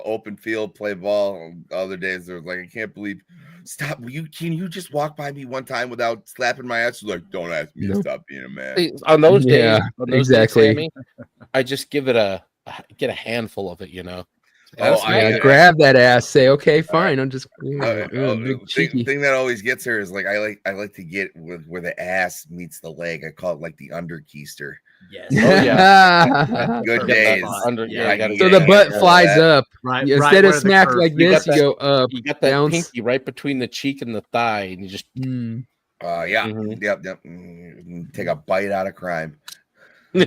open field, play ball. Other days there's like, I can't believe. Stop! Can you just walk by me one time without slapping my ass? She's like, don't ask me to stop being a man. On those days, exactly. Days, Sammy, I just get a handful of it, grab that ass. Say, okay, fine. I'm just thing that always gets her is like I like to get where the ass meets the leg. I call it like the underkeister. Yes. Oh, yeah. Good days. So the butt flies up. Right. Instead of smack like this, you go up. You got that pinky right between the cheek and the thigh, and you just. Yep. Take a bite out of crime. I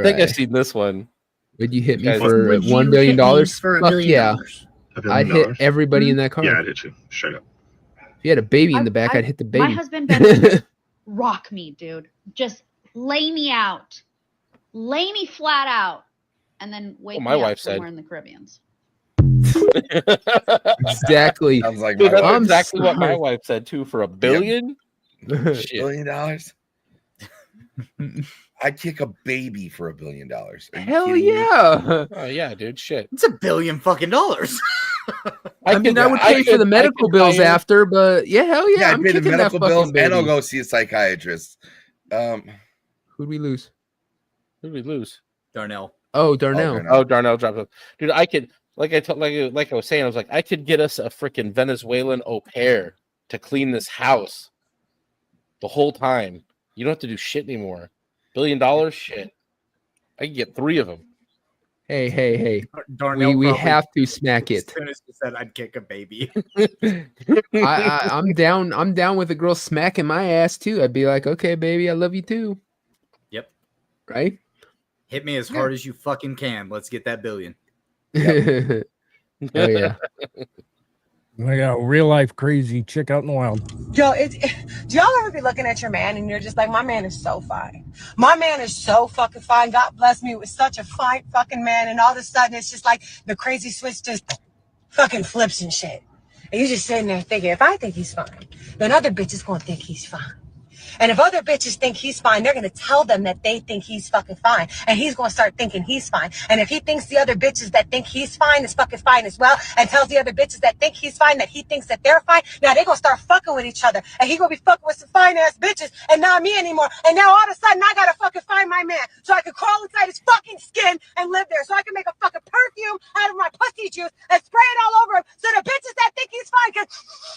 think I've seen this one. Would you hit me for $1 billion? Fuck yeah. I'd hit everybody in that car. Yeah, I did too. Straight up. If you had a baby in the back, I'd hit the baby. My husband better rock me, dude. Just lay me out. Lay me flat out. And then wake me up somewhere in the Caribbean. Exactly. Sounds like dude, that's exactly what my wife said too. For $1 billion? $1 billion? I'd kick a baby for $1 billion. Hell yeah! Oh yeah, dude. Shit. It's $1 billion fucking dollars. I would pay for the medical bills after, but yeah, hell yeah. I'd pay the medical bills and I'll go see a psychiatrist. Who'd we lose? Darnell. Oh, Darnell. Oh, Darnell dropped it. Dude, I could like I was saying, I was like, I could get us a freaking Venezuelan au pair to clean this house the whole time. You don't have to do shit anymore. $1 billion? Shit. I can get 3 of them. Hey. Darnell we have to smack it. As soon as you said I'd kick a baby. I'm down with a girl smacking my ass too. I'd be like, okay, baby, I love you too. Yep. Right? Hit me as hard as you fucking can. Let's get that $1 billion. Yep. Oh yeah. I got a real life crazy chick out in the wild. Yo, do y'all ever be looking at your man and you're just like, my man is so fine. My man is so fucking fine. God bless me with such a fine fucking man. And all of a sudden it's just like the crazy switch just fucking flips and shit. And you just sitting there thinking, if I think he's fine, then other bitches gonna think he's fine. And if other bitches think he's fine, they're gonna tell them that they think he's fucking fine. And he's gonna start thinking he's fine. And if he thinks the other bitches that think he's fine is fucking fine as well, and tells the other bitches that think he's fine that he thinks that they're fine, now they gonna start fucking with each other. And he gonna be fucking with some fine ass bitches and not me anymore. And now all of a sudden I gotta fucking find my man so I can crawl inside his fucking skin and live there. So I can make a fucking perfume out of my pussy juice and spray it all over him. So the bitches that think he's fine, cause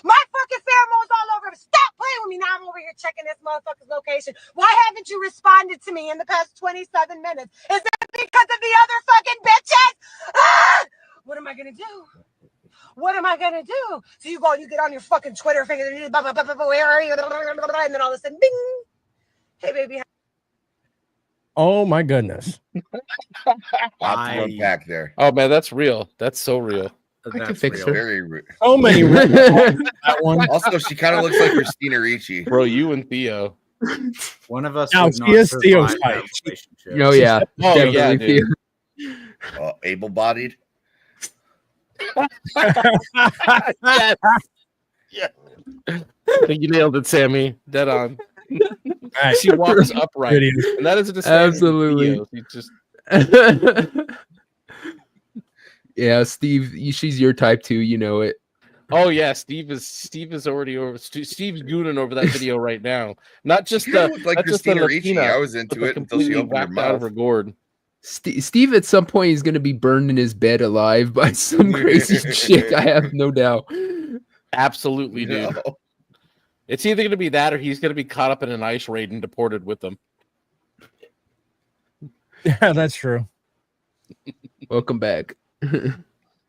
my fucking pheromones all over him. Stop playing with me. Now I'm over here checking this motherfucker's location. Why haven't you responded to me in the past 27 minutes? Is it because of the other fucking bitches? Ah! What am I gonna do? What am I gonna do? So you go, you get on your fucking Twitter finger, where are you? And then all of a sudden, bing! Hey, baby. Oh my goodness. Lots to unpack there. Oh man, that's real. That's so real. I can fix her. Very real. So many. That one. Also, she kind of looks like Christina Ricci. Bro, you and Theo. One of us. Now, would she not is survive Theo's that type. relationship. Oh yeah. Oh yeah, Definitely dude. Able-bodied. Yes. Yeah. I think you nailed it, Sammy. Dead on. Right. She walks upright, Video. and that is a Absolutely. He just Yeah, Steve, she's your type too. You know it. Oh yeah, Steve is already over. Steve's gooning over that video right now. Not just She the looked like not just the Christina Ricci. Latina, I was but into the it until she completely opened her whacked out of mouth. her gourd. Steve at some point is going to be burned in his bed alive by some crazy chick. I have no doubt. Absolutely, dude. No. It's either going to be that or he's going to be caught up in an ice raid and deported with them. Yeah, that's true. Welcome back.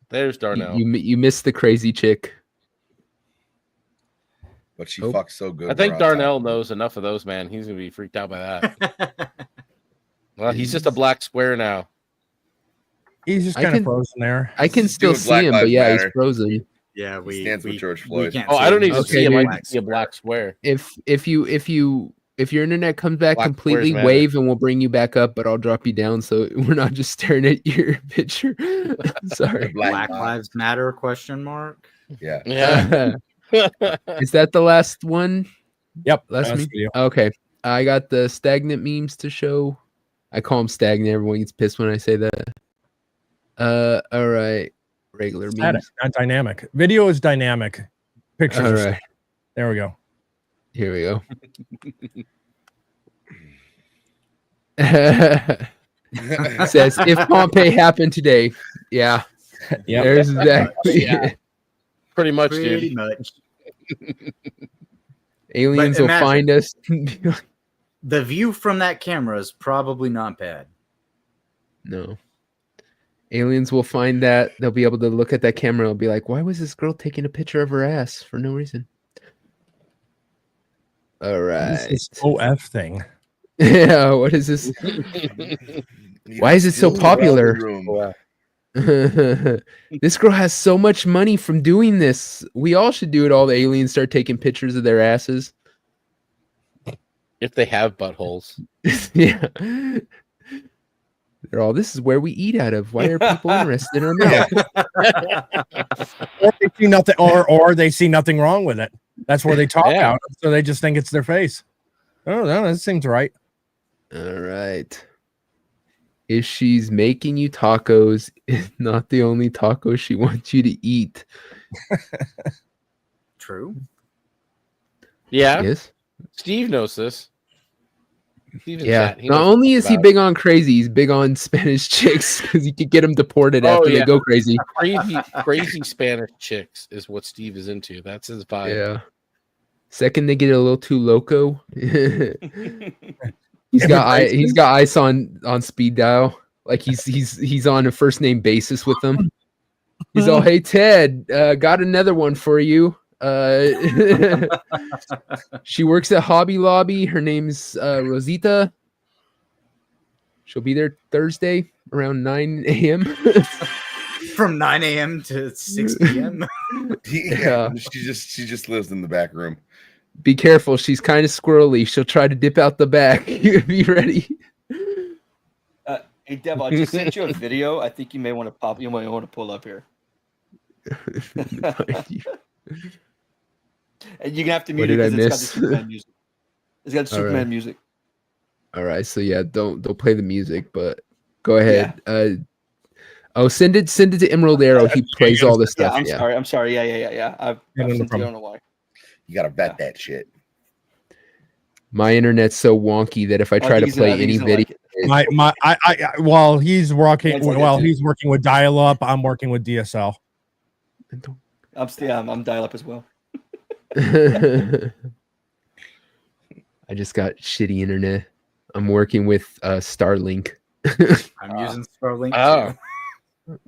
There's Darnell. You missed the crazy chick. But she Oh. fucks so good. I think we're on Darnell top. knows enough of those, man. He's going to be freaked out by that. Well, he's just a black square now. He's just I kind of can- frozen there. I can He's still doing see Black him, but Lives yeah, Matter. he's frozen. Yeah, He stands with George we Floyd. can't Oh, see I don't him. even Okay, see him. I dude. can see a black square. If your internet comes back Black completely, squares matter. wave and we'll bring you back up, but I'll drop you down so we're not just staring at your picture. Sorry. Black Lives Matter ? Question mark. Yeah. Yeah. Is that the last one? Yep. Last last meme? video. Okay. I got the stagnant memes to show. I call them stagnant. Everyone gets pissed when I say that. All right. Regular Static, memes. not dynamic. Video is dynamic. Pictures. All are right. static. There we go. Here we go. Says if Pompeii happened today. Yeah. Yep. There's exactly Yeah. it. Pretty much, Pretty dude. much. Aliens But will imagine- find us. The view from that camera is probably not bad. No. Aliens will find that. They'll be able to look at that camera and be like, why was this girl taking a picture of her ass for no reason? All right. This is OF thing. Yeah, what is this? Why is it so popular? This girl has so much money from doing this. We all should do it. All the aliens start taking pictures of their asses. If they have buttholes. Yeah. They're all, this is where we eat out of. Why are people interested in that? Or they see nothing, or they see nothing wrong with it. That's where they talk Yeah. out, so they just think it's their face. Oh, no, that seems right. All right. If she's making you tacos, it's not the only taco she wants you to eat. True. Yeah. Yes. Steve knows this. Steve in Yeah. chat, he Not knows only is he about big on crazy, he's big on Spanish chicks because he could get them deported Oh, after yeah. they go crazy. crazy Spanish chicks is what Steve is into. That's his vibe. Yeah. Second they get a little too loco. He's got ice on speed dial. Like he's on a first name basis with them. He's all, hey Ted, got another one for you. She works at Hobby Lobby. Her name's Rosita. She'll be there Thursday around 9 a.m. From 9 a.m. to 6 p.m. Yeah. She just lives in the back room. Be careful. She's kind of squirrely. She'll try to dip out the back. Be ready. Hey Dev, I just sent you a video. I think you might want to pull up here. And you're gonna have to What mute it did I because it's got the miss? Superman music. It's got All right. Superman music. All right, so yeah, don't play the music, but go ahead. Send it to Emerald Arrow. He plays all the stuff. I'm sorry. Yeah. I've no sent it. I problem. don't know why. You gotta vet that shit. My internet's so wonky that if I try to play any video, While he's working, It's like while that too. he's working with dial-up, I'm working with DSL. I'm dial-up as well. I just got shitty internet. I'm working with Starlink. I'm using Starlink Oh. too.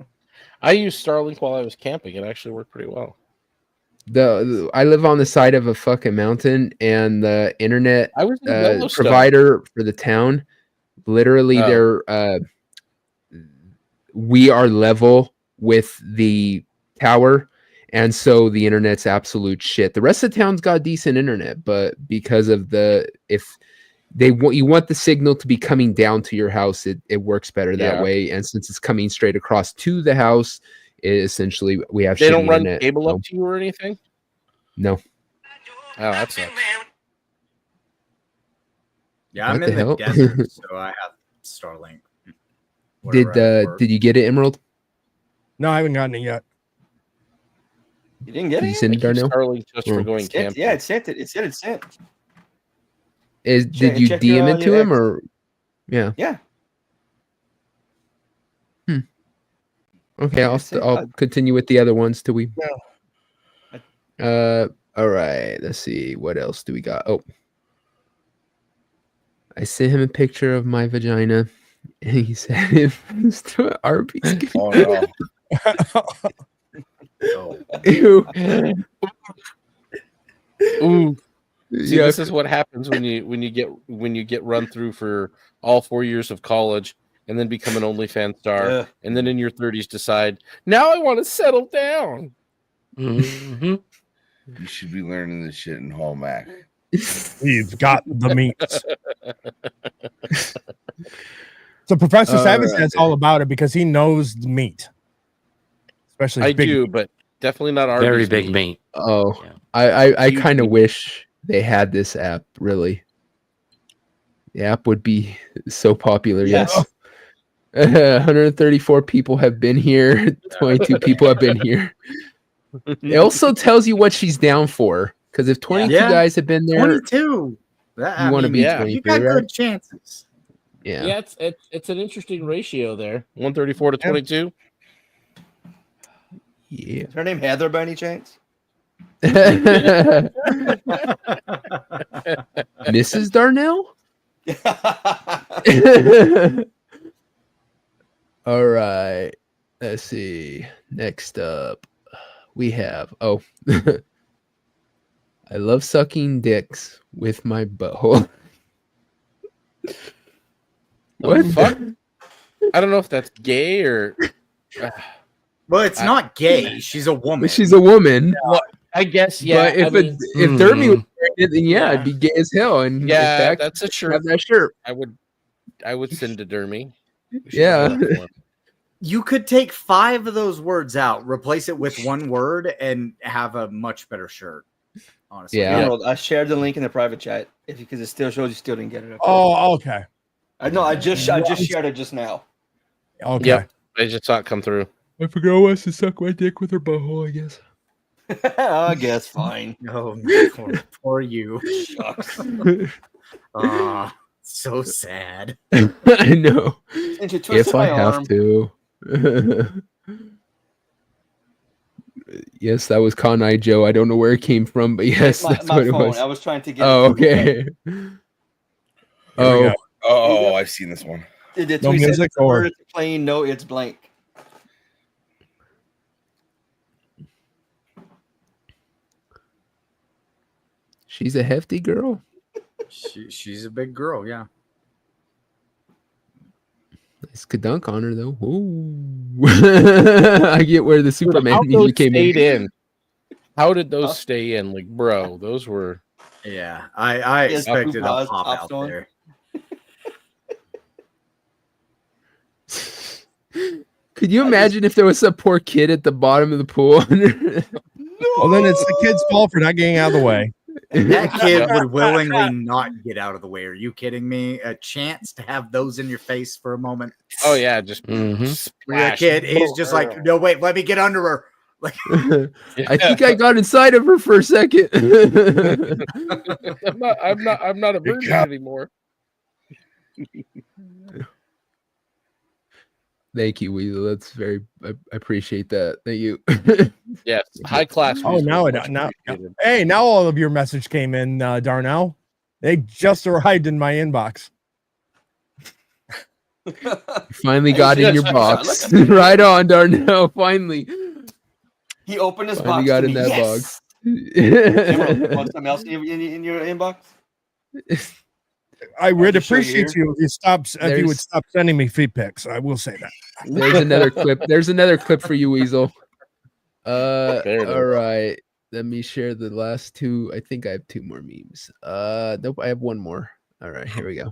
I used Starlink while I was camping. It actually worked pretty well. I live on the side of a fucking mountain, and the internet I was in Yellowstone. provider for the town, literally, we are level with the tower, and so the internet's absolute shit. The rest of the town's got decent internet, but because of you want the signal to be coming down to your house, it works better that Yeah. way. And since it's coming straight across to the house, essentially we have They shitty don't run internet. cable so- up to you or anything? No. Oh, that sucks. Yeah, I'm What in the the hell? desert, so I have Starlink. Wherever I work. Did you get it, Emerald? No, I haven't gotten it yet. You didn't get Did it? you send it, Darnell? Starlink just for Or- going camping. Yeah, it sent it. It said it sent. Did you check DM your, it to your him ex. or? Yeah. Yeah. Okay, I'll continue with the other ones till we. All right. Let's see. What else do we got? Oh, I sent him a picture of my vagina, and he said it was to an Arby's. Oh no. Ew. Ooh. See, Yeah. this is what happens when you get run through for all 4 years of college and then become an OnlyFans star, Yeah. and then in your 30s decide, now I want to settle down. Mm-hmm. You should be learning this shit in home ec. He's got the meats. So Professor Savage says all about it because he knows the meat. Especially I big do, meat. but definitely not Arby's Very big meat. Oh, I Huge kind of meat. wish they had this app. Really, the app would be so popular. Yeah. Yes. 134 people have been here. 22 people have been here. It also tells you what she's down for. Because if 22 Yeah. guys have been there, 22. That, you I want to mean, be yeah. 23, You got right? good chances. Yeah. Yeah, it's an interesting ratio there. 134 to 22. Yeah. Is her name Heather by any chance? Mrs. Darnell? All right. Let's see. Next up, we have. Oh, I love sucking dicks with my butthole. What? Fuck? I don't know if that's gay or. Well, it's not gay. She's a woman. She's a woman. Well, I guess, yeah. But if I mean, if Dermy was pregnant, then yeah, it'd be gay as hell. And in yeah, fact, that's a shirt. have that shirt. I would send to Dermy. We should Yeah. have that one. You could take 5 of those words out, replace it with one word, and have a much better shirt. Honestly, Yeah. Emerald, I shared the link in the private chat because it still shows you still didn't get it. Okay. Oh, okay. I know. I just shared it just now. Okay. Yep. I just saw it come through. I forgot wants to suck my dick with her butthole, I guess. I guess fine. Oh, poor you. Shucks. Ah, so sad. I know. Since you If twisted I my have arm. to. Yes, that was Con Eye Joe. I don't know where it came from, but yes, that's my what it phone. was. I was trying to get. Oh, it. okay. we Oh, go. Oh, I've seen this one. The No tweet says, music "The or- word is plain. No, it's blank. she's a hefty girl. She's a big girl, yeah. Nice kadunk on her though. Ooh. I get where the Dude, Superman how music those came stayed in. in? How did those stay in? Like, bro, those were. Yeah, I Yes, expected a Pause, pop pops out on. there. Could Could you imagine if there was a poor kid at the bottom of the pool? Well, then it's the kid's fault for not getting out of the way. That kid would willingly not get out of the way. Are you kidding me? A chance to have those in your face for a moment. Oh yeah, just That kid, he's just like, no, wait, let me get under her. Like, I think I got inside of her for a second. I'm not a virgin anymore. Thank you, Weasel. That's very. I appreciate that. Thank you. Yes, high class. Oh, now hey, now all of your message came in, Darnell. They just arrived in my inbox. Finally got in your box. Right on, Darnell. Finally. He opened his Finally box. got to in me. that Yes! box. Want something else in your inbox? I would I'll just show you appreciate here. you if you would stop sending me feet pics. I will say that. There's another clip. There's another clip for you, Weasel. it is. All right. Let me share the last two. I think I have two more memes. Nope, I have one more. All right, here we go.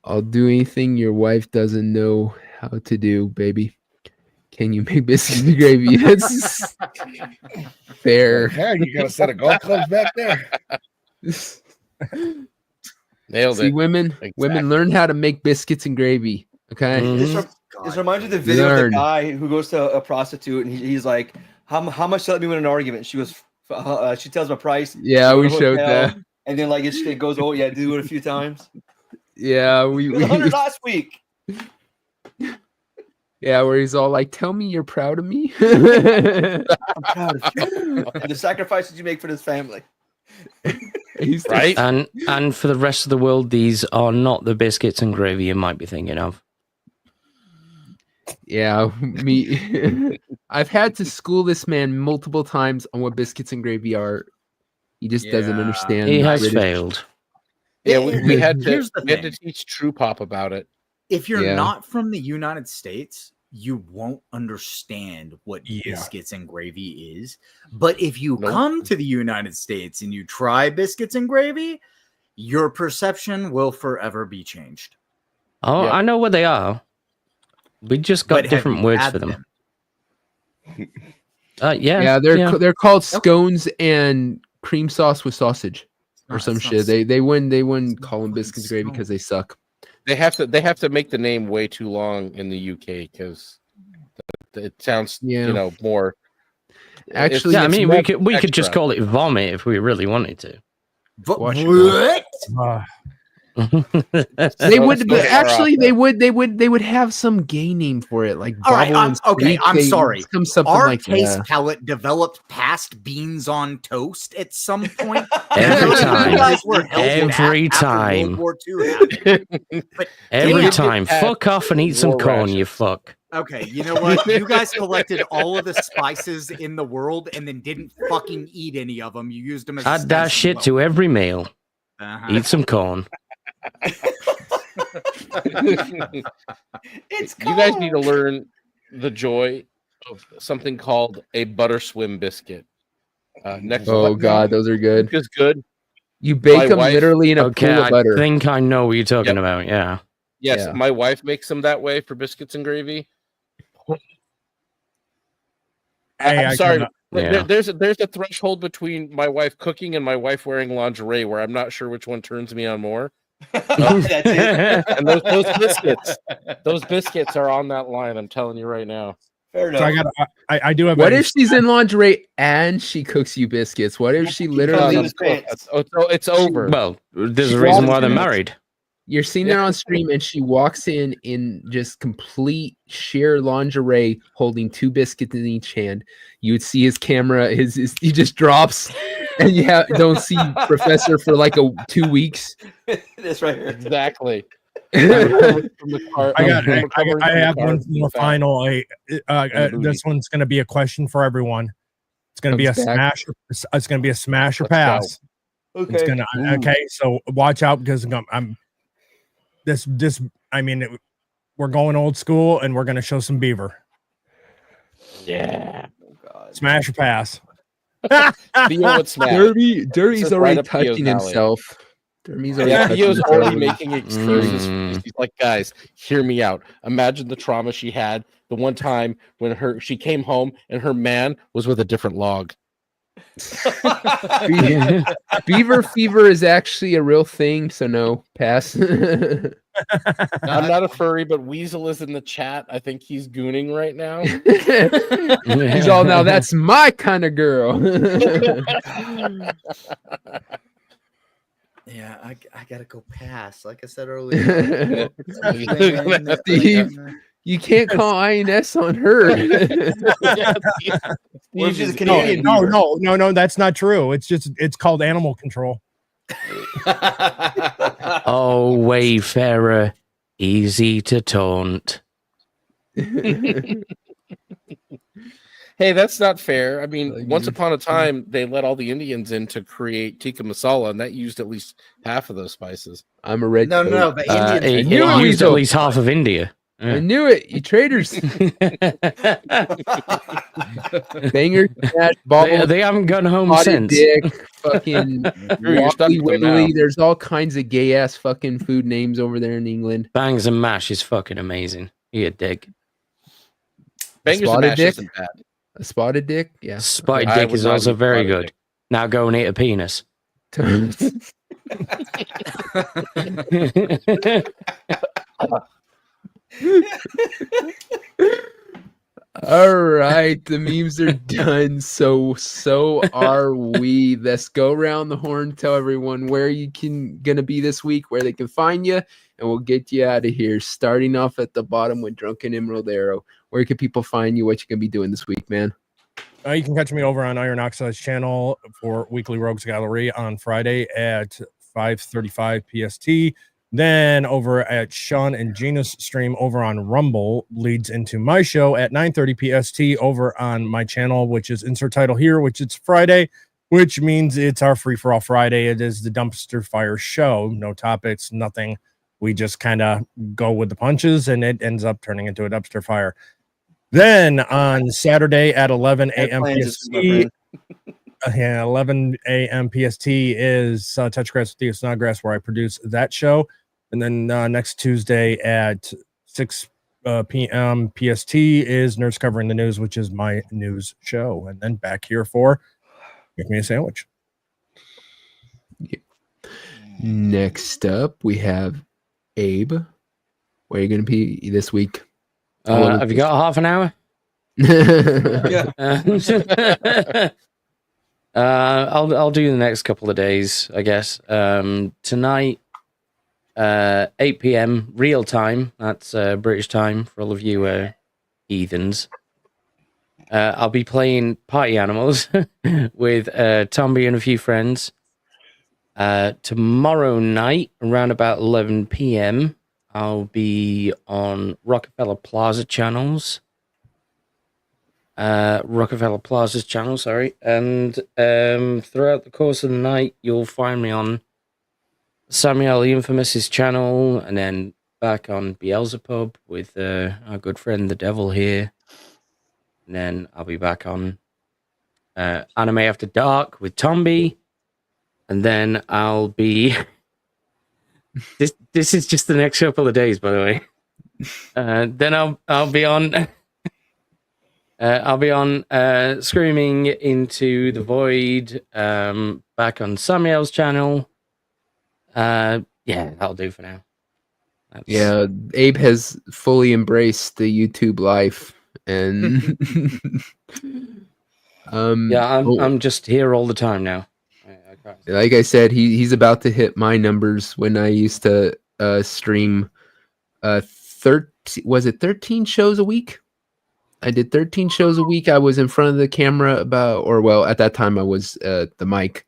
I'll do anything your wife doesn't know how to do, baby. Can you make biscuits and gravy? Yes. Fair. Yeah, you got a set of golf clubs back there. Nailed See, it. women learn how to make biscuits and gravy. Okay. This reminds me of the video of Learn. the guy who goes to a prostitute and he's like, how much to let me win an argument? She was, she tells him a price. Yeah, Go we to a showed hotel, that. And then like it goes, oh yeah, do it a few times. Yeah, It was 100 last week. Yeah, where he's all like, "Tell me you're proud of me." I'm proud of you. And the sacrifices you make for this family. Right? And for the rest of the world, these are not the biscuits and gravy you might be thinking of. Yeah, me. I've had to school this man multiple times on what biscuits and gravy are. He just doesn't understand. He has British. failed. Yeah, we had to Here's the we had to thing. teach True Pop about it. If you're Yeah. not from the United States, you won't understand what biscuits and gravy is. But if you come to the United States and you try biscuits and gravy, your perception will forever be changed. Oh, I know what they are. We just got But have different you words had for them. Yeah. Yeah, they're called scones and cream sauce with sausage or some shit. They wouldn't call them biscuits and gravy because they suck. They have to make the name way too long in the UK because it sounds more. Actually, yeah, I it's mean, more we could just extra. call it vomit if we really wanted to. What? They would, but actually, they would have some gay name for it, like All right, Bobble and okay, Squeak. I'm sorry. Something Our like taste that. palette developed past beans on toast at some point. Every You time. guys were held back Every after time. World War II happened. But Every damn. time. Fuck off and eat some War corn, rations. you fuck. Okay, you know what? You guys collected all of the spices in the world and then didn't fucking eat any of them. You used them as a Add that stencil shit to every meal. Uh-huh. Eat some corn. It's You guys need to learn the joy of something called a butter swim biscuit. Next Oh god, those are good. Is good. You bake My them wife- literally in a Okay, pool of I butter. think I know what you're talking about. Yeah. Yes, Yeah. my wife makes them that way for biscuits and gravy. Hey, I'm I sorry. cannot- but Yeah. there's a threshold between my wife cooking and my wife wearing lingerie where I'm not sure which one turns me on more. That's it. And those biscuits are on that line. I'm telling you right now. Fair enough. So I do have. What a- if she's in lingerie and she cooks you biscuits? What if she literally? It's over. Well, there's She a reason walks why they're in- married. You're seeing her on stream, and she walks in just complete sheer lingerie, holding two biscuits in each hand. You would see his camera, he just drops, and you don't see Professor for like 2 weeks. This right here. Exactly. I have one more final. This one's going to be a question for everyone. It's going to be a Comes back. smash. It's going to be a smash or Let's go. pass. Okay. It's gonna okay. So watch out because I'm this. I mean, we're going old school and we're going to show some beaver. Yeah. Oh, God. Smash or pass. Theo would smash. Dirty's It's already right up Theo's touching alley. himself. Yeah, Theo's already making excuses for this. He's like, guys, hear me out. Imagine the trauma she had the one time when she came home and her man was with a different log. Beaver fever is actually a real thing, so no, pass. I'm not a furry, but Weasel is in the chat. I think he's gooning right now. He's all, now that's my kind of girl. Yeah, I gotta go pass. Like I said earlier. Steve, you can't call INS on her. No, that's not true. It's called animal control. Oh, wayfarer, easy to taunt. Hey, that's not fair. I mean, once upon a time, they let all the Indians in to create tikka masala, and that used at least half of those spices. I'm a red. No, the Indians. It used at least half of India. Yeah. I knew it, you traitors. Banger, they haven't gone home since. Dick, fucking Wiggly. There's all kinds of gay ass fucking food names over there in England. Bangs and mash is fucking amazing. You a dick. Bangers and mash isn't bad. A spotted dick, yeah. Spotted dick is also very good. Dick. Now go and eat a penis. All right, the memes are done. So are we. Let's go around the horn. Tell everyone where you gonna be this week, where they can find you, and we'll get you out of here. Starting off at the bottom with Drunken Emerald Arrow. Where can people find you? What you gonna be doing this week, man? You can catch me over on Ironoxide's channel for Weekly Rogues Gallery on Friday at 5:35 PST. Then over at Sean and Gina's stream over on Rumble leads into my show at 9:30 PST over on my channel, which is insert title here, which it's Friday, which means it's our free for all Friday. It is the Dumpster Fire show. No topics, nothing. We just kind of go with the punches, and it ends up turning into a dumpster fire. Then on Saturday at 11 a.m. PST, 11 a.m. PST is Touch Grass with Theo Snodgrass, where I produce that show. And then next Tuesday at 6 p.m. PST is Nerds Covering the News, which is my news show. And then back here for Make Me a Sandwich. Next up, we have Abe. Where are you going to be this week? Have you got half an hour? I'll do the next couple of days, I guess. Tonight, 8 p.m. real time. That's British time for all of you heathens. I'll be playing Party Animals with Tomby and a few friends. Tomorrow night, around about 11 p.m., I'll be on Rockefeller Plaza's channel, sorry. And throughout the course of the night, you'll find me on Samuel the Infamous's channel, and then back on Beelzebub with our good friend the Devil here. And then I'll be back on Anime After Dark with Tomby. And then I'll be... This is just the next couple of days, by the way. Then I'll be on... Screaming Into the Void, back on Samuel's channel. Yeah, that'll do for now. Yeah, Abe has fully embraced the YouTube life, and I'm just here all the time now. Like I said, he's about to hit my numbers when I used to stream 13 shows a week? I did 13 shows a week. I was in front of the camera at that time I was the mic.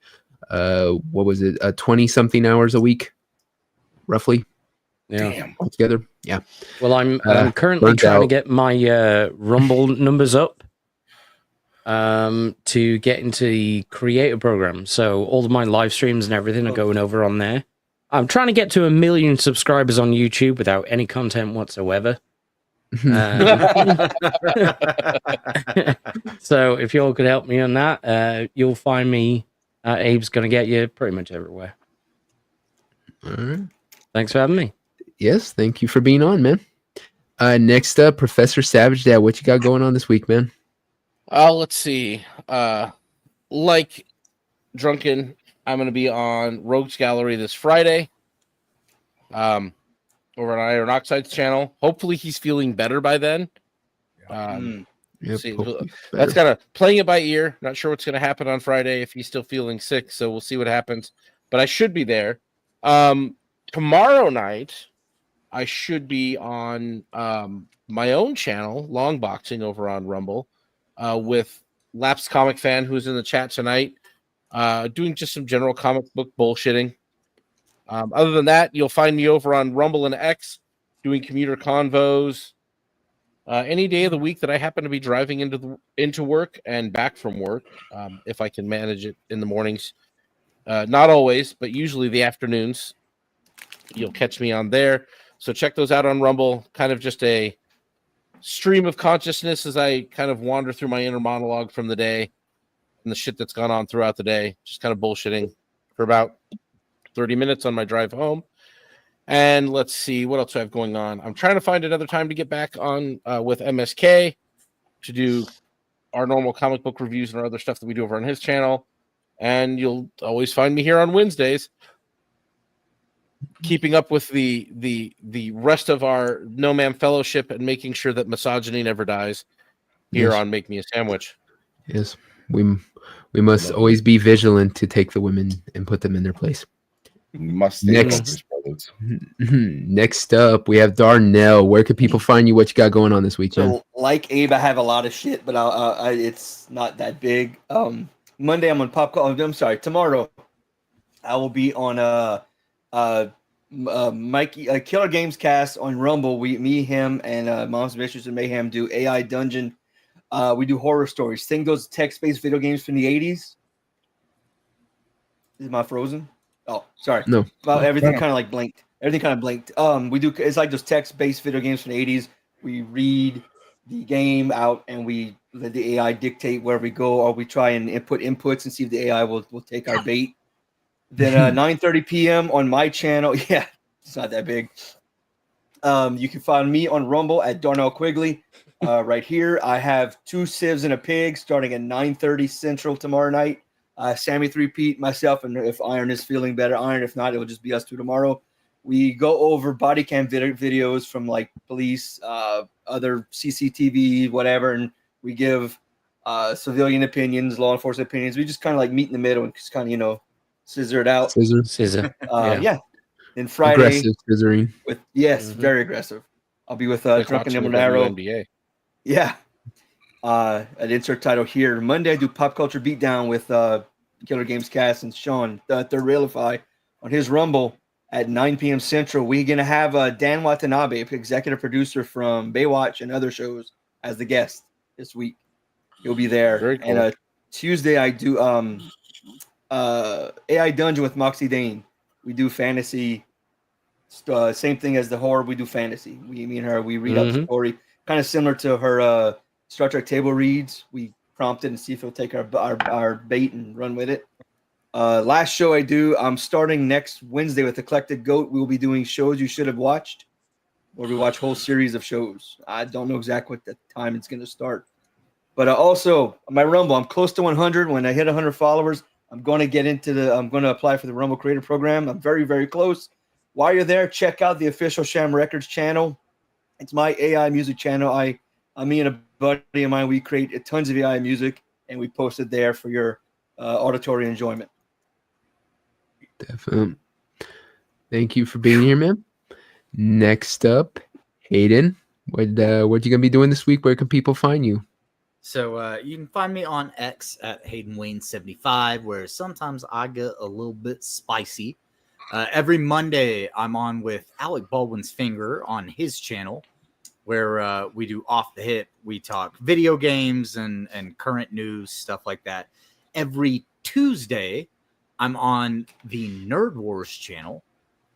What was it? 20 something hours a week, roughly. Yeah. Altogether. Yeah. Well, I'm currently trying to get my Rumble numbers up to get into the creator program. So all of my live streams and everything are going over on there. I'm trying to get to 1 million subscribers on YouTube without any content whatsoever. So if you all could help me on that, you'll find me. Abe's gonna get you pretty much everywhere. All right. Thanks for having me. Yes, thank you for being on, man. Next up, Professor Savage Dad, what you got going on this week, man? Let's see. Like Drunken, I'm going to be on Rogues Gallery this Friday. Over on Ironoxide's channel. Hopefully, he's feeling better by then. See, that's kind of playing it by ear. Not sure what's going to happen on Friday if he's still feeling sick. So we'll see what happens. But I should be there. Tomorrow night, I should be on my own channel, Long Boxing, over on Rumble, with Lapsed Comic Fan, who's in the chat tonight, doing just some general comic book bullshitting. Other than that, you'll find me over on Rumble and X doing commuter convos. Any day of the week that I happen to be driving into work and back from work, if I can manage it in the mornings. Not always, but usually the afternoons. You'll catch me on there. So check those out on Rumble. Kind of just a stream of consciousness as I kind of wander through my inner monologue from the day and the shit that's gone on throughout the day. Just kind of bullshitting for about 30 minutes on my drive home. And let's see, what else do I have going on? I'm trying to find another time to get back on with MSK to do our normal comic book reviews and our other stuff that we do over on his channel. And you'll always find me here on Wednesdays, keeping up with the rest of our No Man Fellowship and making sure that misogyny never dies here on Make Me a Sandwich. Yes, we must always be vigilant to take the women and put them in their place. Must next up, we have Darnell. Where can people find you? What you got going on this week, man? So, like Abe, I have a lot of shit, but it's not that big. Monday, I'm on Pop Culture. I'm sorry, tomorrow, I will be on Mikey Killer Games Cast on Rumble. Me, him, and Mom's Mistress and Mayhem do AI Dungeon. We do horror stories. Think those text-based video games from the 80s. Is my frozen? Oh, sorry. No. Well, everything kind of like blinked. Everything kind of blinked. We do. It's like those text-based video games from the 80s. We read the game out and we let the AI dictate where we go, or we try and input inputs and see if the AI will take our bait. Then 9:30 p.m. on my channel. Yeah, it's not that big. You can find me on Rumble at Darnell Quigley. Right here, I have 2 Civs and a Pig starting at 9:30 Central tomorrow night. Sammy 3-Pete, myself, and if Iron is feeling better, Iron. If not, it will just be us 2 tomorrow. We go over body cam videos from like police, other CCTV, whatever, and we give civilian opinions, law enforcement opinions. We just kind of like meet in the middle and just kind of, scissor it out. Scissor. Yeah. Then Friday, aggressive scissoring. with very aggressive. I'll be with Drunken Nimble Narrow. NBA. Yeah. An insert title here. Monday, I do Pop Culture Beatdown with Killer Games Cast and Sean, the Third Railify, on his Rumble at 9 p.m. Central. We're going to have Dan Watanabe, executive producer from Baywatch and other shows, as the guest this week. He'll be there. Very cool. And Tuesday, I do AI Dungeon with Moxie Dane. We do fantasy. Same thing as the horror. We do fantasy. Me and her, we read out the story. Kind of similar to her Star Trek table reads. We prompt it and see if he'll take our bait and run with it. Last show I do, I'm starting next Wednesday with Eclectic Goat. We will be doing shows you should have watched, where we watch whole series of shows. I don't know exactly what the time it's going to start. But also, my Rumble, I'm close to 100. When I hit 100 followers, I'm going to apply for the Rumble Creator Program. I'm very, very close. While you're there, check out the official Sham Records channel. It's my AI music channel. Me and a buddy of mine, we create tons of AI music, and we post it there for your auditory enjoyment. Definitely. Thank you for being here, man. Next up, Hayden. What you gonna be doing this week? Where can people find you? So you can find me on X at Hayden Wayne 75, where sometimes I get a little bit spicy. Every Monday, I'm on with Alec Baldwin's Finger on his channel, where we do Off the Hip. We talk video games and current news, stuff like that. Every Tuesday, I'm on the Nerd Wars channel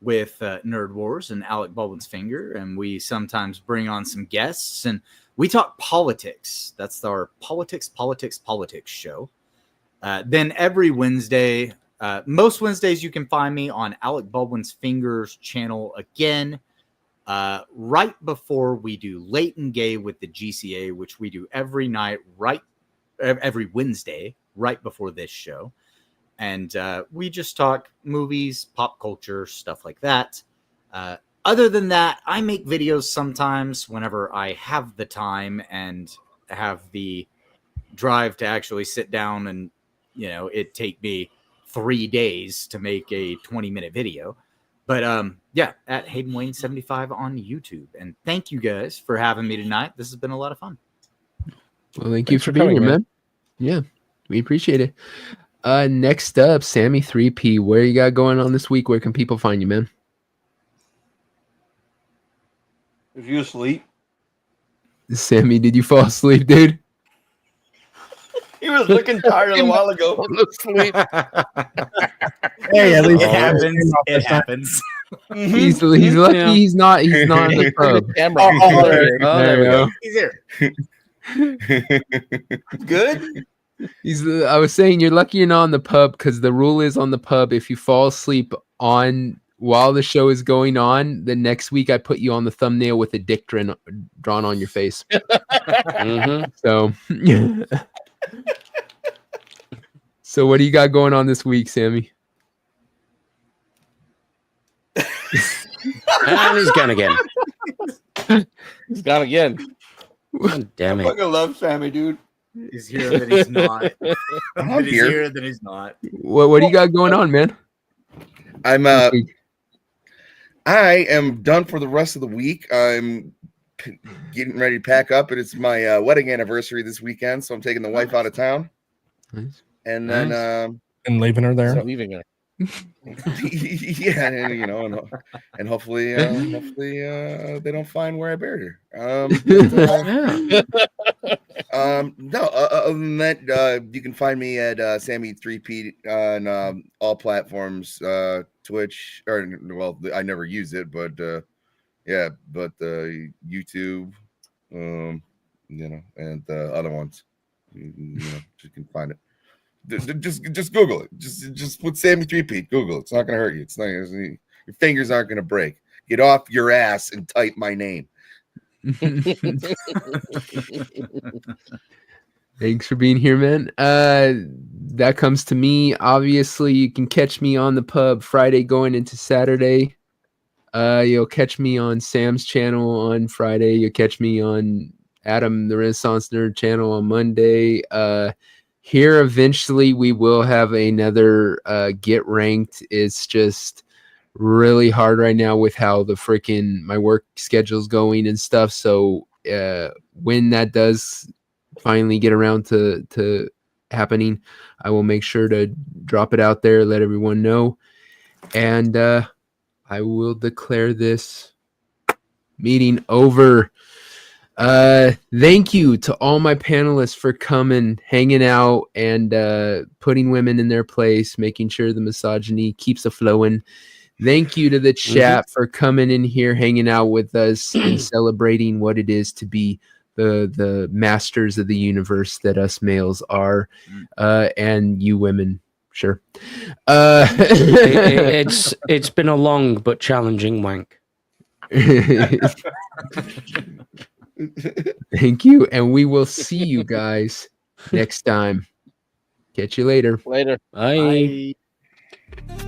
with Nerd Wars and Alec Baldwin's Finger, and we sometimes bring on some guests, and we talk politics. That's our politics show. Then every Wednesday, Most Wednesdays you can find me on Alec Baldwin's Fingers channel again. Right before we do Late and Gay with the GCA, which we do every night, every Wednesday, right before this show. And we just talk movies, pop culture, stuff like that. Other than that, I make videos sometimes whenever I have the time and have the drive to actually sit down and, it take me 3 days to make a 20-minute video. But yeah, at Hayden Wayne 75 on YouTube. And thank you guys for having me tonight. This has been a lot of fun. Well, thank you for being here, man. Yeah, we appreciate it. Next up, Sammy 3P. Where you got going on this week? Where can people find you, man? If you asleep. Sammy, did you fall asleep, dude? He was looking tired a while ago. Hey, at least it happens. It happens. He's lucky he's not in the pub. There we go. He's here. Good? I was saying you're lucky you're not on the pub because the rule is on the pub if you fall asleep while the show is going on, the next week I put you on the thumbnail with a dick drawn on your face. So so what do you got going on this week, Sammy? And he's gone again. He's gone again. God damn I it. fucking love Sammy, dude. He's here, then he's not. I'm He's here. here, then he's not. What do you got going on, man? I am done for the rest of the week. I'm getting ready to pack up, and it's my wedding anniversary this weekend, so I'm taking the wife out of town. Nice. And then And leaving her there. Leaving her. yeah, and hopefully they don't find where I buried her. No, other than that, you can find me at Sammy3P on all platforms, Twitch, I never use it, but YouTube, and the other ones, you can find it. Just Google it. Just put Sammy3P. Google it. It's not gonna hurt you. It's not. Your fingers aren't gonna break. Get off your ass and type my name. Thanks for being here, man. That comes to me. Obviously, you can catch me on the pub Friday going into Saturday. You'll catch me on Sam's channel on Friday. You'll catch me on Adam the Renaissance Nerd channel on Monday. Here eventually we will have another Get Ranked. It's just really hard right now with how my work schedule's going and stuff. So when that does finally get around to happening, I will make sure to drop it out there, let everyone know. And I will declare this meeting over. Thank you to all my panelists for coming, hanging out, and putting women in their place, making sure the misogyny keeps a-flowing. Thank you to the chat for coming in here, hanging out with us, and celebrating what it is to be the masters of the universe that us males are, and you women. Sure. It's been a long but challenging wank. Thank you, and we will see you guys next time. Catch you later. Later. Bye. Bye.